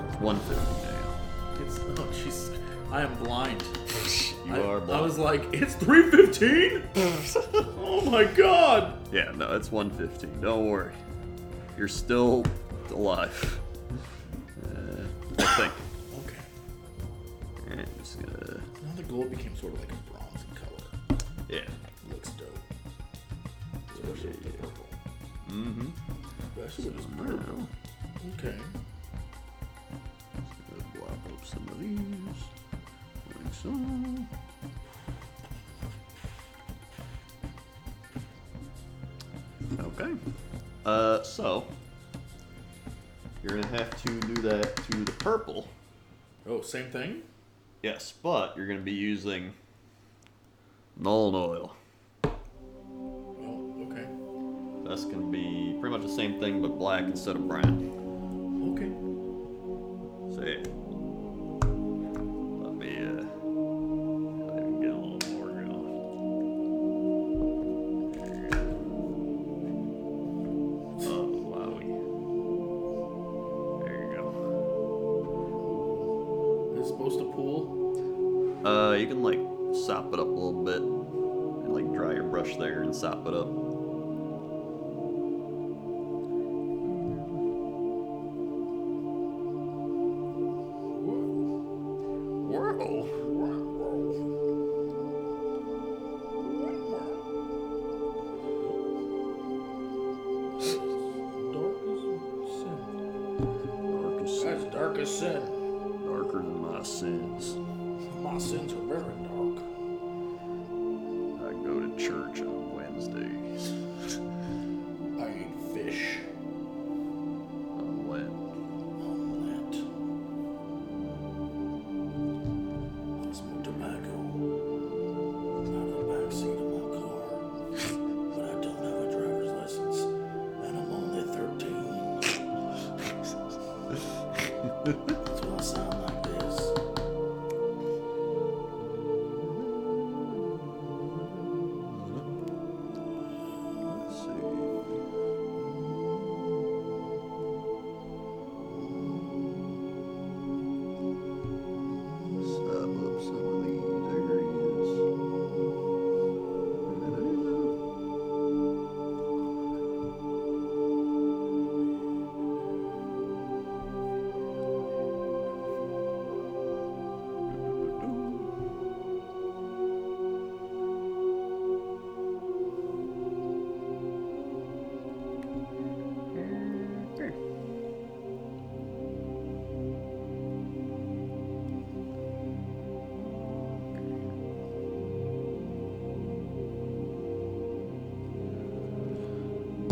It's 1:50 now. It's oh jeez. I am blind. You are blind. I was like, it's 3:15? Oh my god! Yeah, no, it's 1:15. Don't worry. You're still alive. I think. Okay. Yeah, I'm just gonna... Now the gold became sort of like a bronze in color. Yeah. Looks dope. Especially with the purple. Mm-hmm. Especially with this purple. Okay. Just gonna block up some of these. Like so. Okay. So you're gonna have to do that to the purple. Oh, same thing? Yes, but you're gonna be using Null oil. Oh, okay. That's gonna be pretty much the same thing, but black instead of brown. Okay. So yeah. Let me get a little more going. There you go. Oh, wowie. There you go. Is it supposed to pool? You can like sop it up a little bit and like dry your brush there and sop it up. Dark as sin. That's dark as sin. Darker than my sins. My sins are very dark. I go to church on Wednesdays. I eat fish. On Lent. On Lent. I smoke tobacco out of the backseat of my car. But I don't have a driver's license. And I'm only 13. That's why I sound like this. Let's see. Stop up some of these areas.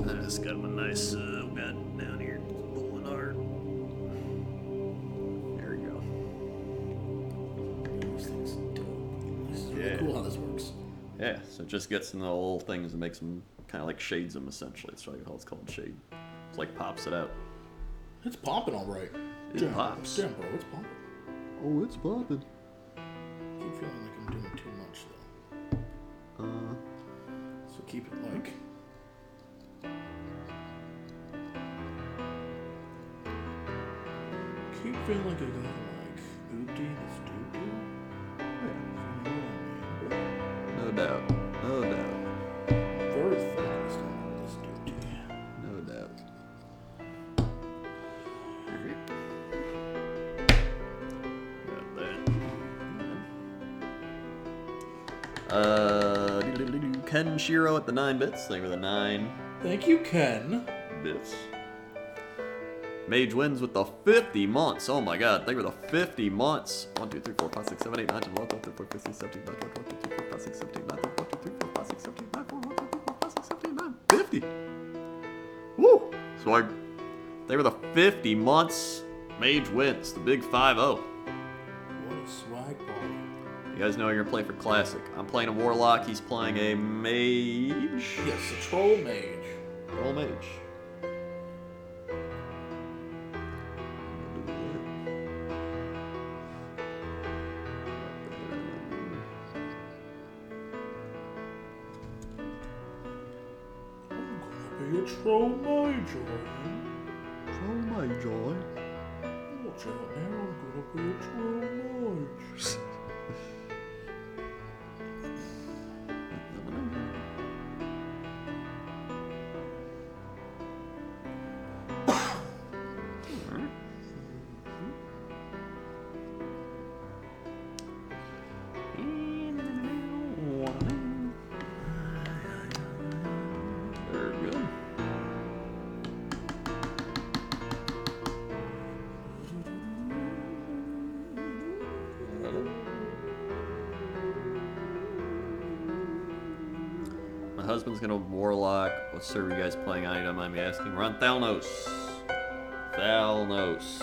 I just got my nice got down here pulling art. There we go. This thing's dope. This is really Yeah. cool how this works. Yeah, so it just gets in the little things and makes them kind of like shades them essentially. It's like how it's called shade. It's like pops it out. It's popping all right. It pops. Damn, bro, it's popping. Oh, it's popping. I keep feeling like I'm doing too much though. So keep it like. Keep feeling like I got like oopty this doopty. You know what I mean? No doubt. No doubt. Very focused on all this doopty. No doubt. Ken Shiro at the 9 bits. Thank you for the 9 Thank you, Ken. bits. Mage wins with the 50 months. Oh my god, thank you for the 50 months. 1, 2, 3, 4, 5, 6, 7, 8, 9, 10, 11, 12, 13, 14, 15, 16, 17, 18, 19, 20, 21, 22, 23, 24, 25, 26, 27, 28, 29, 30, 31, 32, 33, 34, 35, 36, 37, 38, 39, 40, 41, 42, 43, 44, 45, 46, 47, 48, 49, 50. Woo! So they were the 50 months. Mage wins, the big 5-0. What a swag ball. You guys know you're gonna play for Classic. I'm playing a Warlock, he's playing a Mage. Yes, a troll mage. Roll Mage. Be a troll mage, Roll Mage, oi. Watch out now, I'm gonna be a troll mage. Very good. My husband's gonna Warlock. What server you guys playing on? You don't mind me asking. We're on Thalnos. Thalnos.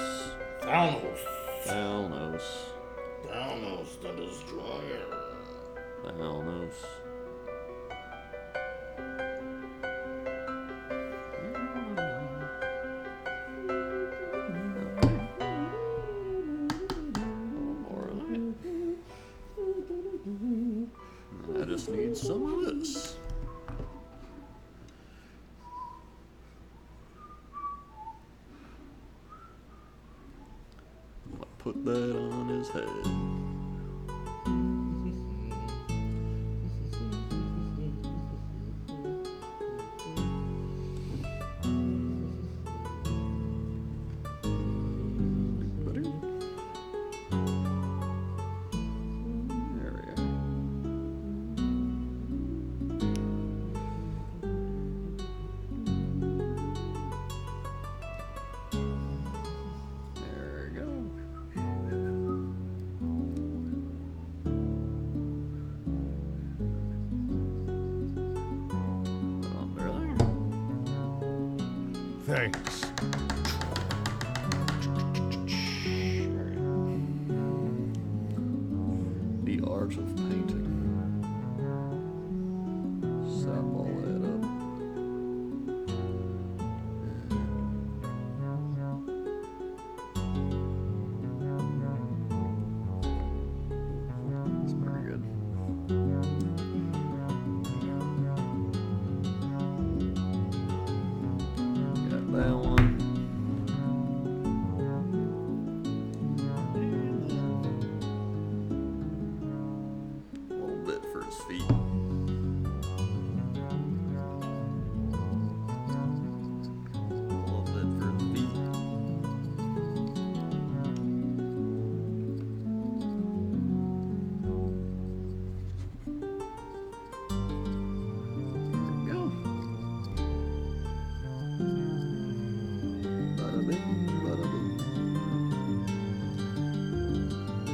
Thanos. Thalnos. Thanos the Destroyer. Thalnos. I just need some of this. Put that on his head. There we go. There we go. Put on there. Thanks. The art of painting. Sap all that up. That's pretty good. Got that one. A little bit for his feet. A little bit for his feet. There we go. Bada bing, bada boom.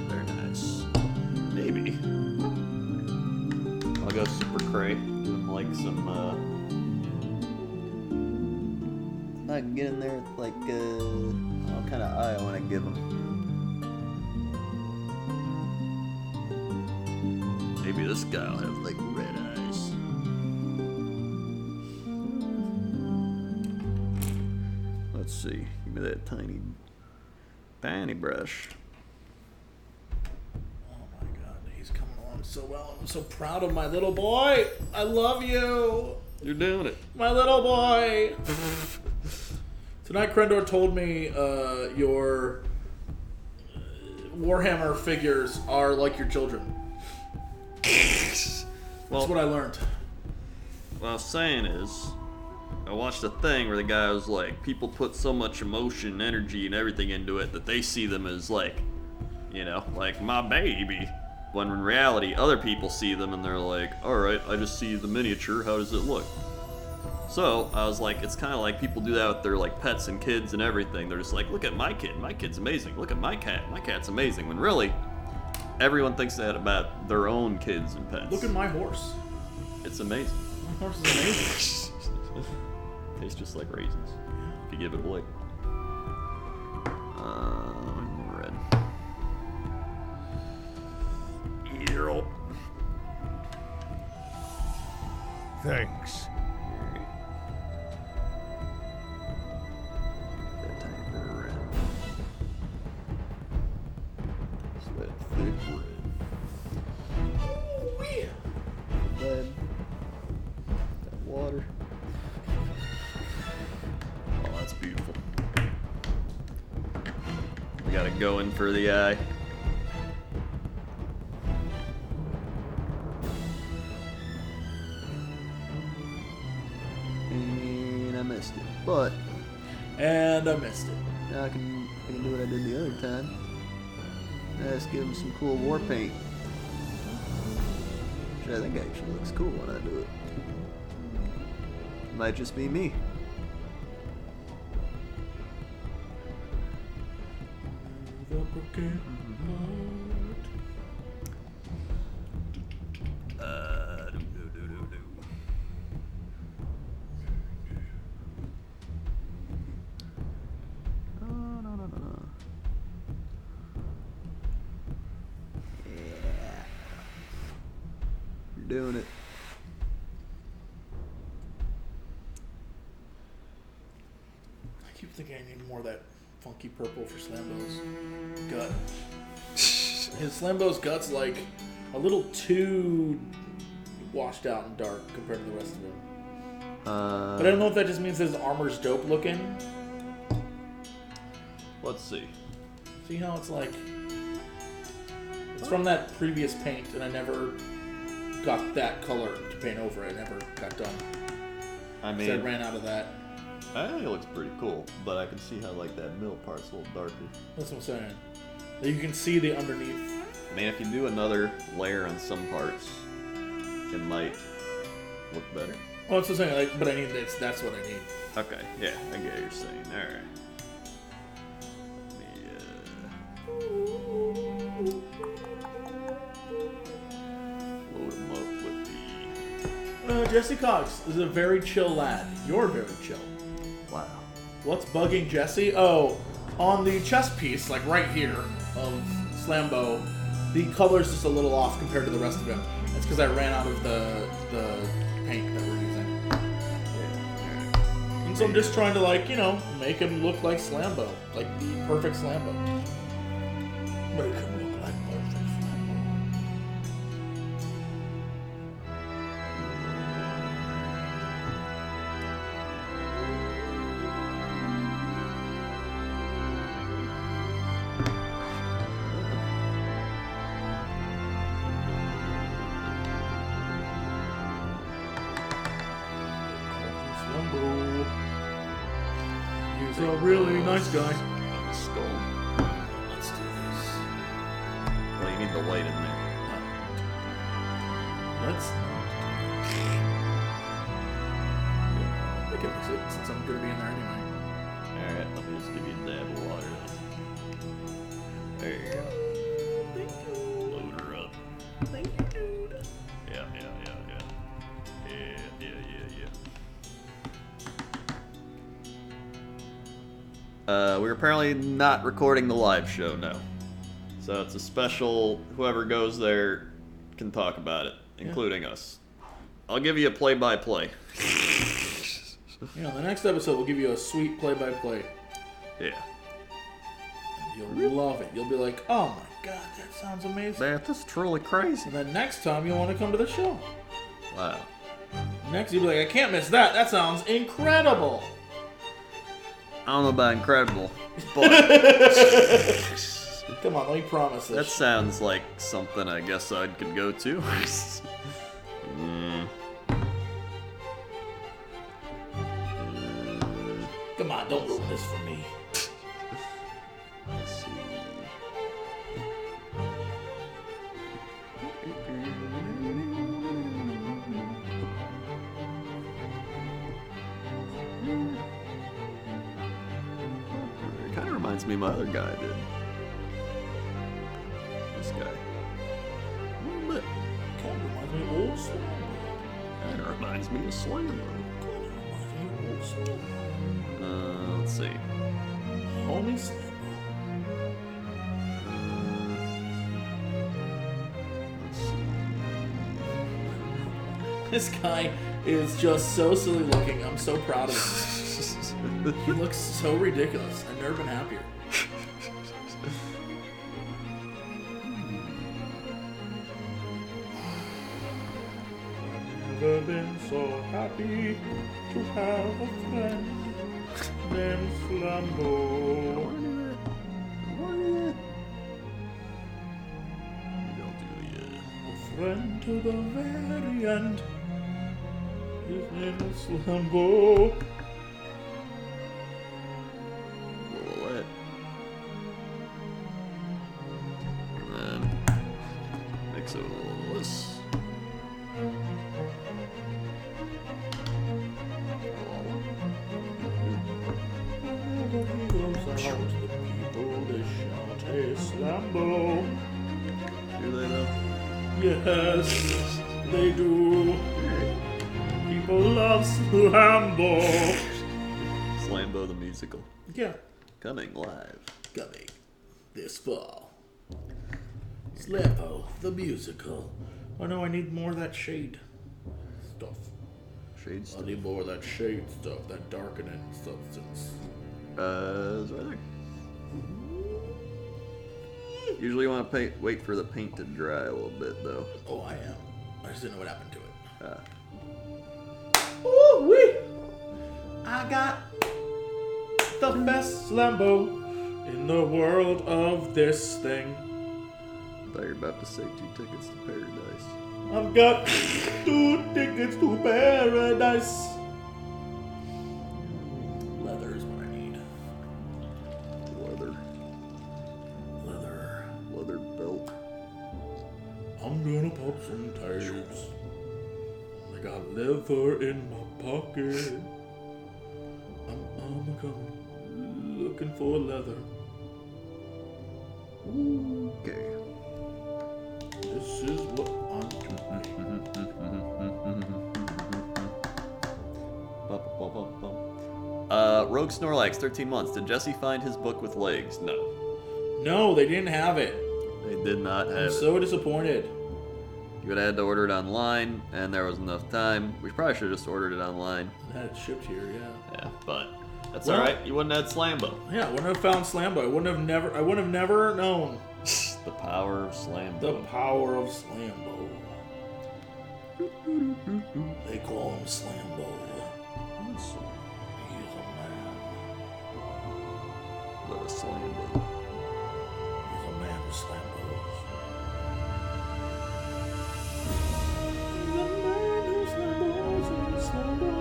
Very nice. Maybe. I'll go super cray. Give him like some, I can get in there with like, what kind of eye I want to give him. Maybe this guy will have like red eyes. Let's see. Give me that tiny brush. Oh my god, he's coming along so well. I'm so proud of my little boy. I love you. You're doing it. My little boy. Tonight, Crendor told me your Warhammer figures are like your children. That's what I learned. What I was saying is, I watched a thing where the guy was like, people put so much emotion, energy, and everything into it that they see them as like, you know, like my baby. when in reality, other people see them and they're like, alright, I just see the miniature, how does it look? So, I was like, it's kind of like people do that with their like pets and kids and everything. They're just like, look at my kid's amazing. Look at my cat's amazing. When really, everyone thinks that about their own kids and pets. Look at my horse. It's amazing. My horse is amazing. Tastes just like raisins, if you give it away. Red. Earl. Thanks. That tiny bit of red. It's that thick red. Lead. That water. Oh, that's beautiful. We gotta go in for the eye. And I missed it. But And I missed it. now I can do what I did the other time. Let's give him some cool war paint. Which I think actually looks cool when I do it. Might just be me. The broken Yeah. You're doing it. I keep thinking I need more of that funky purple for Slambo's gut. His Slambo's gut's like a little too washed out and dark compared to the rest of him. But I don't know if that just means his armor's dope looking. Let's see. See how it's like... It's from that previous paint, and I never got that color to paint over it. I never got done. I So I mean, ran out of that. I think it looks pretty cool, but I can see how like that middle part's a little darker. That's what I'm saying. You can see the underneath. I mean, if you do another layer on some parts, it might look better. Oh, that's what I'm saying. Like, but I need this. That's what I need. Okay, yeah, I get what you're saying. All right. Load him up with the... Jesse Cox is a very chill lad. You're very chill. Wow. What's bugging Jesse? Oh, on the chest piece, like right here of Slambo, the color's just a little off compared to the rest of him. That's because I ran out of the paint that we're using. And so I'm just trying to, like, you know, make him look like Slambo. Like the perfect Slambo. Make him look like perfect Slambo. Slambo. He's a really nice guy. The skull. Let's do this. Well, you need the light in there. Let's I can mix it since I'm gonna be in there anyway. Alright, let me just give you a dab of water then. There you go. Thank you. Load her up. Thank you, dude. Yeah. We're apparently not recording the live show, no. So it's a special, whoever goes there can talk about it, including us. I'll give you a play-by-play. Yeah, the next episode will give you a sweet play-by-play. Yeah. And you'll love it. You'll be like, oh my god, that sounds amazing. Man, this is truly crazy. And then next time you'll want to come to the show. Wow. Next you'll be like, I can't miss that. That sounds incredible. I don't know about incredible, but Come on, let me promise this. that sounds like something I guess I could go to. Come on, don't ruin this for me. Let's see. reminds me of my other guy did. This guy. A little bit. Kind of reminds me of old Slambo. That reminds me of Slambo. Kind of reminds me of old Slambo. Let's see. Homie Slambo. Let's see. This guy is just so silly looking. I'm so proud of him. He looks so ridiculous. I've never been happier. I've never been so happy to have a friend named Flambo. A friend to the very end. His name is Flambo. Little lit. And then mix it with a little of this. Shout, the people they shout, hey Slambo. Do they though? Yes, they do. People love Slambo. Slambo the musical. Yeah. Coming live. Coming this fall. Slambo the musical. Oh no, I need more of that shade stuff. Shade I stuff. need more of that shade stuff, that darkening substance. It's right there. Usually you want to wait for the paint to dry a little bit though. Oh, I am. I just didn't know what happened to it. Ooh-wee! I got the best Slambo in the world of this thing. I thought you were about to say 2 tickets to paradise. I've got 2 tickets to paradise. Leather is what I need. Leather. Leather belt. I'm gonna pop some tags. I got leather in my pocket. I'm coming, looking for leather. Okay. This is what I'm doing. Rogue Snorlax, 13 months. Did Jesse find his book with legs? No. No, they didn't have it. They did not have I'm it. so disappointed. You would have had to order it online, and there was enough time. We probably should have just ordered it online. I had it shipped here, yeah. Yeah, but that's Well- alright. You wouldn't have had Slambo. Yeah, I wouldn't have found Slambo. I would have never known The power of Slambo. the power of Slambo. They call him Slambo. He's a man. What a Slambo. He's a man with Slambos. He's a man with Slambos and Slambos.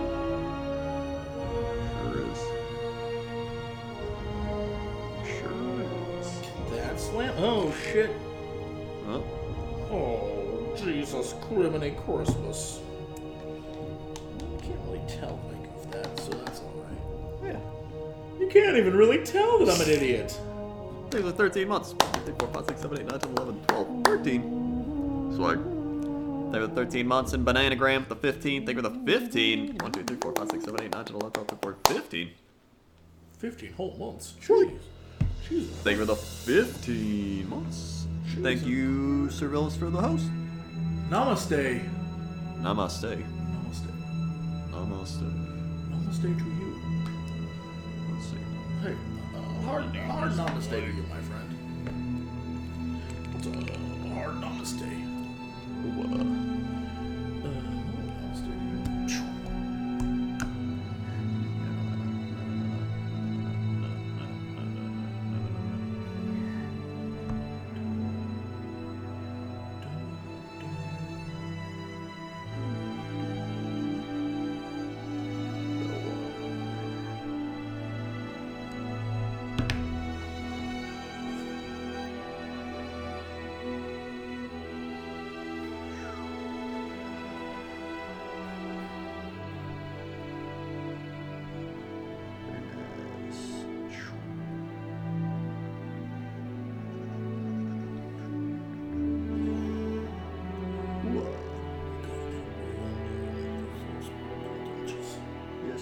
Sure is. That's Slam. Oh shit. Huh? Oh Jesus, criminy Christmas. You can't really tell if I goofed that, so that's alright. Yeah. You can't even really tell that I'm an idiot. Thanks for 13 months. 1, 2, 3, 4, 5, 6, 7, 8, 9, 10, 11, 12, 13. Swag. Thank you for 13 months in Bananagram. The 15. Thank you for the 15. 1, 2, 3, 4, 5, 6, 7, 8, 9, 10, 11, 12, 13, 14, 15. 15 whole months. Jeez. Jesus. Thank you for the 15 months. Thank you, Sir Villas, for the host. Namaste. Namaste. Namaste. Namaste. Namaste to you. Let's see. Hey, hard namaste to you, my friend. It's a hard namaste. Namaste to you.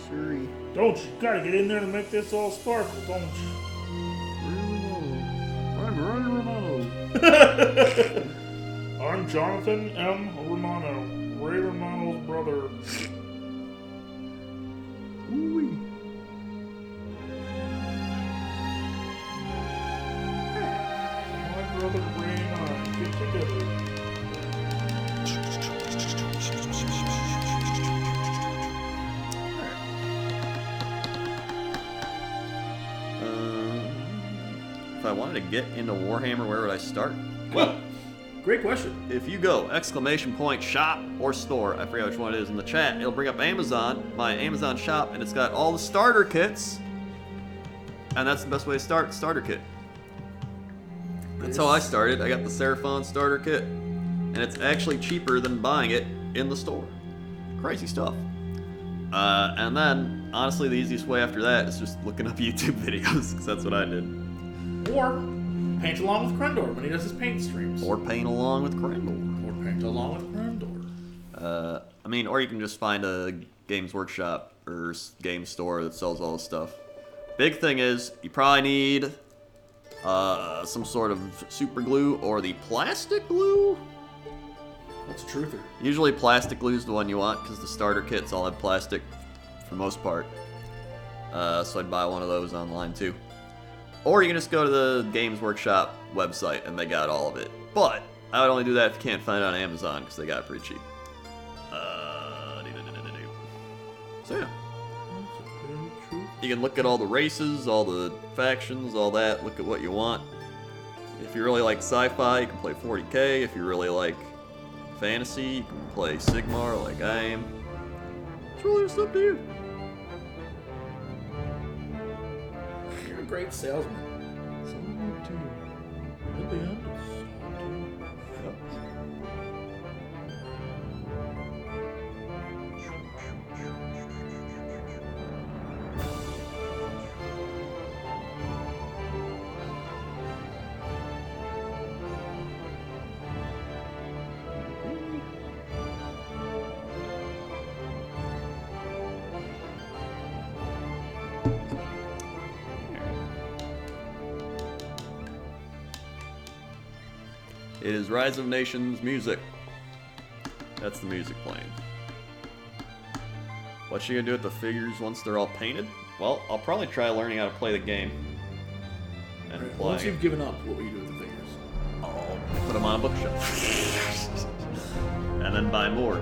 Sorry. Don't you? Gotta get in there to make this all sparkle, don't you? I'm Ray Romano. I'm Jonathan M. Romano, Ray Romano's brother. Ooh-wee. My brother Ray and I get together. If I wanted to get into Warhammer, where would I start? Well, great question. If you go !shop or store, I forget which one it is in the chat, it'll bring up Amazon, my Amazon shop, and it's got all the starter kits. And that's the best way to start, starter kit. That's how I started. I got the Seraphon starter kit, and it's actually cheaper than buying it in the store. Crazy stuff. And then, honestly, the easiest way after that is just looking up YouTube videos, because that's what I did. Or paint along with Crendor when he does his paint streams. Or paint along with Crendor. Or paint along with Crendor. Or you can just find a Games Workshop or game store that sells all this stuff. Big thing is, you probably need some sort of super glue or the plastic glue. What's a truther? Usually plastic glue is the one you want because the starter kits all have plastic for the most part. So I'd buy one of those online too. Or you can just go to the Games Workshop website and they got all of it. But I would only do that if you can't find it on Amazon because they got it pretty cheap. So yeah. You can look at all the races, all the factions, all that. Look at what you want. If you really like sci-fi, you can play 40k. If you really like fantasy, you can play Sigmar like I am. It's really just up to you. You're a great salesman. In the end, It is Rise of Nations music. That's the music playing. What you gonna do with the figures once they're all painted? Well, I'll probably try learning how to play the game. And right, play. once you've given up, what will you do with the figures? I'll put them on a bookshelf. And then buy more.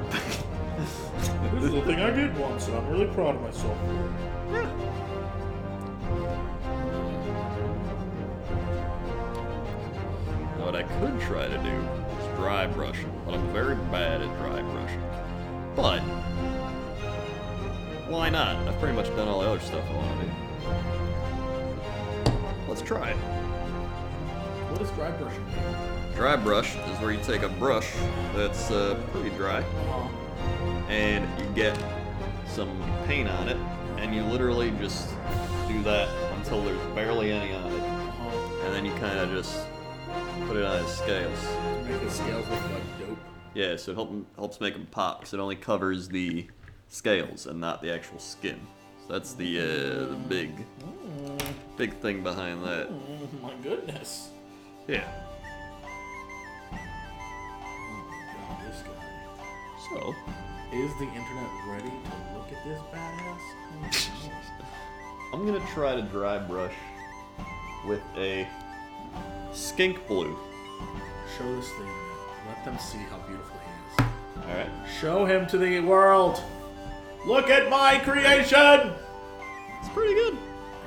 This is the thing I did once, and I'm really proud of myself. Yeah. What I could try to do is dry brushing, but I'm very bad at dry brushing. But why not? I've pretty much done all the other stuff I want to do. Let's try it. What does dry brushing mean? Dry brush is where you take a brush that's pretty dry, and you get some paint on it, and you literally just do that until there's barely any on it, and then you kind of just put it on his scales. To make his scales look like dope. Yeah, so it helps make them pop, because it only covers the scales and not the actual skin. So that's the big thing behind that. Oh my goodness. Yeah. God, this guy. So, Is the internet ready to look at this badass? I'm gonna try to dry brush with a skink blue. Show this thing. Let them see how beautiful he is. Alright. Show him to the world. Look at my creation. It's pretty good.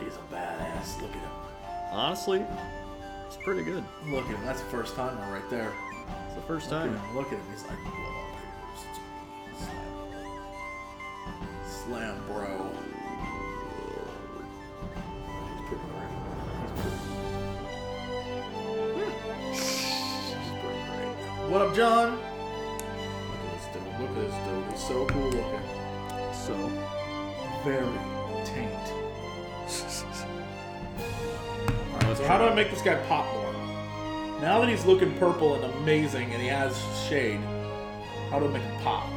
He's a badass. Look at him. Honestly, it's pretty good. Look at him. That's the first timer right there. It's the first Look at time. him. Look at him. He's like, whoa, slam, bro. He's pretty great. He's pretty great. What up, John? Look at this dude. Look at this dude. He's so cool looking. So, Very taint. Alright, so how do I make this guy pop more? Now that he's looking purple and amazing and he has shade, how do I make him pop?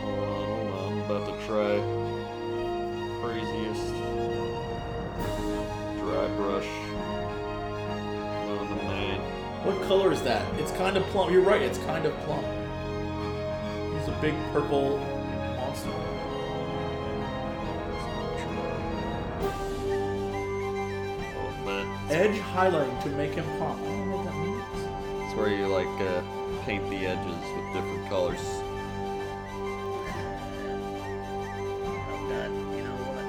hold on, I'm about to try. craziest dry brush on the main. What color is that? It's kind of plum. You're right, it's kind of plum. He's a big purple monster. Edge highlighting to make him pop. I don't know what that means. It's where you like paint the edges with different colors. Oh god, you know what?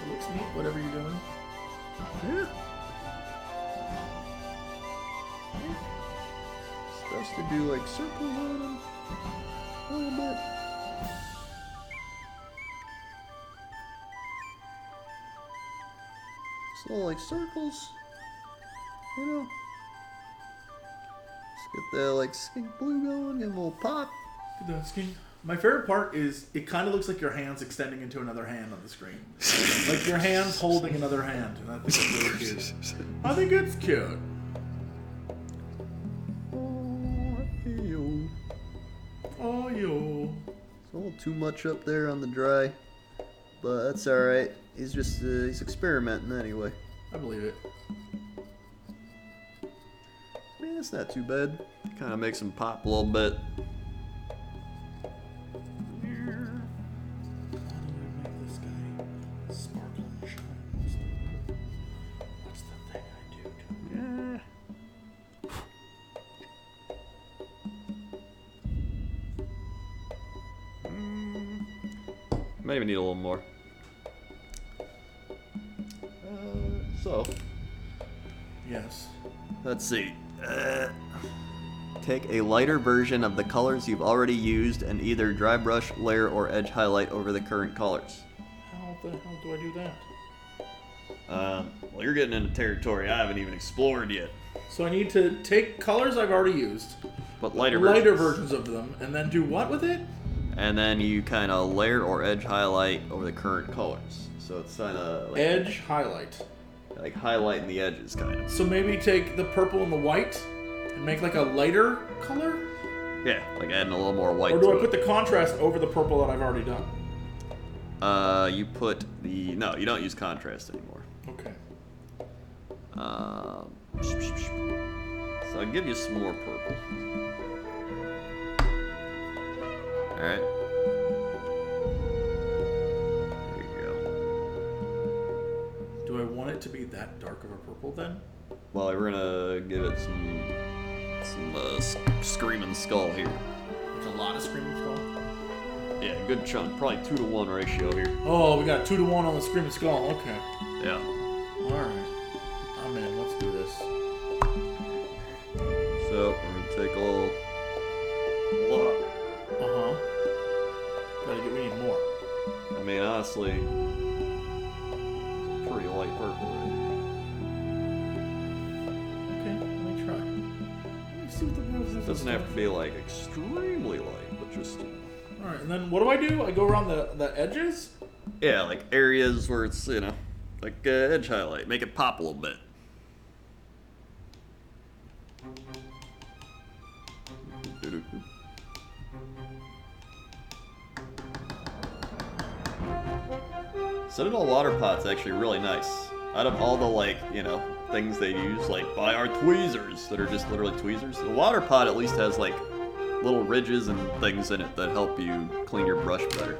It looks neat, whatever you're doing. Yeah. Supposed to do like circles on them a little bit. Just little like circles, you know. Just get that like skink blue going, get a little pop. Get that skin. My favorite part is it kind of looks like your hand's extending into another hand on the screen. Like your hand's holding another hand, and I think it's really cute. I think it's cute. Oh, yo. It's a little too much up there on the dry, but that's alright. He's just, he's experimenting anyway. I believe it. Man, it's not too bad. Kind of makes him pop a little bit. Maybe need a little more. So, Yes. let's see. Take a lighter version of the colors you've already used and either dry brush, layer, or edge highlight over the current colors. How the hell do I do that? Well, you're getting into territory I haven't even explored yet. So I need to take colors I've already used, But lighter versions of them, and then do what with it? And then you kind of layer or edge highlight over the current colors. So it's kind of like, Edge highlight. like highlighting the edges, kind of. So maybe take the purple and the white and make like a lighter color? Yeah, like adding a little more white Or do to I it. put the contrast over the purple that I've already done? You put the... No, you don't use contrast anymore. Okay. So I'll give you some more purple. Alright. There you go. Do I want it to be that dark of a purple then? Well, we're gonna give it some screaming skull here. There's a lot of screaming skull. Yeah, good chunk. Probably 2-to-1 ratio here. Oh, we got 2-to-1 on the screaming skull. Okay. Yeah. Alright. I'm in. Let's do this. So, we're gonna take a little lot. Uh-huh. We need more. I mean, honestly, it's a pretty light purple, right? Okay, let me try. Let me see what the rose is. It doesn't have to be like extremely light, but just Alright, and then what do? I go around the edges? yeah, like areas where it's, you know, like edge highlight, make it pop a little bit. Citadel water pot's actually really nice. Out of all the, like, you know, things they use, like, buy our tweezers that are just literally tweezers, the water pot at least has, like, little ridges and things in it that help you clean your brush better.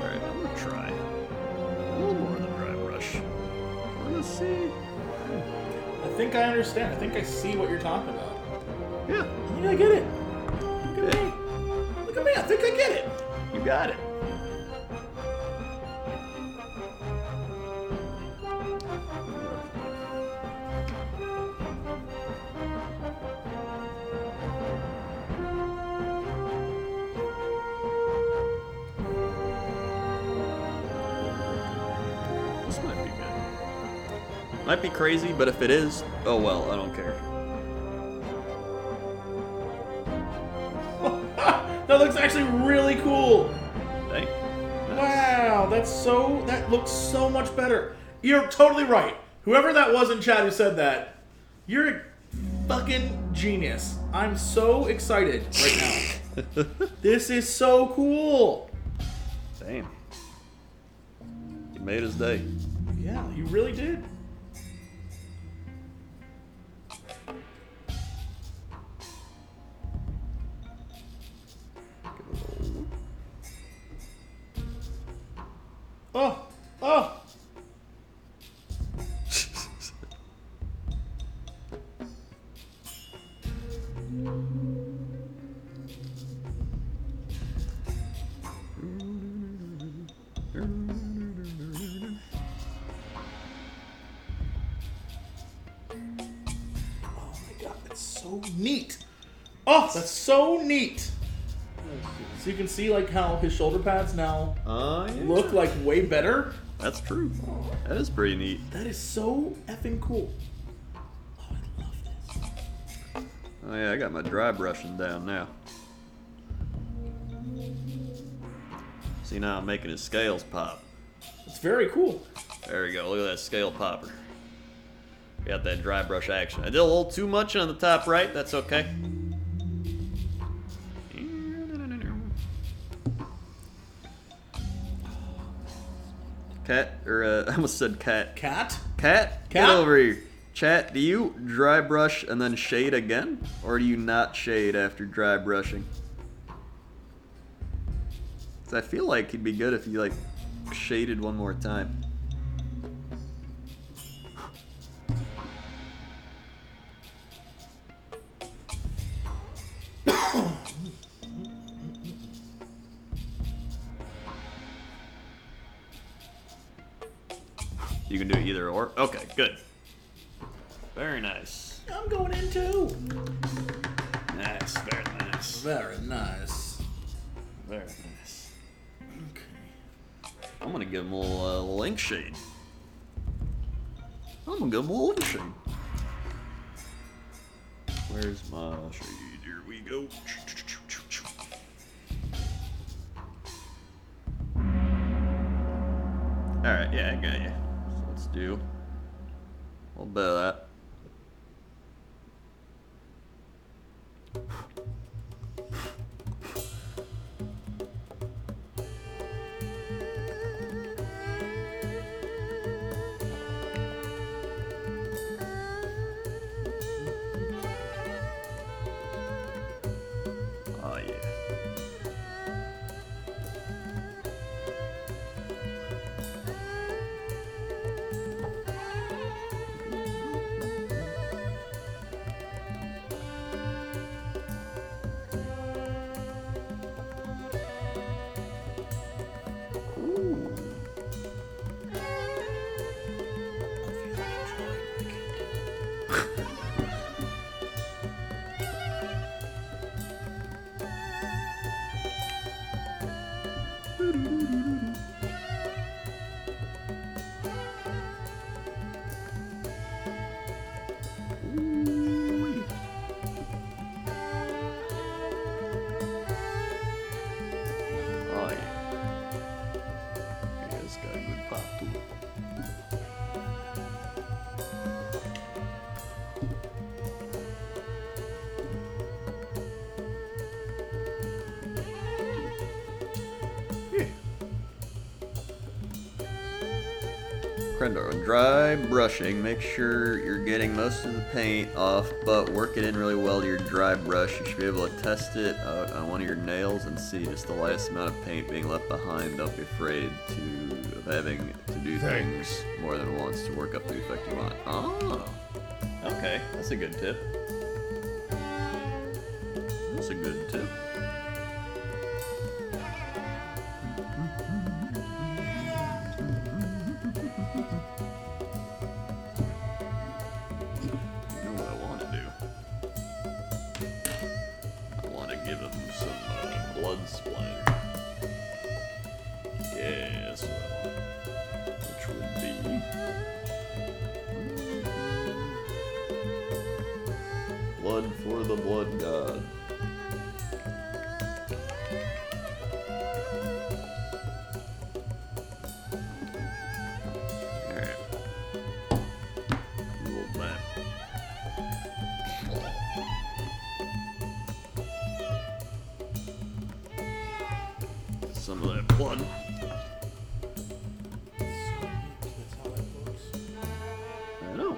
Alright, I'm gonna try a little more of the dry brush. We're gonna see. I think I understand. I think I see what you're talking about. Yeah, I think I get it. Look at me. Look at me. I think I get it. you got it. This might be good. Might be crazy, but if it is, oh well, I don't care. That looks actually really cool. Hey. Wow, that looks so much better. You're totally right. Whoever that was in chat who said that, you're fucking genius. I'm so excited right now. This is so cool. Damn. You made his day. Yeah, you really did. Oh, oh. So neat. Oh, that's so neat. So you can see like how his shoulder pads now Yeah. look like way better. That's true. That is pretty neat. That is so effing cool. Oh, I love this. Oh yeah, I got my dry brushing down now. See, now I'm making his scales pop. It's very cool. There we go. Look at that scale popper. Got that dry brush action. I did a little too much on the top right. That's okay. Cat, or I almost said cat. Cat? Cat, get over here. Chat, do you dry brush and then shade again? Or do you not shade after dry brushing? 'Cause I feel like it'd be good if you like shaded one more time. You can do either or? Okay, good. Very nice. I'm going in too. Nice, very nice. Very nice. Very nice. Okay. I'm gonna give him a little link shade. I'm gonna give him a little link shade. Where's my shade? Here we go. Alright, yeah, I got you. So let's do a little bit of that. Oh yeah. Oh yeah. Yeah, it's got a good pop to it. Yeah. Crendor, when dry brushing, make sure you're getting most of the paint off, but work it in really well to your dry brush. You should be able to test it out on one of your nails and see just the last amount of paint being left behind. Don't be afraid of having to do things more than once to work up the effect you want. Oh, okay, that's a good tip. That's a good tip. You know what I want to do? I want to give him some blood splatter. Yes, which would be blood for the blood god. Alright. Little map. some of that blood. That's how that works. I know.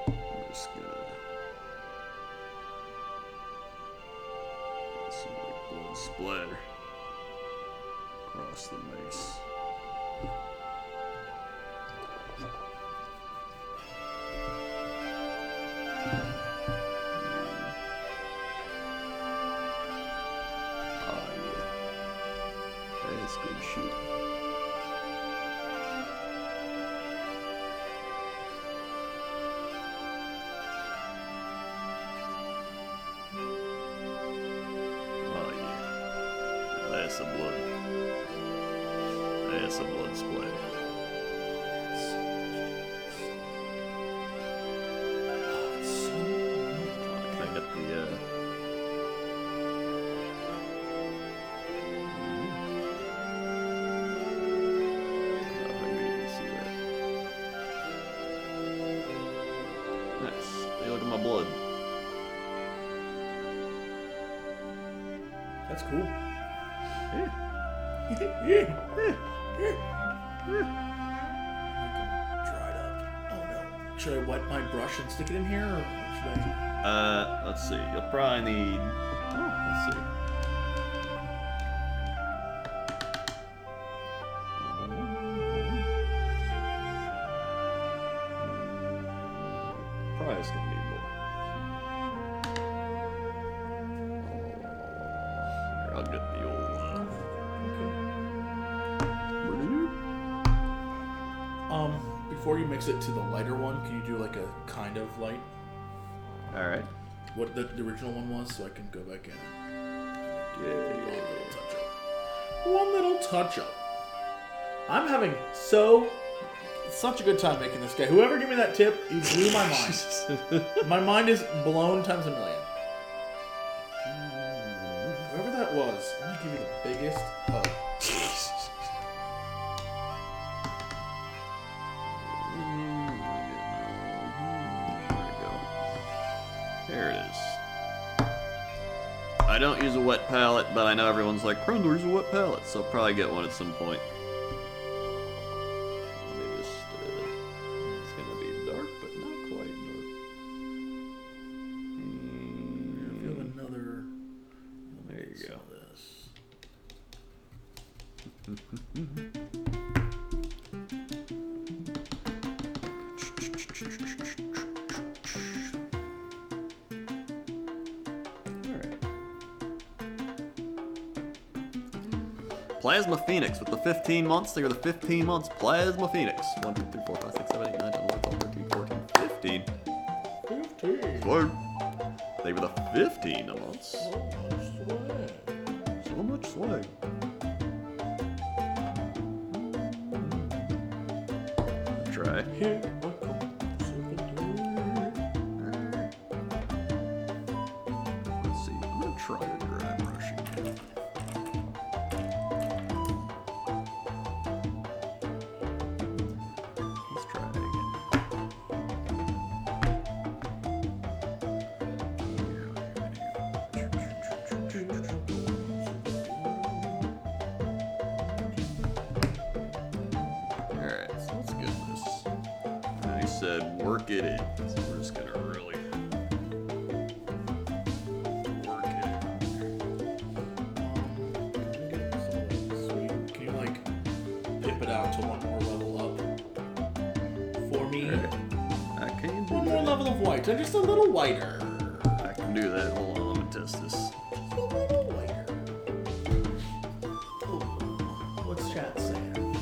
I'm just gonna get some like blood splatter across the mace. Oh yeah, that's good shit. Oh yeah, that's the blood. That's the blood splatter. Can I get the maybe you can see that. Nice. Hey, look at my blood. That's cool. Yeah. Dried up. Oh no. Should I wet my brush and stick it in here, or should I? Let's see. You'll probably need. Oh, let's see. Probably just gonna need more. Here, I'll get the old. Before you mix it to the lighter one, can you do like a kind of light? All right. What the original one was, so I can go back in. Yeah. One little touch up. I'm having such a good time making this guy. Whoever gave me that tip, he blew my mind. My mind is blown times a million. Whoever that was, I'm gonna give you the biggest hug. There it is. I don't use a wet palette, but I know everyone's like, Crendor, use a wet palette, so I'll probably get one at some point. Let me just, it's gonna be dark, but not quite dark. I feel another. There you go. Plasma Phoenix with the 15 months. They are the 15 months. Plasma Phoenix. 1, 2, 3, 4, 5, 6, 7, 8, 9, 10, 11, 12, 13, 14, 15. 15. Swag. They were the 15 months. So much swag. Try. Here I come. Let's see. I'm gonna try the dry brush again. Let's try it again. Alright, so let's get this. And he said work it in. So we're just gonna really work it Sweet. Can you like pip it out to one more level up for me? in. I can do One more that. level of white, and just a little whiter. I can do that. Hold on, let me test this. Just a little whiter. Ooh, what's chat saying?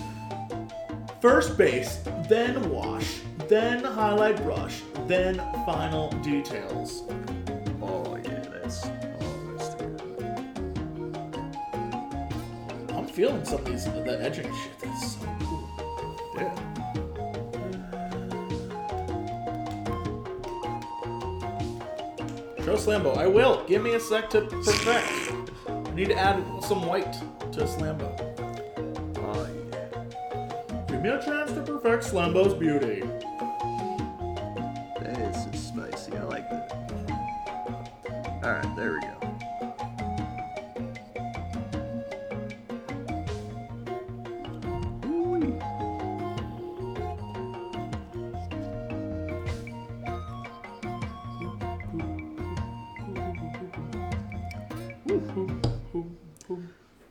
First base, then wash, then highlight brush, then final details. Oh yeah, that's good. I'm feeling some of these, the edging shit. That's so cool. Yeah. Show Slambo. I will. Give me a sec to perfect. I need to add some white to Slambo. Oh yeah. Give me a chance to perfect Slambo's beauty. There we go.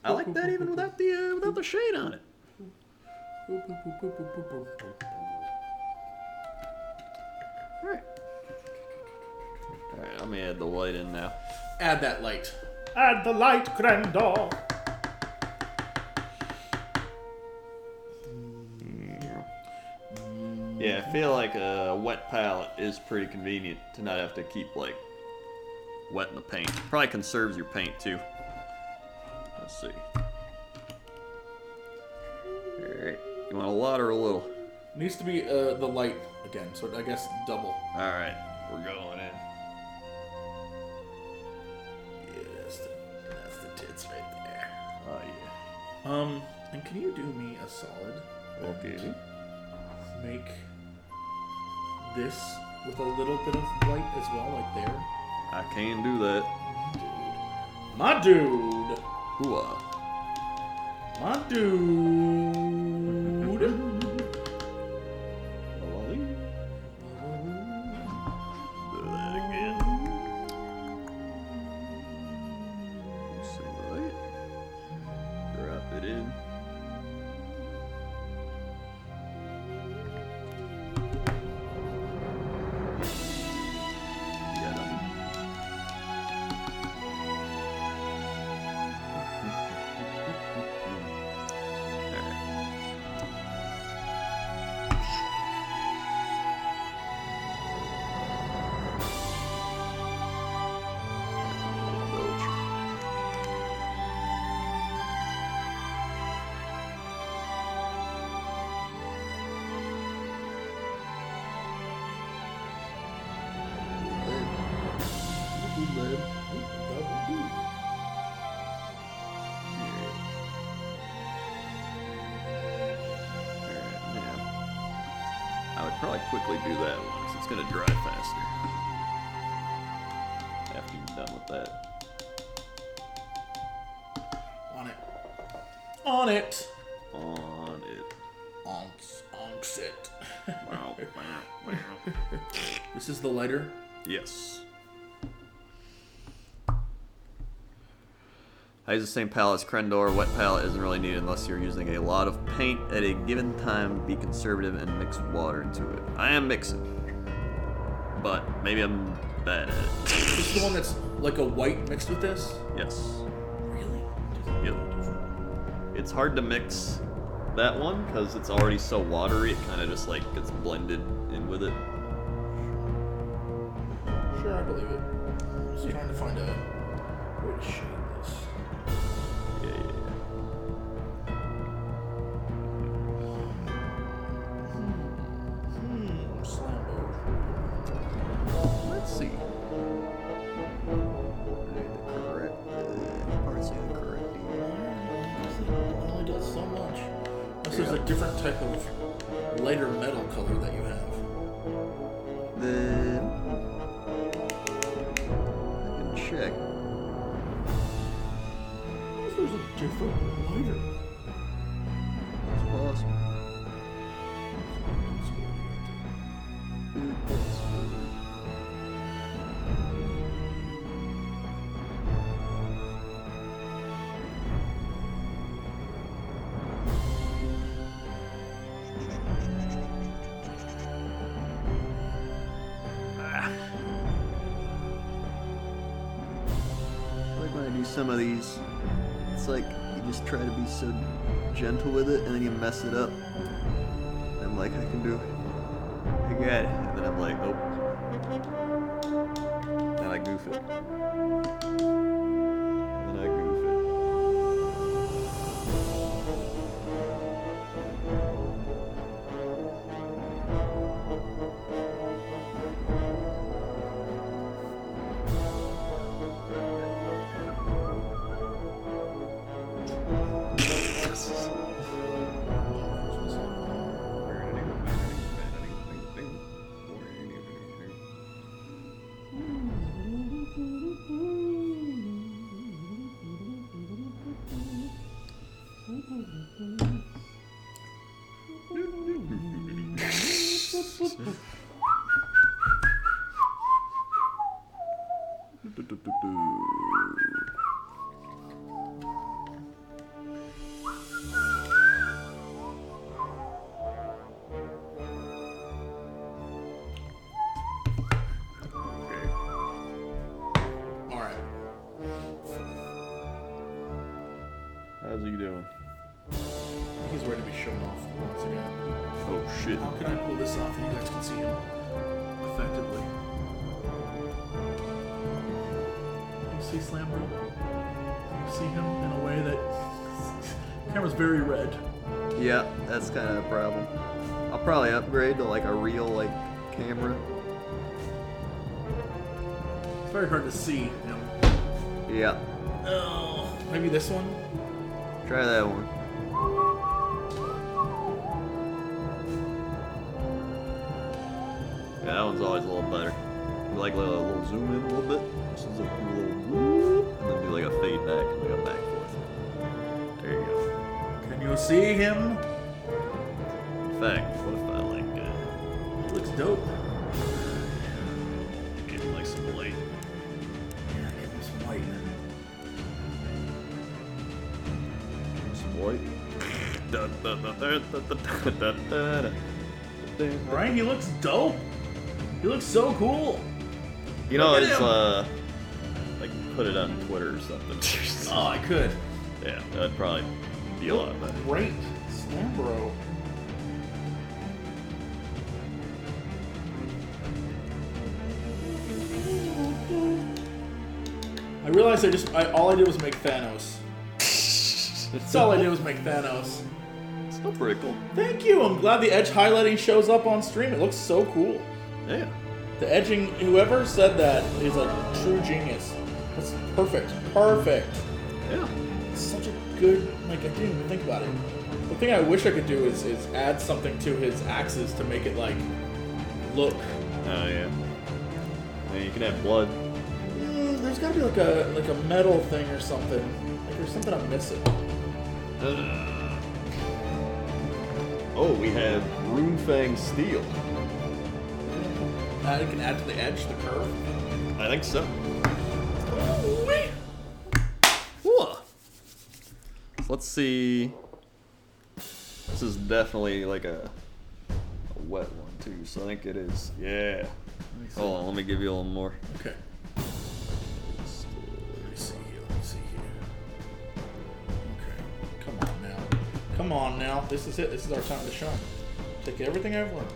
I like that even without the shade on it. Alright, let me add the light in now. Add that light. Add the light, Crendor. Yeah, I feel like a wet palette is pretty convenient to not have to keep, like, wetting the paint. Probably conserves your paint, too. Let's see. Alright, you want a lot or a little? Needs to be the light again, so I guess double. Alright, we're going in. Yeah, that's the tits right there. Oh, yeah. And can you do me a solid? Okay. Make this with a little bit of light as well, like there. I can do that. My dude! Hooah. My dude! Do that again. Some light. Drop it in. Get 'em. I would probably quickly do that one because it's going to dry faster after you're done with that. On it. On it! On it. Onks it. Wow, wow, wow. This is the lighter. Yes. I use the same palette as Crendor. Wet palette isn't really needed unless you're using a lot of paint at a given time. Be conservative and mix water into it. I am mixing, but maybe I'm bad at it. This is the one that's like a white mixed with this? Yes. Really? Yep. It's hard to mix that one because it's already so watery. It kind of just like gets blended in with it. Sure, I believe it. I'm just trying to find a way to shade this. Yeah. Slambo. Let's see. The correct parts incorrect. It only does so much. Unless there's a different type of lighter metal color that you have. Then I can check. Unless there's a different lighter. It's possible. Like when I do some of these, it's like you just try to be so gentle with it and then you mess it up. I'm like, I can do it. I got it. And then I'm like, nope. And I goof it. And then I goof it. Alright. How's he doing? He's ready to be shown off once again. Oh shit. How can I pull this off and you guys can see him effectively? You see Slam Bro? You see him in a way that the camera's very red. Yeah, that's kind of a problem. I'll probably upgrade to like a real like camera. It's very hard to see him. Yeah. Oh, maybe this one? Try that one. Yeah, that one's always a little better. You like a little zoom in a little bit. Just a little whoop, and then do like a fade back and like a back forth. There you go. Can you see him? In fact, what if I like He looks dope. give him like some light? Yeah, give him some light. Some white. Right? He looks dope. He looks so cool. You know, Look at it's him. like put it on Twitter or something. Oh, I could. Yeah, that'd probably be a lot better. Great. Slam Bro. I realized all I did was make Thanos. That's all I did was make Thanos. Still pretty cool. Thank you. I'm glad the edge highlighting shows up on stream. It looks so cool. Yeah. The edging, whoever said that is a true genius. That's perfect. Perfect. Yeah. It's such a good, like, I didn't even think about it. The thing I wish I could do is add something to his axes to make it, like, look. Oh yeah. Yeah, you can have blood. There's gotta be like a metal thing or something. Like there's something I'm missing. Oh, we have Runefang Steel. I can add to the edge, the curve. I think so. Wait. Whoa. So let's see. This is definitely like a wet one too, so I think it is. Yeah. Hold on, let me give you a little more. Okay. Let me see here. Let me see here. Okay. Come on now. Come on now. This is it. This is our time to shine. Take everything I've learned.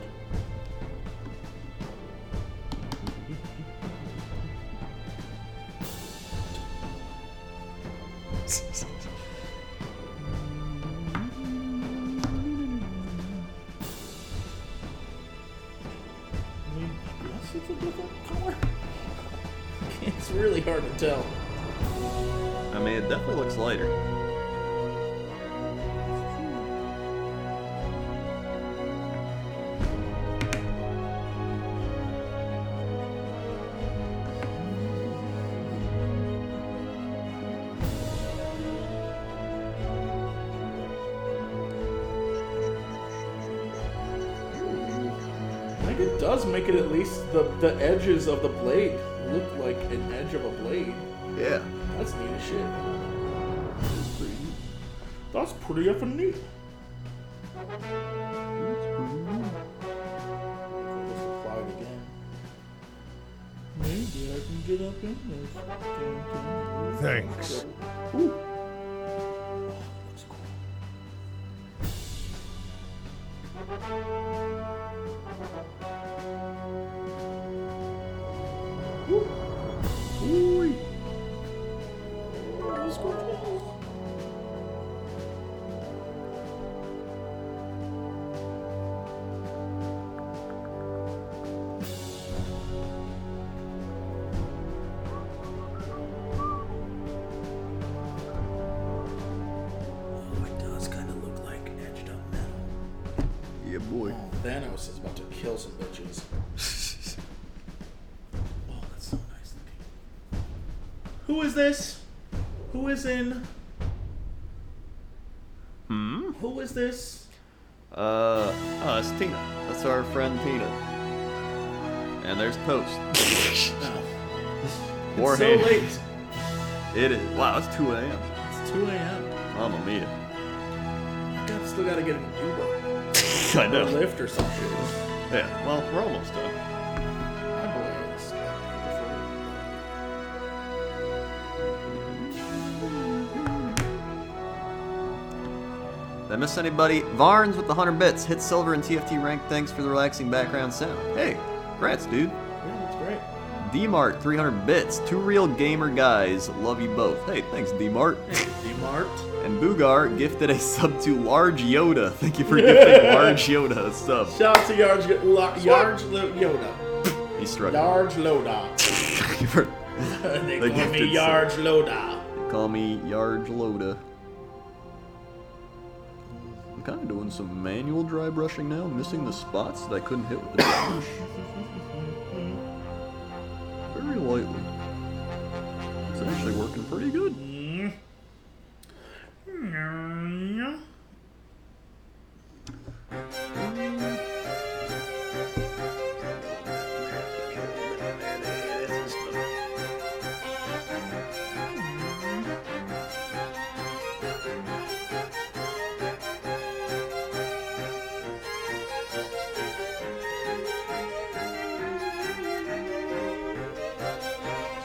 It's a different color. It's really hard to tell. I mean, it definitely looks lighter. I think it does make it at least the edges of the blade look like an edge of a blade. Yeah. That's neat as shit. That's pretty neat. That's pretty effing neat. Just apply it again. Maybe I can get up in this. Thanks. Ooh. Oh, that's cool. Ooh. That's cool. Oh, it does kind of look like edged up metal. Yeah, boy. Thanos is about to kill some bitches. Oh, that's so nice looking. Who is this? Who is in? Hmm? Who is this? Oh, it's Tina. That's our friend Tina. And there's Post. It's so late. It is. Wow, it's 2 a.m. It's 2 a.m. Mamma mia. I still gotta get an Uber. I know. Or a Lyft or some shit. Yeah, well, we're almost done. My boys. Did I miss anybody? Varns with the 100 bits. Hit silver and TFT rank. Thanks for the relaxing background sound. Hey, congrats, dude. Yeah, that's great. D-Mart, 300 bits. Two real gamer guys. Love you both. Hey, thanks, D-Mart. Hey, D-Mart. And Boogar gifted a sub to Large Yoda. Thank you for gifting Large Yoda a sub. Shout out to Yarge Yoda. He's struck. Yarge Loda. Thank you for They the call me gifted Yarge sub. Loda. They call me Yarge Loda. I'm kind of doing some manual dry brushing now, missing the spots that I couldn't hit with the dry brush. Very lightly. It's actually working pretty good.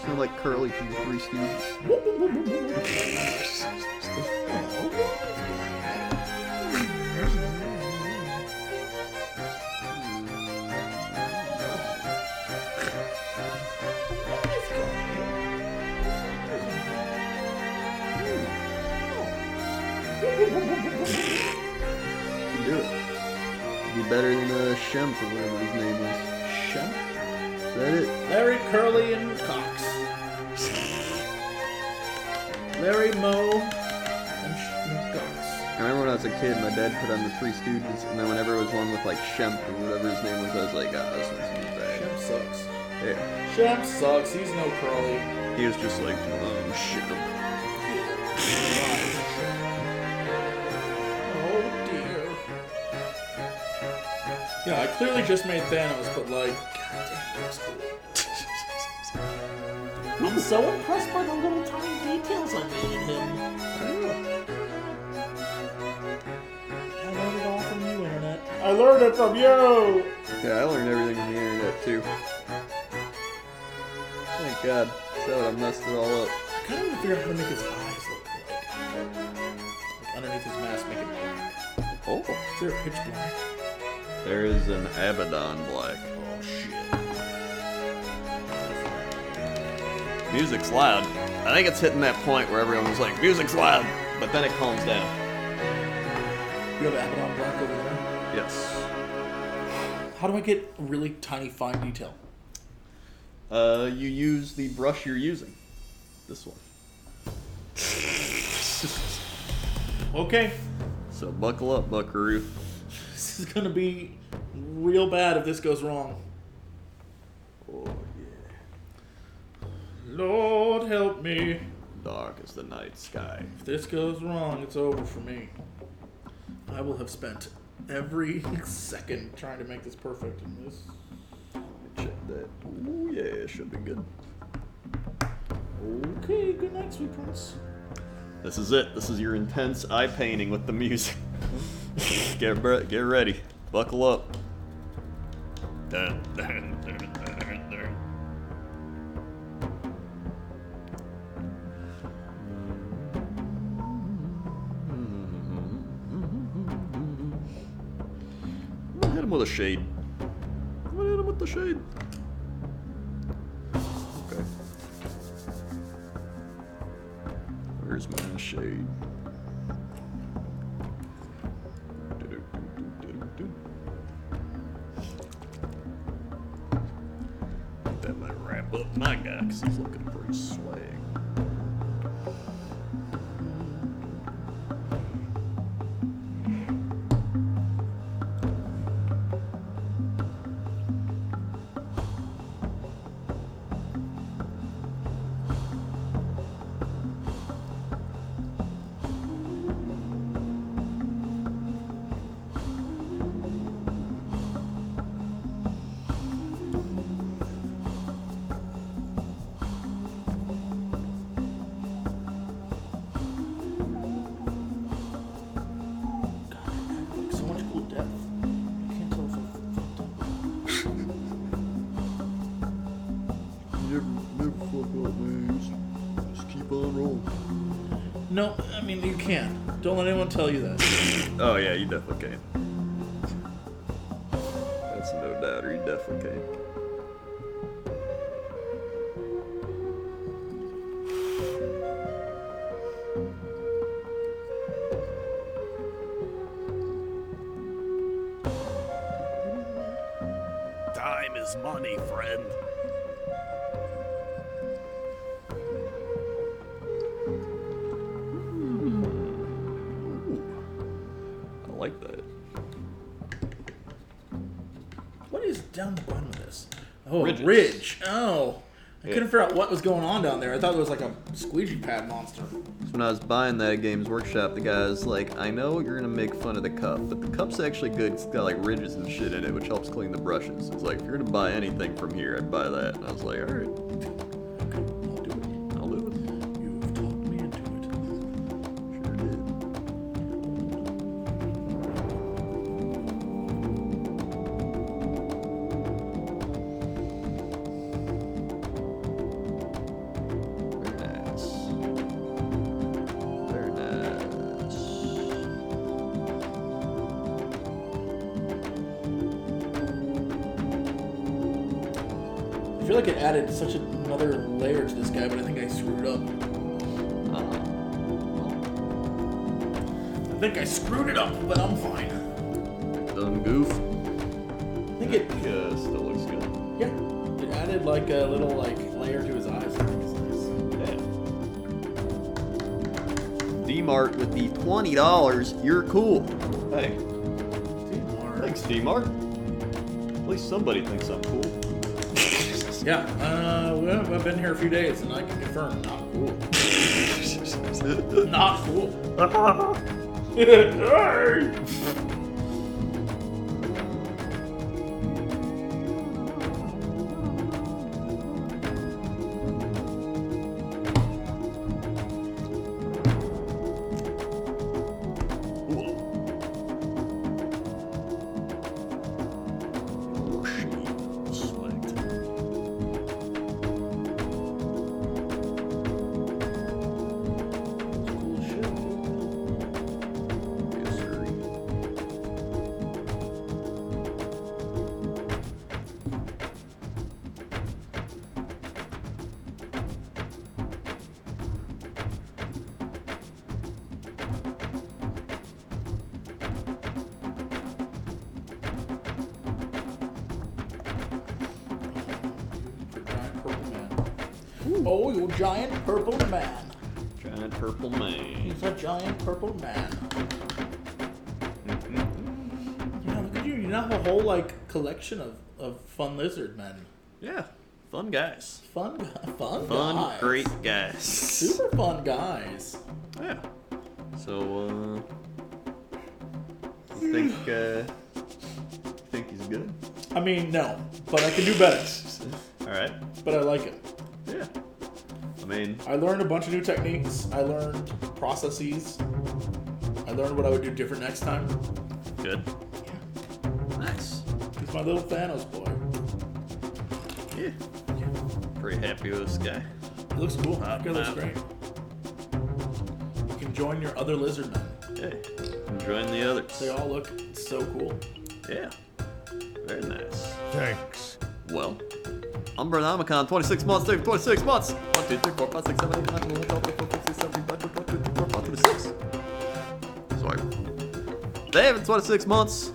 Sound like Curly from the Three Stooges. Do it. Be better than Shemp or whatever his name was. Shemp? Is that it? Larry, Curly, and Cox. Larry, Moe, and Cox. I remember when I was a kid, my dad put on the Three Stooges, and then whenever it was one with like Shemp or whatever his name was, I was like, ah, this one's gonna be bad. Shemp sucks. Yeah. Shemp sucks. He's no Curly. He was just like, oh shit. Oh dear. Yeah, I clearly just made Thanos, but like, goddamn, that's cool. I'm so impressed by the little tiny details I made in him. I learned it all from you, Internet. I learned it from you! Yeah, I learned everything from the internet too. Thank God. So I messed it all up. I kind of want to figure out how to make his eyes look like underneath his mask, make it black. Oh. Is there a pitch black? There is an Abaddon Black. Oh shit. Music's loud. I think it's hitting that point where everyone was like, music's loud, but then it calms down. You have Abaddon black over there? Yes. How do I get really tiny, fine detail? You use the brush you're using. This one. Okay. So buckle up, buckaroo. This is gonna be real bad if this goes wrong. Oh yeah. Lord help me. Dark as the night sky. If this goes wrong, it's over for me. I will have spent every second trying to make this perfect in this. Check that. Ooh yeah, it should be good. Okay, good night, sweet prince. This is it. This is your intense eye painting with the music. Get ready. Buckle up. Dun, dun, dun, dun, dun. Hit him with a shade. I'm gonna hit him with the shade. Okay. Where's my shade? That might wrap up my guy, because he's looking pretty swag. No, I mean, you can. Don't let anyone tell you that. Oh yeah, you definitely can. That's no doubter, you definitely can. Time is money, friend. I like that. What is down the bottom of this? Oh, Ridges. a ridge. Oh. I Yeah. couldn't figure out what was going on down there. I thought it was like a squeegee pad monster. So when I was buying that at Games Workshop, the guy's like, I know you're gonna make fun of the cup, but the cup's actually good. It's got like ridges and shit in it, which helps clean the brushes. It's like, if you're gonna buy anything from here, I'd buy that. And I was like, alright, I'll do it. I'll do it. You've talked me into it. Sure did. Very nice. Very nice. I feel like it added such another layer to this guy, but I think I screwed up. I think I screwed it up, but I'm fine. Done goof. I think it, Yeah, still looks good. yeah, it added like a little like layer to his eyes. I think it's nice. Yeah. D-Mart with the $20. You're cool. Hey, Mark. thanks, D-Mart. At least somebody thinks I'm cool. Yeah, well, I've been here a few days and I can confirm, not cool. Not cool. Oh, you giant purple man. Giant purple man. He's a giant purple man. Yeah, look at you. You now have a whole like collection of fun lizard men. Yeah, fun guys. Fun Fun, guys. great guys. Super fun guys. Yeah. So, you think he's good? I mean, no, but I can do better. All right. But I like it. Yeah. I mean, I learned a bunch of new techniques. I learned processes. I learned what I would do different next time. good. Nice. He's my little Thanos boy. Yeah. Pretty happy with this guy. He looks cool. Wow. That guy looks great. You can join your other lizard men. Hey, enjoying the others. They all look so cool. Yeah. Very nice. Thanks. Well, Umber and Omicron, 26 months, 26 months. 1, 2, 3, 4, 5, 6, 7, 8, 9, 10, 11, 12, 13, 14, 15, 16, 17, 18, 19, 20, 21, 22, 26. Sorry. They have 26 months.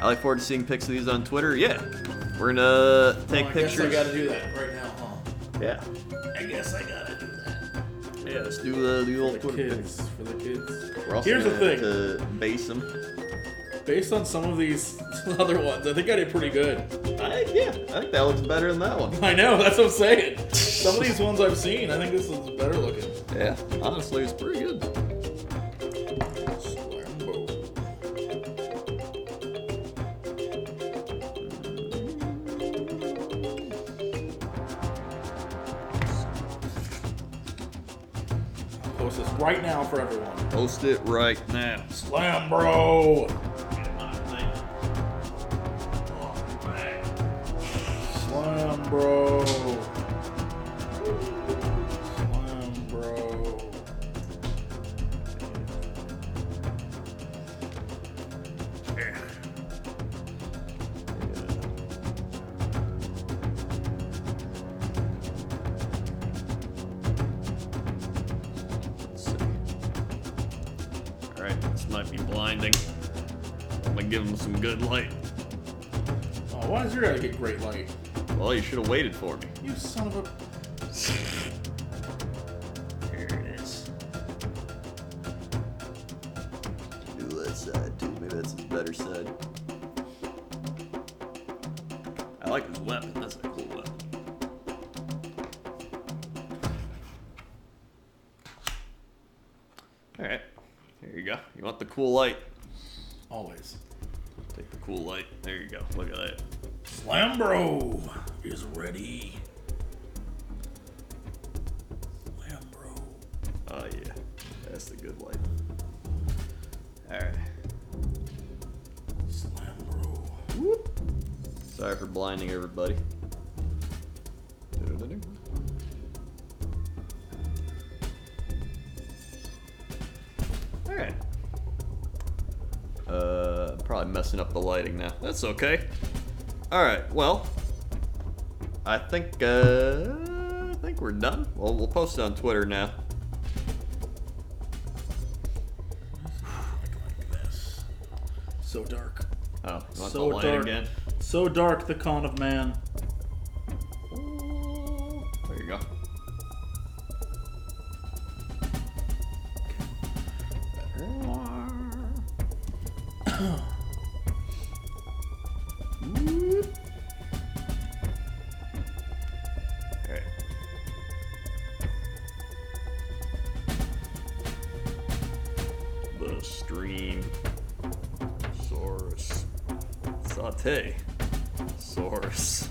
I look forward to seeing pics of these on Twitter. Yeah. We're gonna take I pictures. guess I gotta do that right now, huh? Yeah. I guess I gotta do that. Yeah, let's do the old For the Twitter kids. pics. For the kids. We're also Here's the gonna have thing. to base them. Based on some of these other ones, I think I did pretty good. I think that looks better than that one. I know, that's what I'm saying. Some of these ones I've seen, I think this one's better looking. Yeah, honestly, it's pretty good. Slambo. I'll post this right now for everyone. Post it right now. Slam, bro. Slam, bro. Slam, bro. might be blinding. I'm gonna give him some good light. Oh, why does your guy get great light? Well, you should have waited for me. You son of a... Here it is. Do that side too. Maybe that's his better side. I like his weapon. That's a cool weapon. Alright. Here you go. You want the cool light? Always. Take the cool light. There you go. Look at that. Slambro is ready. Slambro. Oh yeah. That's the good light. Alright. Slambro. Whoop. Sorry for blinding everybody. Alright. Probably messing up the lighting now. That's okay. Alright, well. I think we're done. Well, we'll post it on Twitter now. Like this. So dark. Oh, you want So the light dark. again? So dark, the con of man. There you go. Alright. The stream. Saurus. Saute. Saurus.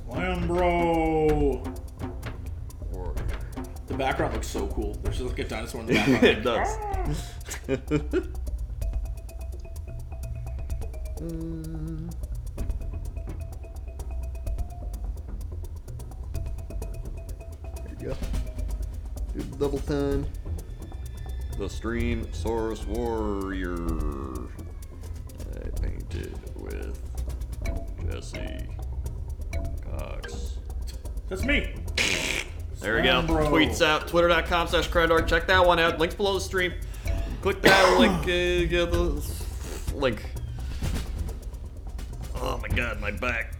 Slambro. Warrior. The background looks so cool. There's just like a dinosaur in the background. It does. There you go. Do the double ton. The stream Saurus Warrior. I painted with Jesse Cox. That's me. There we go. Slambro. Tweets out. Twitter.com/Crendor. Check that one out. Links below the stream. Click that link. Get the link. Oh my god, my back.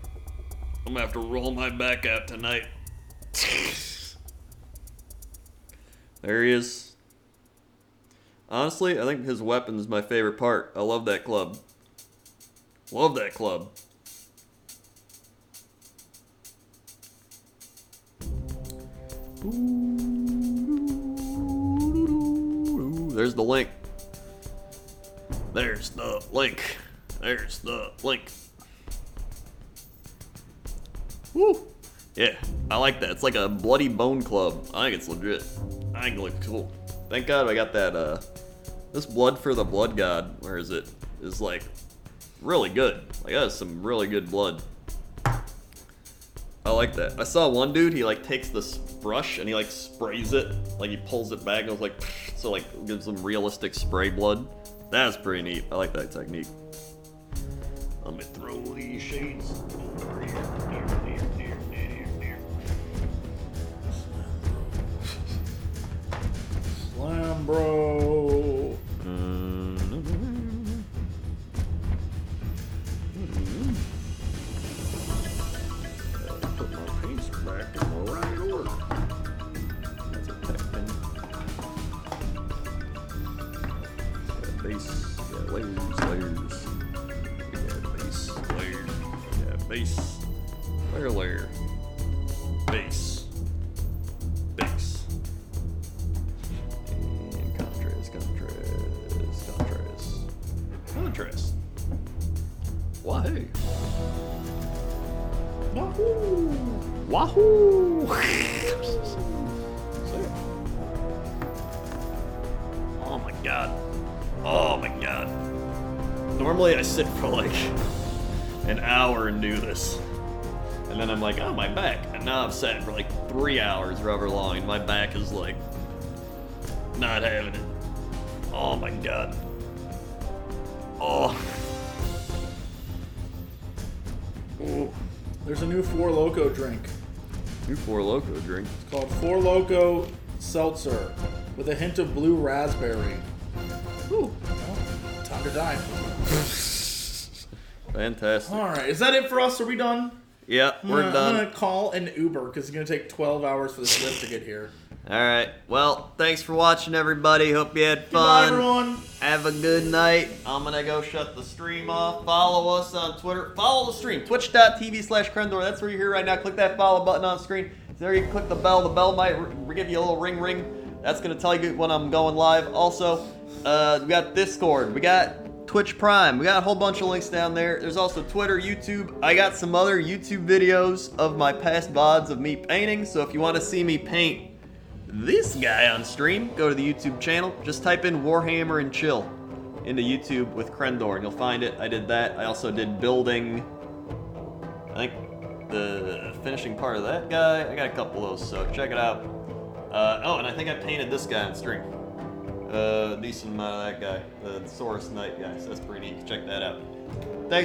I'm gonna have to roll my back out tonight. There he is. Honestly, I think his weapon is my favorite part. I love that club. Love that club. There's the link. There's the link. There's the link. Woo! Yeah, I like that. It's like a bloody bone club. I think it's legit. I think it looks cool. Thank God I got that, this blood for the blood god, where is it? Is like really good. Like that is some really good blood. I like that. I saw one dude, he like takes this brush and he like sprays it. Like he pulls it back and it's like, so like gives them realistic spray blood. That's pretty neat. I like that technique. Let me throw these shades over here. Slambro. Put my paints back in the right order. That's a tech pin. Got base, got layers. We got base, layer. We got base, layer. Base. And contrast. Wahoo! Wahoo! Oh my god. Oh my god. Normally I sit for like an hour and do this. And then I'm like, oh, my back. And now I've sat for like 3 hours, however long, and my back is like not having it. Oh my god. Oh. Ooh. There's a new Four Loko drink. New Four Loko drink. It's called Four Loko Seltzer. with a hint of blue raspberry. Ooh, well, time to die. Fantastic. All right, is that it for us? Are we done? Yeah, we're done. I'm gonna call an Uber because it's gonna take 12 hours for this lift to get here. All right. Well, thanks for watching, everybody. Hope you had Goodbye, fun. everyone. Have a good night. I'm gonna go shut the stream off. Follow us on Twitter. Follow the stream. Twitch.tv/Crendor. That's where you're here right now. Click that follow button on screen. There you can click the bell. The bell might give you a little ring. That's gonna tell you when I'm going live. Also, we got Discord. We got Twitch Prime. We got a whole bunch of links down there. There's also Twitter, YouTube. I got some other YouTube videos of my past VODs of me painting. So if you want to see me paint this guy on stream, go to the YouTube channel. Just type in Warhammer and Chill into YouTube with Crendor and you'll find it. I did that. I also did building, I think, the finishing part of that guy. I got a couple of those, so check it out. Oh, and I think I painted this guy on stream. Decent amount of that guy, the Saurus Knight guy, so that's pretty neat. Check that out. Thanks.